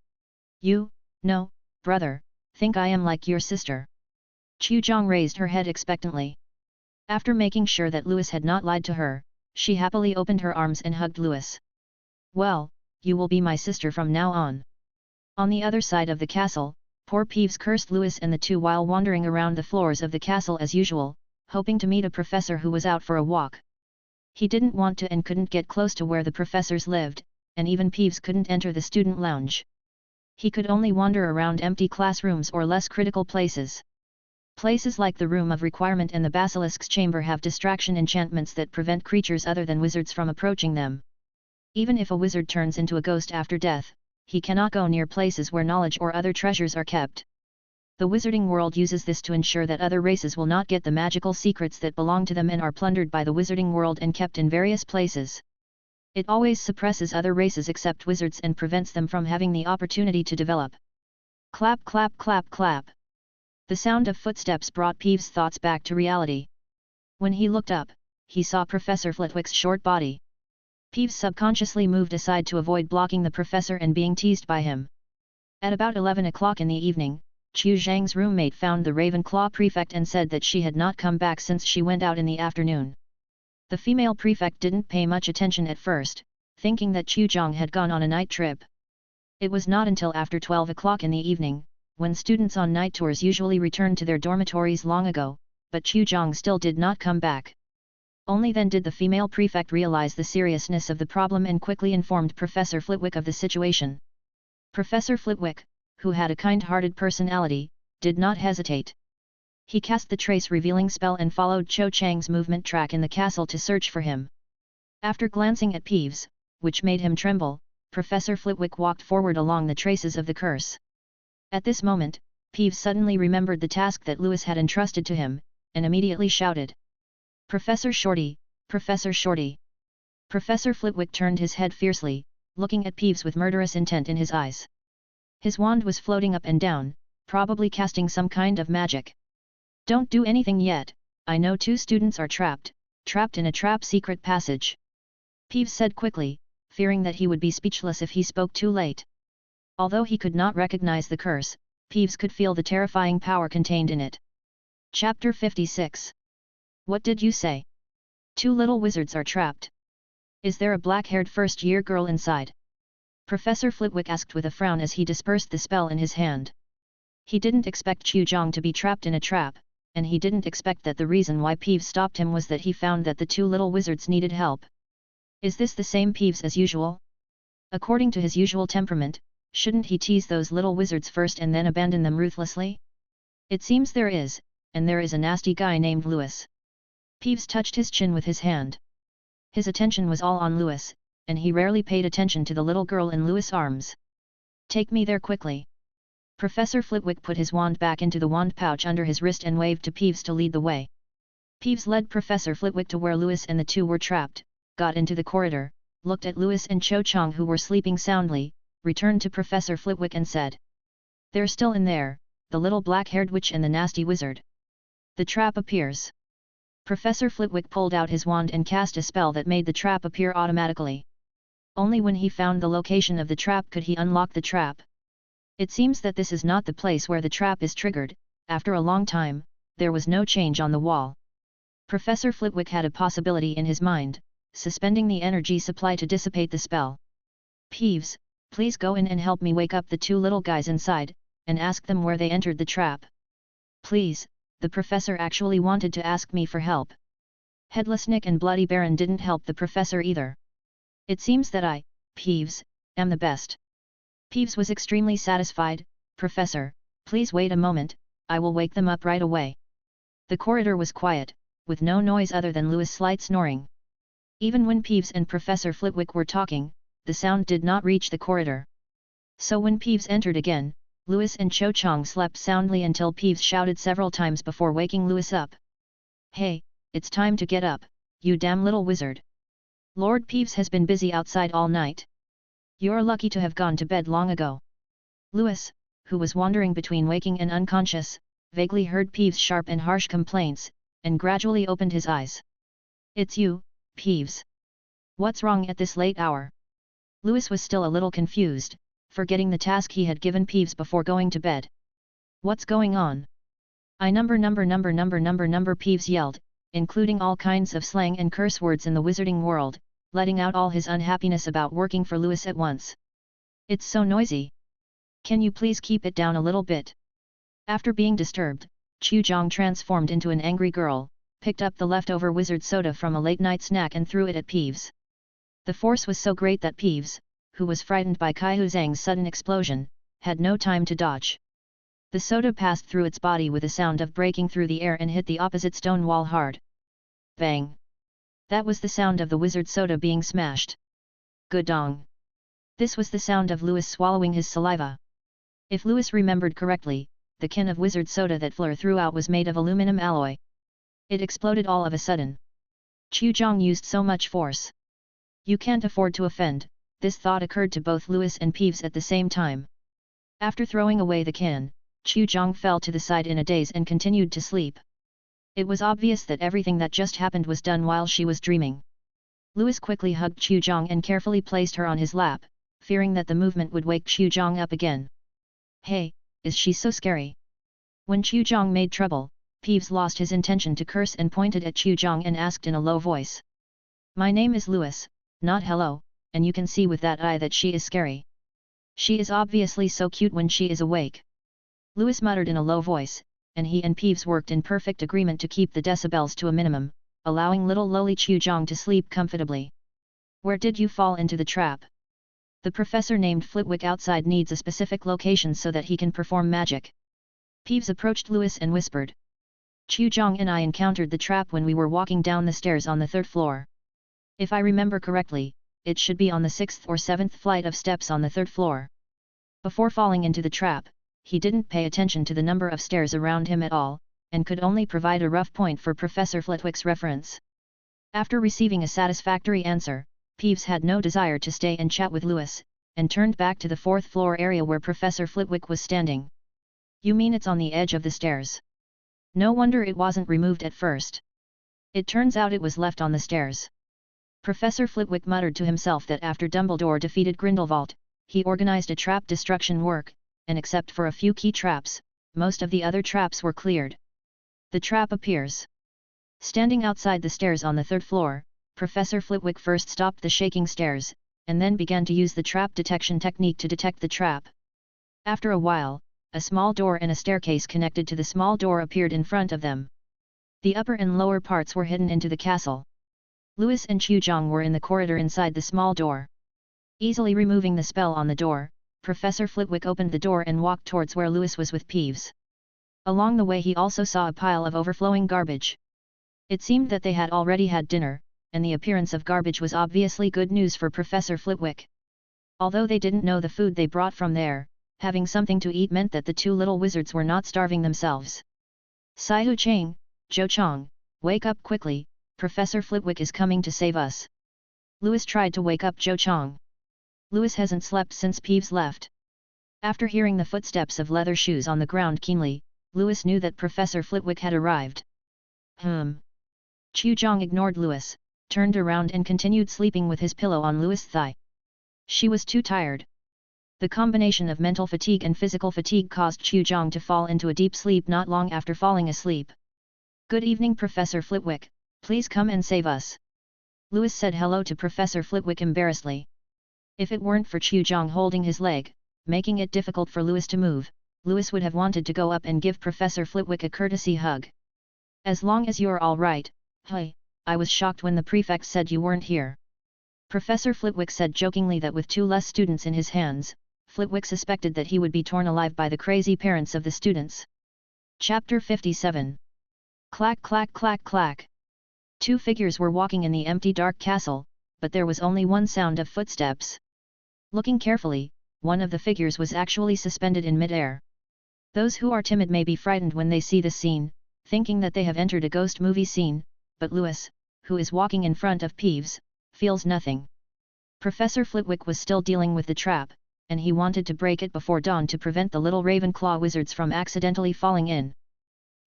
You, no, brother, think I am like your sister? Chu Zhang raised her head expectantly. After making sure that Louis had not lied to her, she happily opened her arms and hugged Louis. Well, you will be my sister from now on. On the other side of the castle, poor Peeves cursed Louis and the two while wandering around the floors of the castle as usual, hoping to meet a professor who was out for a walk. He didn't want to and couldn't get close to where the professors lived, and even Peeves couldn't enter the student lounge. He could only wander around empty classrooms or less critical places. Places like the Room of Requirement and the Basilisk's Chamber have distraction enchantments that prevent creatures other than wizards from approaching them. Even if a wizard turns into a ghost after death, he cannot go near places where knowledge or other treasures are kept. The wizarding world uses this to ensure that other races will not get the magical secrets that belong to them and are plundered by the wizarding world and kept in various places. It always suppresses other races except wizards and prevents them from having the opportunity to develop. Clap clap clap clap. The sound of footsteps brought Peeves' thoughts back to reality. When he looked up, he saw Professor Flitwick's short body. Peeves subconsciously moved aside to avoid blocking the professor and being teased by him. At about 11 o'clock in the evening, Chu Zhang's roommate found the Ravenclaw prefect and said that she had not come back since she went out in the afternoon. The female prefect didn't pay much attention at first, thinking that Chu Zhang had gone on a night trip. It was not until after 12 o'clock in the evening, when students on night tours usually returned to their dormitories long ago, but Chu Zhang still did not come back. Only then did the female prefect realize the seriousness of the problem and quickly informed Professor Flitwick of the situation. Professor Flitwick, who had a kind-hearted personality, did not hesitate. He cast the trace-revealing spell and followed Cho Chang's movement track in the castle to search for him. After glancing at Peeves, which made him tremble, Professor Flitwick walked forward along the traces of the curse. At this moment, Peeves suddenly remembered the task that Louis had entrusted to him, and immediately shouted. Professor Shorty, Professor Shorty. Professor Flitwick turned his head fiercely, looking at Peeves with murderous intent in his eyes. His wand was floating up and down, probably casting some kind of magic. Don't do anything yet, I know 2 students are trapped in a trap secret passage. Peeves said quickly, fearing that he would be speechless if he spoke too late. Although he could not recognize the curse, Peeves could feel the terrifying power contained in it. Chapter 56. What did you say? 2 little wizards are trapped. Is there a black-haired first-year girl inside? Professor Flitwick asked with a frown as he dispersed the spell in his hand. He didn't expect Chu Zhang to be trapped in a trap, and he didn't expect that the reason why Peeves stopped him was that he found that the 2 little wizards needed help. Is this the same Peeves as usual? According to his usual temperament, shouldn't he tease those little wizards first and then abandon them ruthlessly? It seems there is, and there is a nasty guy named Louis. Peeves touched his chin with his hand. His attention was all on Louis, and he rarely paid attention to the little girl in Louis' arms. Take me there quickly. Professor Flitwick put his wand back into the wand pouch under his wrist and waved to Peeves to lead the way. Peeves led Professor Flitwick to where Louis and the 2 were trapped, got into the corridor, looked at Louis and Cho Chang who were sleeping soundly, returned to Professor Flitwick and said. They're still in there, the little black-haired witch and the nasty wizard. The trap appears. Professor Flitwick pulled out his wand and cast a spell that made the trap appear automatically. Only when he found the location of the trap could he unlock the trap. It seems that this is not the place where the trap is triggered. After a long time, there was no change on the wall. Professor Flitwick had a possibility in his mind, suspending the energy supply to dissipate the spell. Peeves, please go in and help me wake up the 2 little guys inside, and ask them where they entered the trap. Please, the professor actually wanted to ask me for help. Headless Nick and Bloody Baron didn't help the professor either. It seems that I, Peeves, am the best. Peeves was extremely satisfied. Professor, please wait a moment, I will wake them up right away. The corridor was quiet, with no noise other than Louis' slight snoring. Even when Peeves and Professor Flitwick were talking, the sound did not reach the corridor. So when Peeves entered again, Louis and Cho Chang slept soundly until Peeves shouted several times before waking Louis up. Hey, it's time to get up, you damn little wizard. Lord Peeves has been busy outside all night. You're lucky to have gone to bed long ago. Louis, who was wandering between waking and unconscious, vaguely heard Peeves' sharp and harsh complaints, and gradually opened his eyes. It's you, Peeves. What's wrong at this late hour? Louis was still a little confused, forgetting the task he had given Peeves before going to bed. What's going on? Peeves yelled, including all kinds of slang and curse words in the wizarding world, letting out all his unhappiness about working for Louis at once. It's so noisy. Can you please keep it down a little bit? After being disturbed, Chu-Jong transformed into an angry girl, picked up the leftover wizard soda from a late-night snack and threw it at Peeves. The force was so great that Peeves, who was frightened by Kai-Hu Zhang's sudden explosion, had no time to dodge. The soda passed through its body with a sound of breaking through the air and hit the opposite stone wall hard. Bang! That was the sound of the wizard soda being smashed. Gudong! This was the sound of Louis swallowing his saliva. If Louis remembered correctly, the can of wizard soda that Fleur threw out was made of aluminum alloy. It exploded all of a sudden. Chu-Jong used so much force. You can't afford to offend, this thought occurred to both Louis and Peeves at the same time. After throwing away the can, Chu-Jong fell to the side in a daze and continued to sleep. It was obvious that everything that just happened was done while she was dreaming. Louis quickly hugged Chu-Jong and carefully placed her on his lap, fearing that the movement would wake Chu-Jong up again. Hey, is she so scary? When Chu-Jong made trouble, Peeves lost his intention to curse and pointed at Chu-Jong and asked in a low voice. My name is Louis, not hello, and you can see with that eye that she is scary. She is obviously so cute when she is awake. Louis muttered in a low voice, and he and Peeves worked in perfect agreement to keep the decibels to a minimum, allowing little lowly Chu-Jong to sleep comfortably. Where did you fall into the trap? The professor named Flitwick outside needs a specific location so that he can perform magic. Peeves approached Louis and whispered. Chu-Jong and I encountered the trap when we were walking down the stairs on the 3rd floor. If I remember correctly, it should be on the 6th or 7th flight of steps on the 3rd floor. Before falling into the trap, he didn't pay attention to the number of stairs around him at all, and could only provide a rough point for Professor Flitwick's reference. After receiving a satisfactory answer, Peeves had no desire to stay and chat with Louis, and turned back to the 4th floor area where Professor Flitwick was standing. You mean it's on the edge of the stairs? No wonder it wasn't removed at first. It turns out it was left on the stairs. Professor Flitwick muttered to himself that after Dumbledore defeated Grindelwald, he organized a trap destruction work, and except for a few key traps, most of the other traps were cleared. The trap appears. Standing outside the stairs on the 3rd floor, Professor Flitwick first stopped the shaking stairs, and then began to use the trap detection technique to detect the trap. After a while, a small door and a staircase connected to the small door appeared in front of them. The upper and lower parts were hidden into the castle. Louis and Chu-Jong were in the corridor inside the small door. Easily removing the spell on the door, Professor Flitwick opened the door and walked towards where Louis was with Peeves. Along the way he also saw a pile of overflowing garbage. It seemed that they had already had dinner, and the appearance of garbage was obviously good news for Professor Flitwick. Although they didn't know the food they brought from there, having something to eat meant that the two little wizards were not starving themselves. Sai-Hu Chang, Zhou Chang, wake up quickly, Professor Flitwick is coming to save us. Louis tried to wake up Zhou Chang. Louis hasn't slept since Peeves left. After hearing the footsteps of leather shoes on the ground keenly, Louis knew that Professor Flitwick had arrived. Chu-Jong ignored Louis, turned around and continued sleeping with his pillow on Louis' thigh. She was too tired. The combination of mental fatigue and physical fatigue caused Chu-Jong to fall into a deep sleep not long after falling asleep. Good evening Professor Flitwick, please come and save us. Louis said hello to Professor Flitwick embarrassedly. If it weren't for Chu-Jong holding his leg, making it difficult for Louis to move, Louis would have wanted to go up and give Professor Flitwick a courtesy hug. As long as you're all right, hey, I was shocked when the prefect said you weren't here. Professor Flitwick said jokingly that with 2 less students in his hands, Flitwick suspected that he would be torn alive by the crazy parents of the students. Chapter 57. Clack clack clack clack. 2 figures were walking in the empty dark castle, but there was only one sound of footsteps. Looking carefully, one of the figures was actually suspended in mid-air. Those who are timid may be frightened when they see this scene, thinking that they have entered a ghost movie scene, but Lewis, who is walking in front of Peeves, feels nothing. Professor Flitwick was still dealing with the trap, and he wanted to break it before dawn to prevent the little Ravenclaw wizards from accidentally falling in.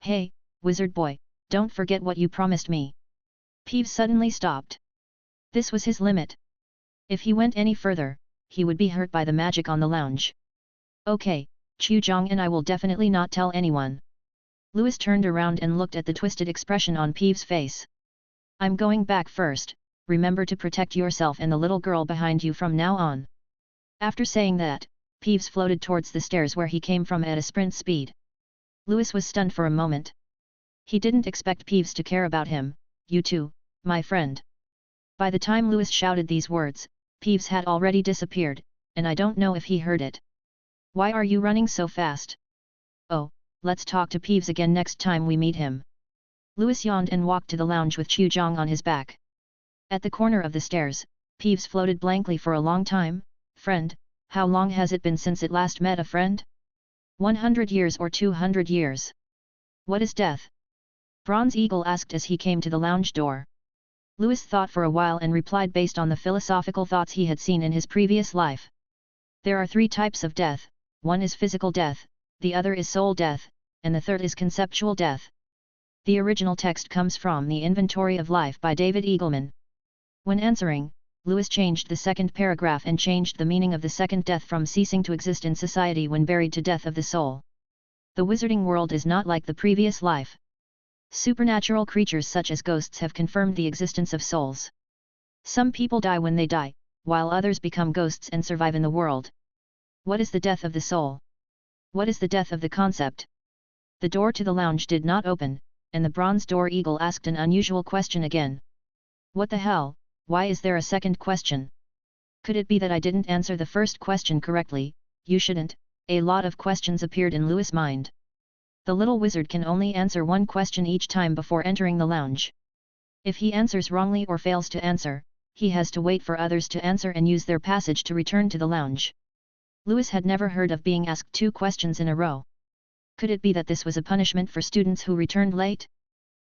"Hey, wizard boy, don't forget what you promised me." Peeves suddenly stopped. This was his limit. If he went any further, he would be hurt by the magic on the lounge. "Okay, Chu-Jong, and I will definitely not tell anyone." Lewis turned around and looked at the twisted expression on Peeves' face. "I'm going back first, remember to protect yourself and the little girl behind you from now on." After saying that, Peeves floated towards the stairs where he came from at a sprint speed. Lewis was stunned for a moment. He didn't expect Peeves to care about him. "You too, my friend." By the time Lewis shouted these words, Peeves had already disappeared, and I don't know if he heard it. "Why are you running so fast?" "Oh, let's talk to Peeves again next time we meet him." Lewis yawned and walked to the lounge with Chu-Jong on his back. At the corner of the stairs, Peeves floated blankly for a long time. "Friend, how long has it been since it last met a friend? 100 years or 200 years? What is death?" Bronze Eagle asked as he came to the lounge door. Lewis thought for a while and replied based on the philosophical thoughts he had seen in his previous life. There are 3 types of death: one is physical death, the other is soul death, and the third is conceptual death. The original text comes from the Inventory of Life by David Eagleman. When answering, Lewis changed the second paragraph and changed the meaning of the second death from ceasing to exist in society when buried to death of the soul. The wizarding world is not like the previous life. Supernatural creatures such as ghosts have confirmed the existence of souls. Some people die when they die, while others become ghosts and survive in the world. What is the death of the soul? What is the death of the concept? The door to the lounge did not open, and the bronze door eagle asked an unusual question again. "What the hell, why is there a second question? Could it be that I didn't answer the first question correctly?" "You shouldn't." A lot of questions appeared in Lewis' mind. The little wizard can only answer one question each time before entering the lounge. If he answers wrongly or fails to answer, he has to wait for others to answer and use their passage to return to the lounge. Lewis had never heard of being asked 2 questions in a row. Could it be that this was a punishment for students who returned late?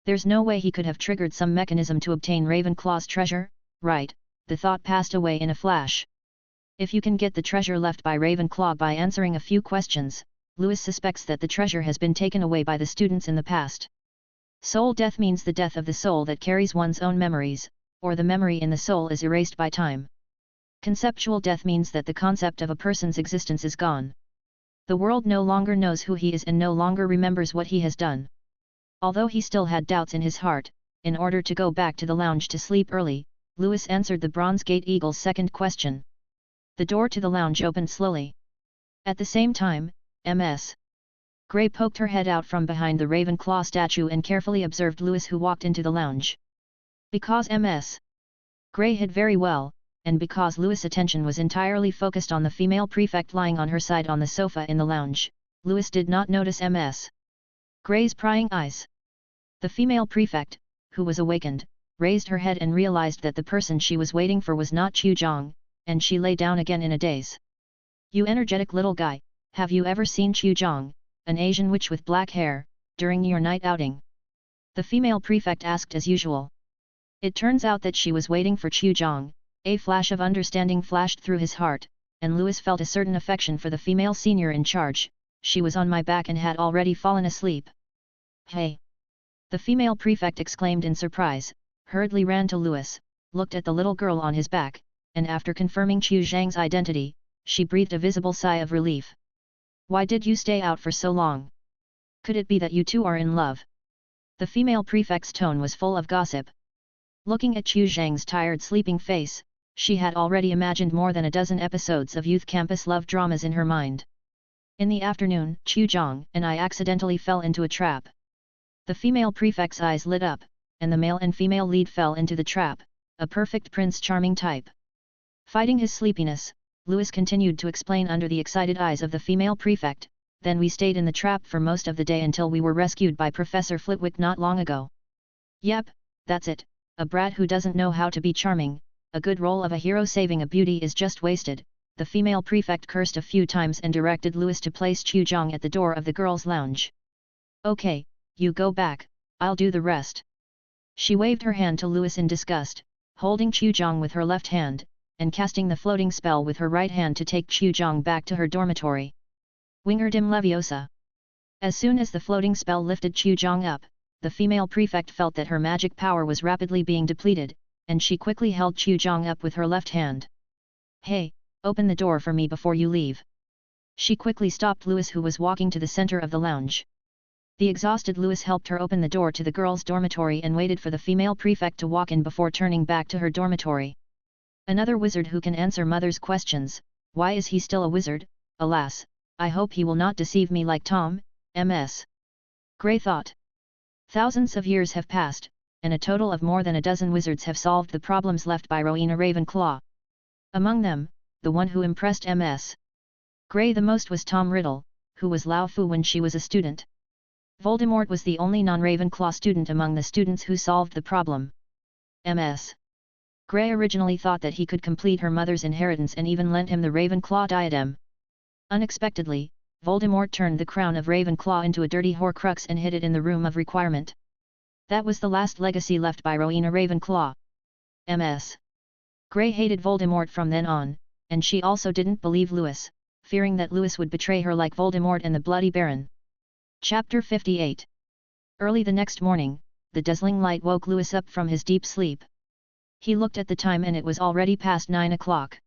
There's no way he could have triggered some mechanism to obtain Ravenclaw's treasure, right? The thought passed away in a flash. If you can get the treasure left by Ravenclaw by answering a few questions, Lewis suspects that the treasure has been taken away by the students in the past. Soul death means the death of the soul that carries one's own memories, or the memory in the soul is erased by time. Conceptual death means that the concept of a person's existence is gone. The world no longer knows who he is and no longer remembers what he has done. Although he still had doubts in his heart, in order to go back to the lounge to sleep early, Lewis answered the Bronze Gate Eagle's second question. The door to the lounge opened slowly. At the same time, Ms. Grey poked her head out from behind the Ravenclaw statue and carefully observed Lewis, who walked into the lounge. Because Ms. Grey hid very well, and because Lewis' attention was entirely focused on the female prefect lying on her side on the sofa in the lounge, Lewis did not notice Ms. Grey's prying eyes. The female prefect, who was awakened, raised her head and realized that the person she was waiting for was not Chu-Jong, and she lay down again in a daze. "You energetic little guy, have you ever seen Chu-Jong, an Asian witch with black hair, during your night outing?" The female prefect asked as usual. It turns out that she was waiting for Chu-Jong. A flash of understanding flashed through his heart, and Lewis felt a certain affection for the female senior in charge. "She was on my back and had already fallen asleep." "Hey!" the female prefect exclaimed in surprise, hurriedly ran to Lewis, looked at the little girl on his back, and after confirming Chu-Jang's identity, she breathed a visible sigh of relief. "Why did you stay out for so long? Could it be that you two are in love?" The female prefect's tone was full of gossip. Looking at Chu-Jang's tired sleeping face, she had already imagined more than a dozen episodes of youth campus love dramas in her mind. "In the afternoon, Chu-Jang and I accidentally fell into a trap." The female prefect's eyes lit up, and the male and female lead fell into the trap, a perfect Prince Charming type. Fighting his sleepiness, Lewis continued to explain under the excited eyes of the female prefect. "Then we stayed in the trap for most of the day until we were rescued by Professor Flitwick not long ago." "Yep, that's it, a brat who doesn't know how to be charming. A good role of a hero saving a beauty is just wasted." The female prefect cursed a few times and directed Lewis to place Chu-Jong at the door of the girls' lounge. "Okay, you go back, I'll do the rest. She waved her hand to Louis in disgust, holding Chuzhong with her left hand, and casting the floating spell with her right hand to take Chuzhong back to her dormitory. Wingardim Leviosa. As soon as the floating spell lifted Chuzhong up, the female prefect felt that her magic power was rapidly being depleted, and she quickly held Chuzhong up with her left hand. Hey, open the door for me before you leave. She quickly stopped Louis, who was walking to the center of the lounge. The exhausted Louis helped her open the door to the girls' dormitory and waited for the female prefect to walk in before turning back to her dormitory. Another wizard who can answer mother's questions. Why is he still a wizard? Alas, I hope he will not deceive me like Tom, Ms. Gray thought. Thousands of years have passed, and a total of more than a dozen wizards have solved the problems left by Rowena Ravenclaw. Among them, the one who impressed Ms. Gray the most was Tom Riddle, who was Lao Fu when she was a student. Voldemort was the only non-Ravenclaw student among the students who solved the problem. Ms. Gray originally thought that he could complete her mother's inheritance and even lent him the Ravenclaw diadem. Unexpectedly, Voldemort turned the crown of Ravenclaw into a dirty Horcrux and hid it in the Room of Requirement. That was the last legacy left by Rowena Ravenclaw. Ms. Gray hated Voldemort from then on, and she also didn't believe Louis, fearing that Louis would betray her like Voldemort and the Bloody Baron. Chapter 58. Early the next morning, the dazzling light woke Louis up from his deep sleep. He looked at the time and it was already past 9 o'clock.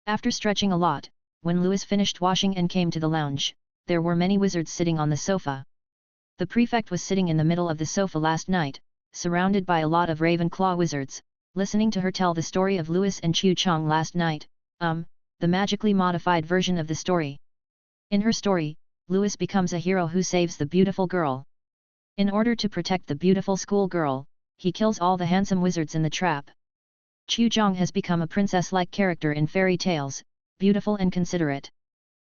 After stretching a lot, when Louis finished washing and came to the lounge, there were many wizards sitting on the sofa. The prefect was sitting in the middle of the sofa last night, surrounded by a lot of Ravenclaw wizards, listening to her tell the story of Louis and Chuzhong last night, the magically modified version of the story. In her story, Louis becomes a hero who saves the beautiful girl. In order to protect the beautiful schoolgirl, he kills all the handsome wizards in the trap. Chuzhong has become a princess-like character in fairy tales, beautiful and considerate.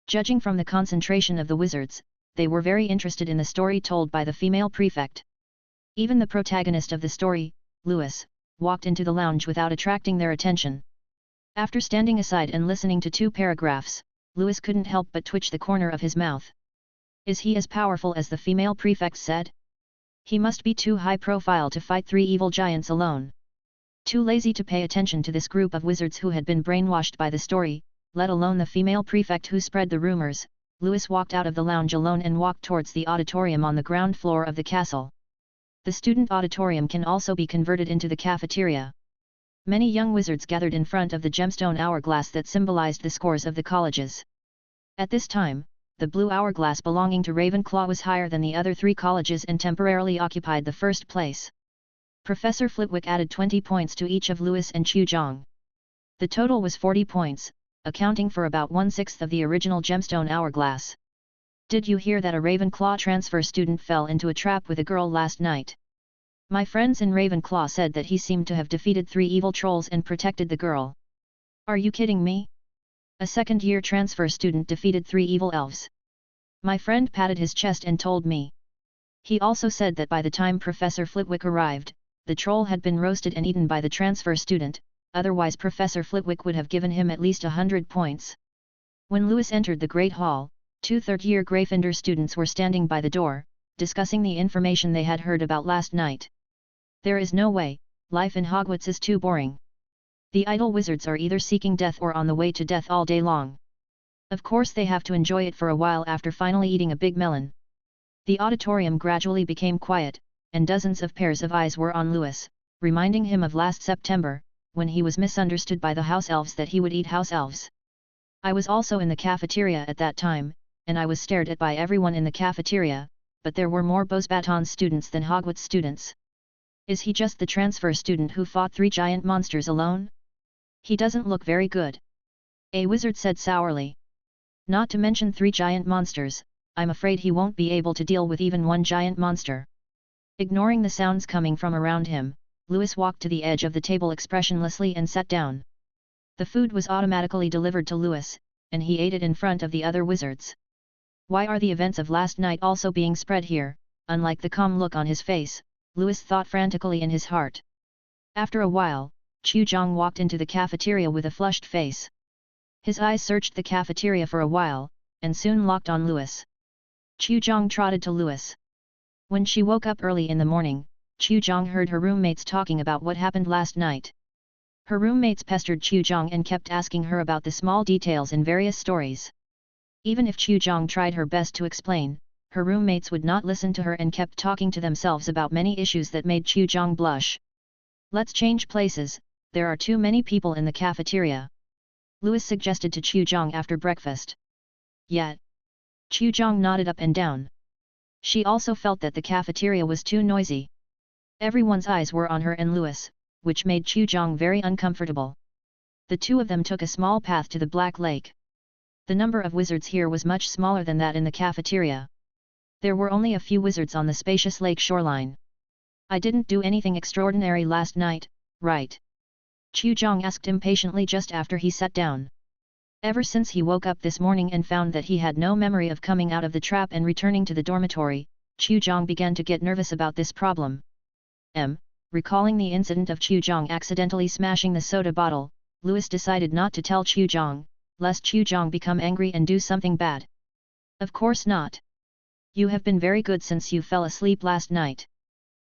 Judging from the concentration of the wizards, they were very interested in the story told by the female prefect. Even the protagonist of the story, Louis, walked into the lounge without attracting their attention. After standing aside and listening to 2 paragraphs, Louis couldn't help but twitch the corner of his mouth. Is he as powerful as the female prefect said? He must be too high profile to fight 3 evil giants alone. Too lazy to pay attention to this group of wizards who had been brainwashed by the story, let alone the female prefect who spread the rumors, Louis walked out of the lounge alone and walked towards the auditorium on the ground floor of the castle. The student auditorium can also be converted into the cafeteria. Many young wizards gathered in front of the gemstone hourglass that symbolized the scores of the colleges. At this time, the blue hourglass belonging to Ravenclaw was higher than the other 3 colleges and temporarily occupied the first place. Professor Flitwick added 20 points to each of Louis and Chuzhong. The total was 40 points, accounting for about 1/6 of the original gemstone hourglass. Did you hear that a Ravenclaw transfer student fell into a trap with a girl last night? My friends in Ravenclaw said that he seemed to have defeated 3 evil trolls and protected the girl. Are you kidding me? A second-year transfer student defeated 3 evil elves. My friend patted his chest and told me. He also said that by the time Professor Flitwick arrived, the troll had been roasted and eaten by the transfer student, otherwise Professor Flitwick would have given him at least 100 points. When Louis entered the Great Hall, 2 third-year Gryffindor students were standing by the door, discussing the information they had heard about last night. There is no way, life in Hogwarts is too boring. The idle wizards are either seeking death or on the way to death all day long. Of course they have to enjoy it for a while after finally eating a big melon. The auditorium gradually became quiet, and dozens of pairs of eyes were on Louis, reminding him of last September, when he was misunderstood by the house elves that he would eat house elves. I was also in the cafeteria at that time, and I was stared at by everyone in the cafeteria, but there were more Beauxbatons students than Hogwarts students. Is he just the transfer student who fought 3 giant monsters alone? He doesn't look very good. A wizard said sourly. Not to mention 3 giant monsters, I'm afraid he won't be able to deal with even 1 giant monster. Ignoring the sounds coming from around him, Louis walked to the edge of the table expressionlessly and sat down. The food was automatically delivered to Louis, and he ate it in front of the other wizards. Why are the events of last night also being spread here? Unlike the calm look on his face, Louis thought frantically in his heart. After a while, Chuzhong walked into the cafeteria with a flushed face. His eyes searched the cafeteria for a while, and soon locked on Louis. Chuzhong trotted to Louis. When she woke up early in the morning, Chu Zhang heard her roommates talking about what happened last night. Her roommates pestered Chu Zhang and kept asking her about the small details in various stories. Even if Chu Zhang tried her best to explain, her roommates would not listen to her and kept talking to themselves about many issues that made Chu Zhang blush. Let's change places, there are too many people in the cafeteria, Louis suggested to Chu Zhang after breakfast. Yet, Chu Zhang nodded up and down. She also felt that the cafeteria was too noisy. Everyone's eyes were on her and Louis, which made Chu Zhang very uncomfortable. The two of them took a small path to the Black Lake. The number of wizards here was much smaller than that in the cafeteria. There were only a few wizards on the spacious lake shoreline. I didn't do anything extraordinary last night, right? Chu Zhang asked impatiently just after he sat down. Ever since he woke up this morning and found that he had no memory of coming out of the trap and returning to the dormitory, Chu Zhang began to get nervous about this problem. Recalling the incident of Chu Zhang accidentally smashing the soda bottle, Louis decided not to tell Chu Zhang, lest Chu Zhang become angry and do something bad. Of course not. You have been very good since you fell asleep last night.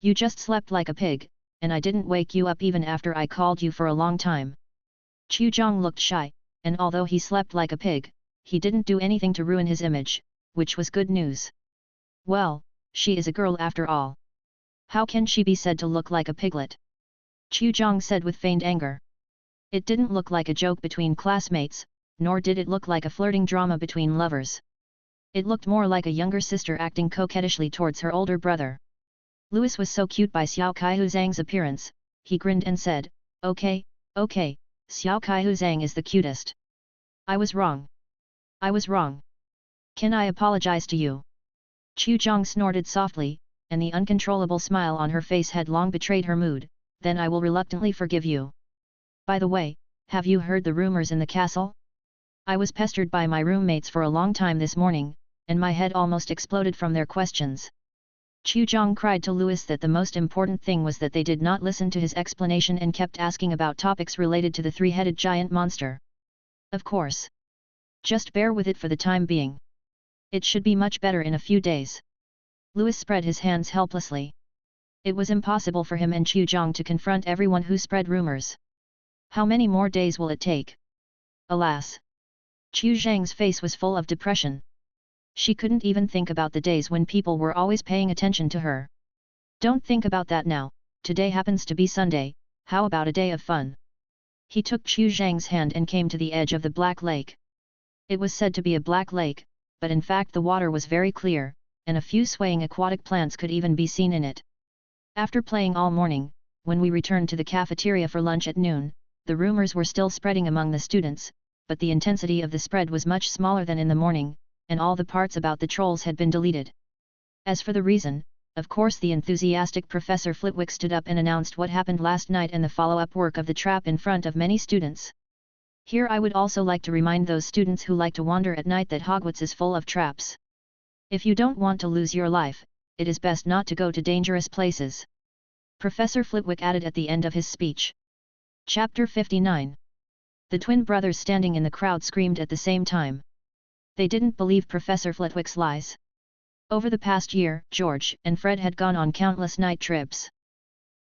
You just slept like a pig, and I didn't wake you up even after I called you for a long time. Chu Zhang looked shy, and although he slept like a pig, he didn't do anything to ruin his image, which was good news. Well, she is a girl after all. How can she be said to look like a piglet? Chu Zhang said with feigned anger. It didn't look like a joke between classmates, nor did it look like a flirting drama between lovers. It looked more like a younger sister acting coquettishly towards her older brother. Louis was so cute by Xiao Kaihu Zhang's appearance, he grinned and said, okay, Xiao Kaihu Zhang is the cutest. I was wrong. Can I apologize to you? Chu Zhang snorted softly, and the uncontrollable smile on her face had long betrayed her mood, then I will reluctantly forgive you. By the way, have you heard the rumors in the castle? I was pestered by my roommates for a long time this morning, and my head almost exploded from their questions. Chu Zhang cried to Louis that the most important thing was that they did not listen to his explanation and kept asking about topics related to the three-headed giant monster. Of course. Just bear with it for the time being. It should be much better in a few days. Louis spread his hands helplessly. It was impossible for him and Chu Zhang to confront everyone who spread rumors. How many more days will it take? Alas! Chu Zhang's face was full of depression. She couldn't even think about the days when people were always paying attention to her. Don't think about that now, today happens to be Sunday, how about a day of fun? He took Chu Zhang's hand and came to the edge of the Black Lake. It was said to be a black lake, but in fact the water was very clear, and a few swaying aquatic plants could even be seen in it. After playing all morning, when we returned to the cafeteria for lunch at noon, the rumors were still spreading among the students, but the intensity of the spread was much smaller than in the morning, and all the parts about the trolls had been deleted. As for the reason, of course the enthusiastic Professor Flitwick stood up and announced what happened last night and the follow-up work of the trap in front of many students. Here I would also like to remind those students who like to wander at night that Hogwarts is full of traps. If you don't want to lose your life, it is best not to go to dangerous places. Professor Flitwick added at the end of his speech. Chapter 59. The twin brothers standing in the crowd screamed at the same time. They didn't believe Professor Flitwick's lies. Over the past year, George and Fred had gone on countless night trips.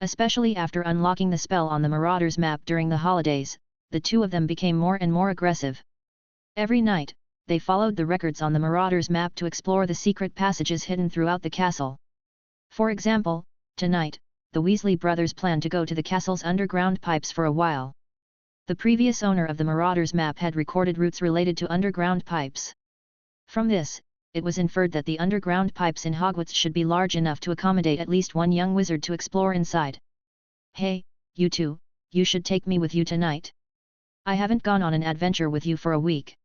Especially after unlocking the spell on the Marauders map during the holidays, the two of them became more and more aggressive. Every night, they followed the records on the Marauders map to explore the secret passages hidden throughout the castle. For example, tonight, the Weasley brothers planned to go to the castle's underground pipes for a while. The previous owner of the Marauders map had recorded routes related to underground pipes. From this, it was inferred that the underground pipes in Hogwarts should be large enough to accommodate at least one young wizard to explore inside. Hey, you two, you should take me with you tonight. I haven't gone on an adventure with you for a week.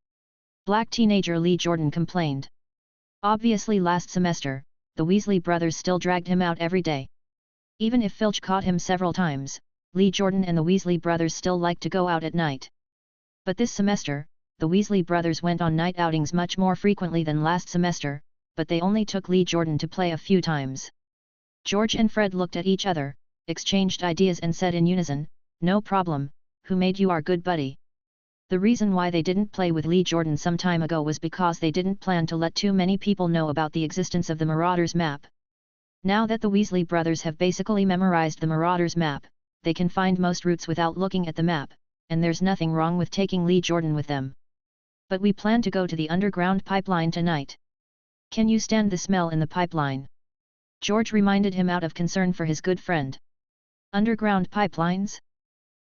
Black teenager Lee Jordan complained. Obviously last semester, the Weasley brothers still dragged him out every day. Even if Filch caught him several times, Lee Jordan and the Weasley brothers still liked to go out at night. But this semester, the Weasley brothers went on night outings much more frequently than last semester, but they only took Lee Jordan to play a few times. George and Fred looked at each other, exchanged ideas and said in unison, "No problem, who made you our good buddy?" The reason why they didn't play with Lee Jordan some time ago was because they didn't plan to let too many people know about the existence of the Marauders map. Now that the Weasley brothers have basically memorized the Marauders map, they can find most routes without looking at the map, and there's nothing wrong with taking Lee Jordan with them. But we plan to go to the underground pipeline tonight. Can you stand the smell in the pipeline? George reminded him out of concern for his good friend. Underground pipelines?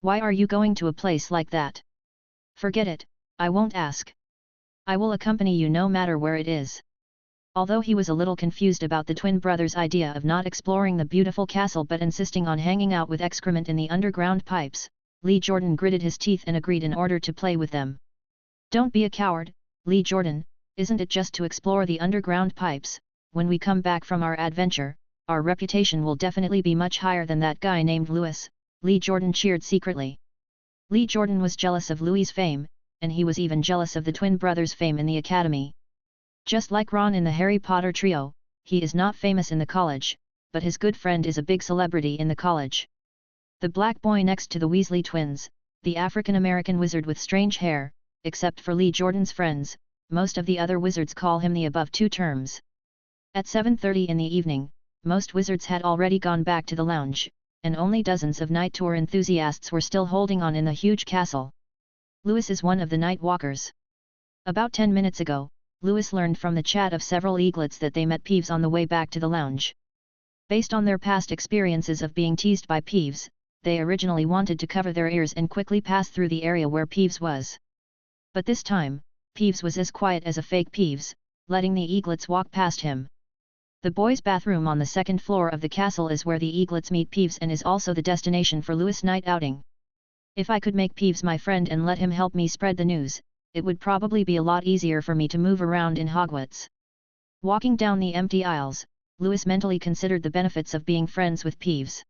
Why are you going to a place like that? Forget it, I won't ask. I will accompany you no matter where it is. Although he was a little confused about the twin brothers' idea of not exploring the beautiful castle but insisting on hanging out with excrement in the underground pipes, Lee Jordan gritted his teeth and agreed in order to play with them. Don't be a coward, Lee Jordan, isn't it just to explore the underground pipes? When we come back from our adventure, our reputation will definitely be much higher than that guy named Louis, Lee Jordan cheered secretly. Lee Jordan was jealous of Louis's fame, and he was even jealous of the twin brothers' fame in the academy. Just like Ron in the Harry Potter trio, he is not famous in the college, but his good friend is a big celebrity in the college. The black boy next to the Weasley twins, the African-American wizard with strange hair, except for Lee Jordan's friends, most of the other wizards call him the above two terms. At 7:30 in the evening, most wizards had already gone back to the lounge, and only dozens of night tour enthusiasts were still holding on in the huge castle. Louis is one of the night walkers. About 10 minutes ago, Louis learned from the chat of several eaglets that they met Peeves on the way back to the lounge. Based on their past experiences of being teased by Peeves, they originally wanted to cover their ears and quickly pass through the area where Peeves was. But this time, Peeves was as quiet as a fake Peeves, letting the eaglets walk past him. The boys' bathroom on the second floor of the castle is where the eaglets meet Peeves and is also the destination for Louis' night outing. If I could make Peeves my friend and let him help me spread the news, it would probably be a lot easier for me to move around in Hogwarts. Walking down the empty aisles, Louis mentally considered the benefits of being friends with Peeves.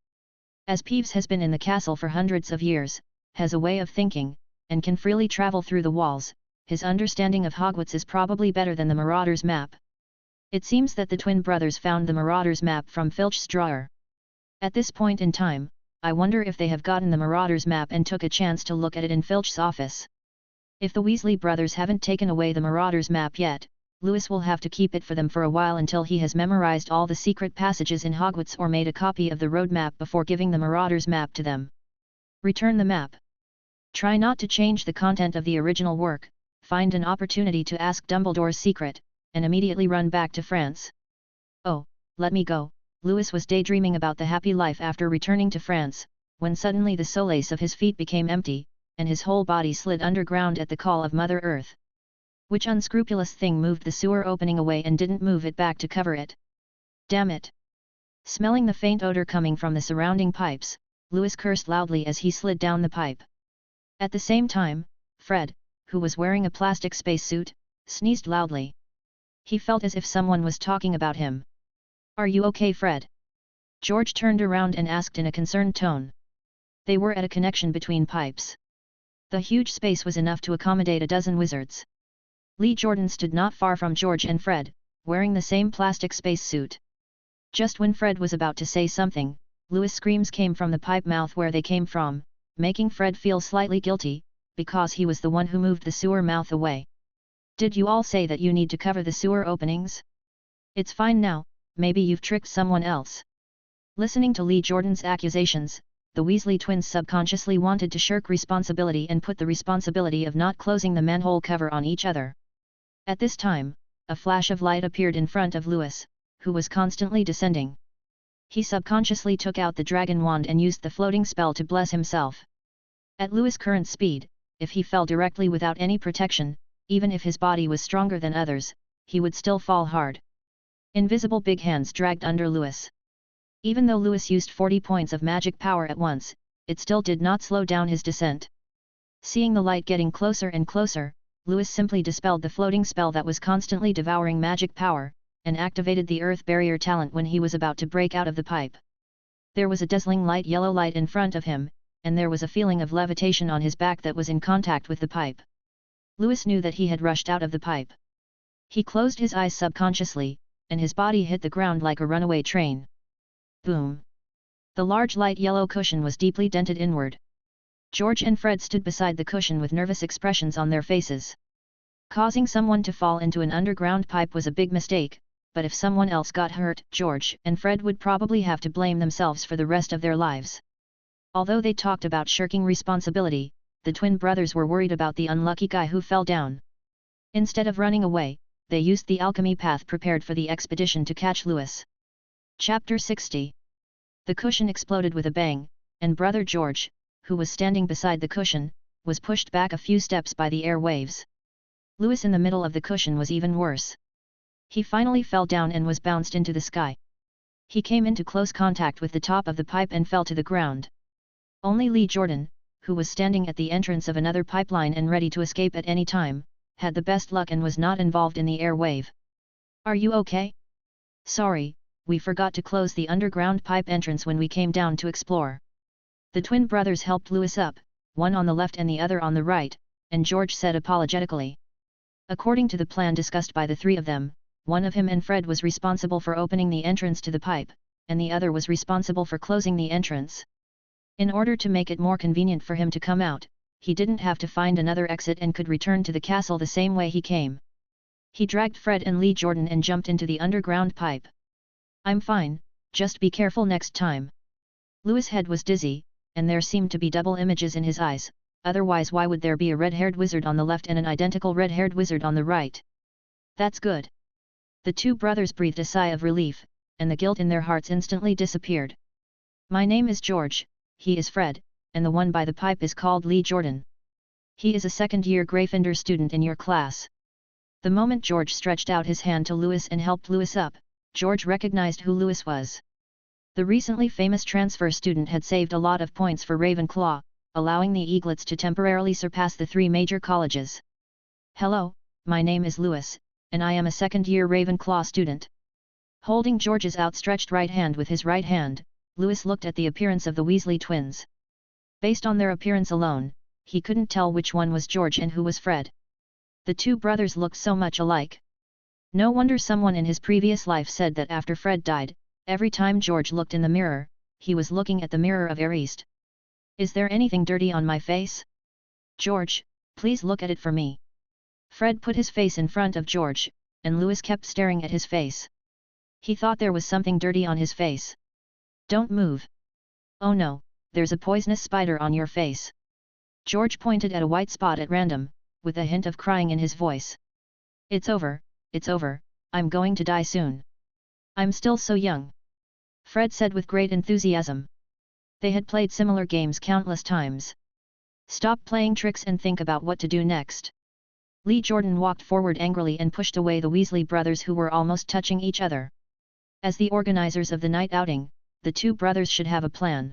As Peeves has been in the castle for hundreds of years, has a way of thinking, and can freely travel through the walls, his understanding of Hogwarts is probably better than the Marauders map. It seems that the twin brothers found the Marauders map from Filch's drawer. At this point in time, I wonder if they have gotten the Marauders map and took a chance to look at it in Filch's office. If the Weasley brothers haven't taken away the Marauders map yet, Louis will have to keep it for them for a while until he has memorized all the secret passages in Hogwarts or made a copy of the road map before giving the Marauders map to them. Return the map. Try not to change the content of the original work, find an opportunity to ask Dumbledore's secret, and immediately run back to France. Oh, let me go. Louis was daydreaming about the happy life after returning to France, when suddenly the solace of his feet became empty, and his whole body slid underground at the call of Mother Earth. Which unscrupulous thing moved the sewer opening away and didn't move it back to cover it? Damn it! Smelling the faint odor coming from the surrounding pipes, Louis cursed loudly as he slid down the pipe. At the same time, Fred, who was wearing a plastic spacesuit, sneezed loudly. He felt as if someone was talking about him. Are you okay, Fred? George turned around and asked in a concerned tone. They were at a connection between pipes. The huge space was enough to accommodate a dozen wizards. Lee Jordan stood not far from George and Fred, wearing the same plastic spacesuit. Just when Fred was about to say something, Louis' screams came from the pipe mouth where they came from, making Fred feel slightly guilty, because he was the one who moved the sewer mouth away. Did you all say that you need to cover the sewer openings? It's fine now, maybe you've tricked someone else. Listening to Lee Jordan's accusations, the Weasley twins subconsciously wanted to shirk responsibility and put the responsibility of not closing the manhole cover on each other. At this time, a flash of light appeared in front of Louis, who was constantly descending. He subconsciously took out the dragon wand and used the floating spell to bless himself. At Louis' current speed, if he fell directly without any protection, even if his body was stronger than others, he would still fall hard. Invisible big hands dragged under Louis. Even though Louis used 40 points of magic power at once, it still did not slow down his descent. Seeing the light getting closer and closer, Louis simply dispelled the floating spell that was constantly devouring magic power, and activated the earth barrier talent when he was about to break out of the pipe. There was a dazzling light yellow light in front of him, and there was a feeling of levitation on his back that was in contact with the pipe. Louis knew that he had rushed out of the pipe. He closed his eyes subconsciously, and his body hit the ground like a runaway train. Boom! The large light yellow cushion was deeply dented inward. George and Fred stood beside the cushion with nervous expressions on their faces. Causing someone to fall into an underground pipe was a big mistake, but if someone else got hurt, George and Fred would probably have to blame themselves for the rest of their lives. Although they talked about shirking responsibility, the twin brothers were worried about the unlucky guy who fell down. Instead of running away, they used the alchemy path prepared for the expedition to catch Lewis. Chapter 60. The cushion exploded with a bang, and Brother George, who was standing beside the cushion, was pushed back a few steps by the air waves. Lewis in the middle of the cushion was even worse. He finally fell down and was bounced into the sky. He came into close contact with the top of the pipe and fell to the ground. Only Lee Jordan, who was standing at the entrance of another pipeline and ready to escape at any time, had the best luck and was not involved in the air wave. "Are you okay?" "Sorry, we forgot to close the underground pipe entrance when we came down to explore." The twin brothers helped Lewis up, one on the left and the other on the right, and George said apologetically. According to the plan discussed by the three of them, one of him and Fred was responsible for opening the entrance to the pipe, and the other was responsible for closing the entrance. In order to make it more convenient for him to come out, he didn't have to find another exit and could return to the castle the same way he came. He dragged Fred and Lee Jordan and jumped into the underground pipe. "I'm fine, just be careful next time." Lewis' head was dizzy, and there seemed to be double images in his eyes, otherwise why would there be a red-haired wizard on the left and an identical red-haired wizard on the right? "That's good." The two brothers breathed a sigh of relief, and the guilt in their hearts instantly disappeared. "My name is George, he is Fred, and the one by the pipe is called Lee Jordan. He is a second-year Gryffindor student in your class." The moment George stretched out his hand to Lewis and helped Lewis up, George recognized who Lewis was. The recently famous transfer student had saved a lot of points for Ravenclaw, allowing the Eaglets to temporarily surpass the three major colleges. "Hello, my name is Lewis, and I am a second-year Ravenclaw student." Holding George's outstretched right hand with his right hand, Lewis looked at the appearance of the Weasley twins. Based on their appearance alone, he couldn't tell which one was George and who was Fred. The two brothers looked so much alike. No wonder someone in his previous life said that after Fred died, every time George looked in the mirror, he was looking at the mirror of Arist. "Is there anything dirty on my face?" "George, please look at it for me." Fred put his face in front of George, and Lewis kept staring at his face. He thought there was something dirty on his face. "Don't move." "Oh no, there's a poisonous spider on your face." George pointed at a white spot at random, with a hint of crying in his voice. It's over, I'm going to die soon. I'm still so young." Fred said with great enthusiasm. They had played similar games countless times. "Stop playing tricks and think about what to do next." Lee Jordan walked forward angrily and pushed away the Weasley brothers who were almost touching each other. As the organizers of the night outing, the two brothers should have a plan.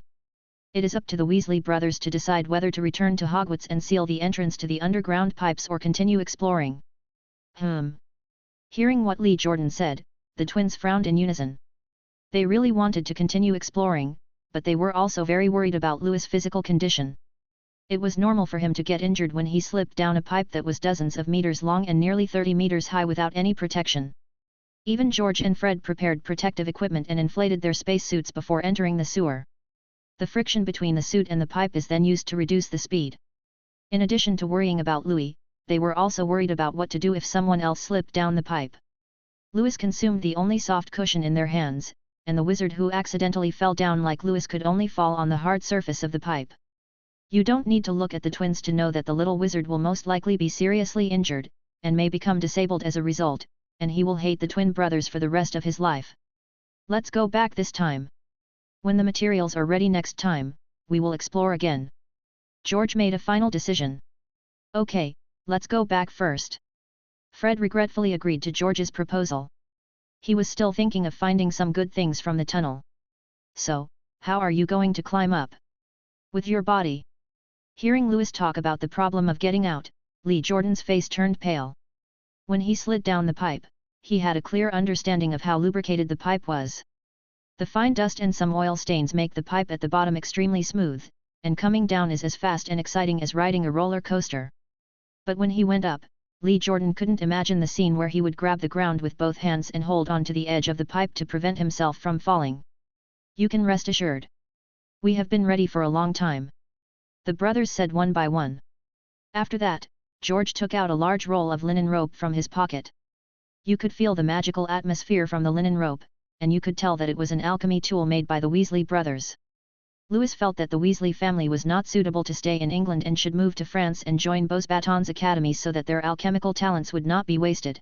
It is up to the Weasley brothers to decide whether to return to Hogwarts and seal the entrance to the underground pipes or continue exploring. Hearing what Lee Jordan said, the twins frowned in unison. They really wanted to continue exploring, but they were also very worried about Lewis' physical condition. It was normal for him to get injured when he slipped down a pipe that was dozens of meters long and nearly 30 meters high without any protection. Even George and Fred prepared protective equipment and inflated their spacesuits before entering the sewer. The friction between the suit and the pipe is then used to reduce the speed. In addition to worrying about Louis, they were also worried about what to do if someone else slipped down the pipe. Lewis consumed the only soft cushion in their hands, and the wizard who accidentally fell down like Lewis could only fall on the hard surface of the pipe. You don't need to look at the twins to know that the little wizard will most likely be seriously injured, and may become disabled as a result, and he will hate the twin brothers for the rest of his life. "Let's go back this time. When the materials are ready next time, we will explore again." George made a final decision. "Okay, let's go back first." Fred regretfully agreed to George's proposal. He was still thinking of finding some good things from the tunnel. "So, how are you going to climb up?" "With your body." Hearing Lewis talk about the problem of getting out, Lee Jordan's face turned pale. When he slid down the pipe, he had a clear understanding of how lubricated the pipe was. The fine dust and some oil stains make the pipe at the bottom extremely smooth, and coming down is as fast and exciting as riding a roller coaster. But when he went up, Lee Jordan couldn't imagine the scene where he would grab the ground with both hands and hold on to the edge of the pipe to prevent himself from falling. "You can rest assured. We have been ready for a long time," the brothers said one by one. After that, George took out a large roll of linen rope from his pocket. You could feel the magical atmosphere from the linen rope, and you could tell that it was an alchemy tool made by the Weasley brothers. Lewis felt that the Weasley family was not suitable to stay in England and should move to France and join Beauxbatons Academy so that their alchemical talents would not be wasted.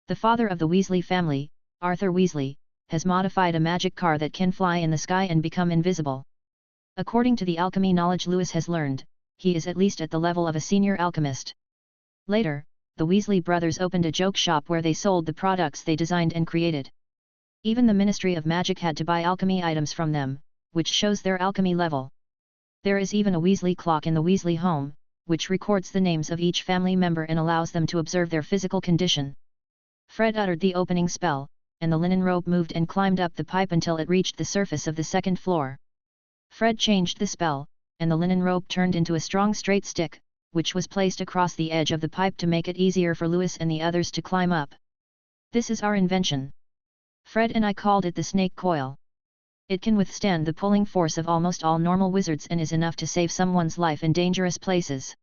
The father of the Weasley family, Arthur Weasley, has modified a magic car that can fly in the sky and become invisible. According to the alchemy knowledge Lewis has learned, he is at least at the level of a senior alchemist. Later, the Weasley brothers opened a joke shop where they sold the products they designed and created. Even the Ministry of Magic had to buy alchemy items from them, which shows their alchemy level. There is even a Weasley clock in the Weasley home, which records the names of each family member and allows them to observe their physical condition. Fred uttered the opening spell, and the linen rope moved and climbed up the pipe until it reached the surface of the second floor. Fred changed the spell, and the linen rope turned into a strong straight stick, which was placed across the edge of the pipe to make it easier for Lewis and the others to climb up. This is our invention. Fred and I called it the snake coil. It can withstand the pulling force of almost all normal wizards and is enough to save someone's life in dangerous places.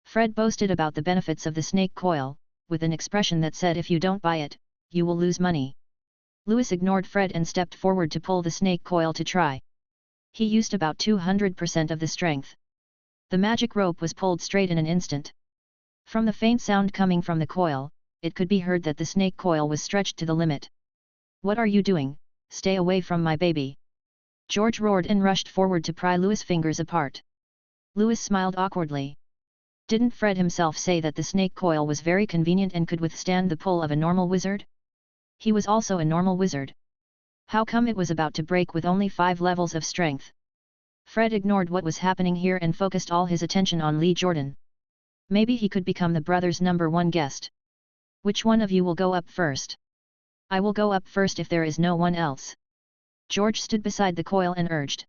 Fred boasted about the benefits of the snake coil, with an expression that said if you don't buy it, you will lose money. Lewis ignored Fred and stepped forward to pull the snake coil to try. He used about 200% of the strength. The magic rope was pulled straight in an instant. From the faint sound coming from the coil, it could be heard that the snake coil was stretched to the limit. "What are you doing? Stay away from my baby!" George roared and rushed forward to pry Lewis' fingers apart. Lewis smiled awkwardly. Didn't Fred himself say that the snake coil was very convenient and could withstand the pull of a normal wizard? He was also a normal wizard. How come it was about to break with only 5 levels of strength? Fred ignored what was happening here and focused all his attention on Lee Jordan. Maybe he could become the brothers' #1 guest. "Which one of you will go up first?" "I will go up first if there is no one else." George stood beside the coil and urged.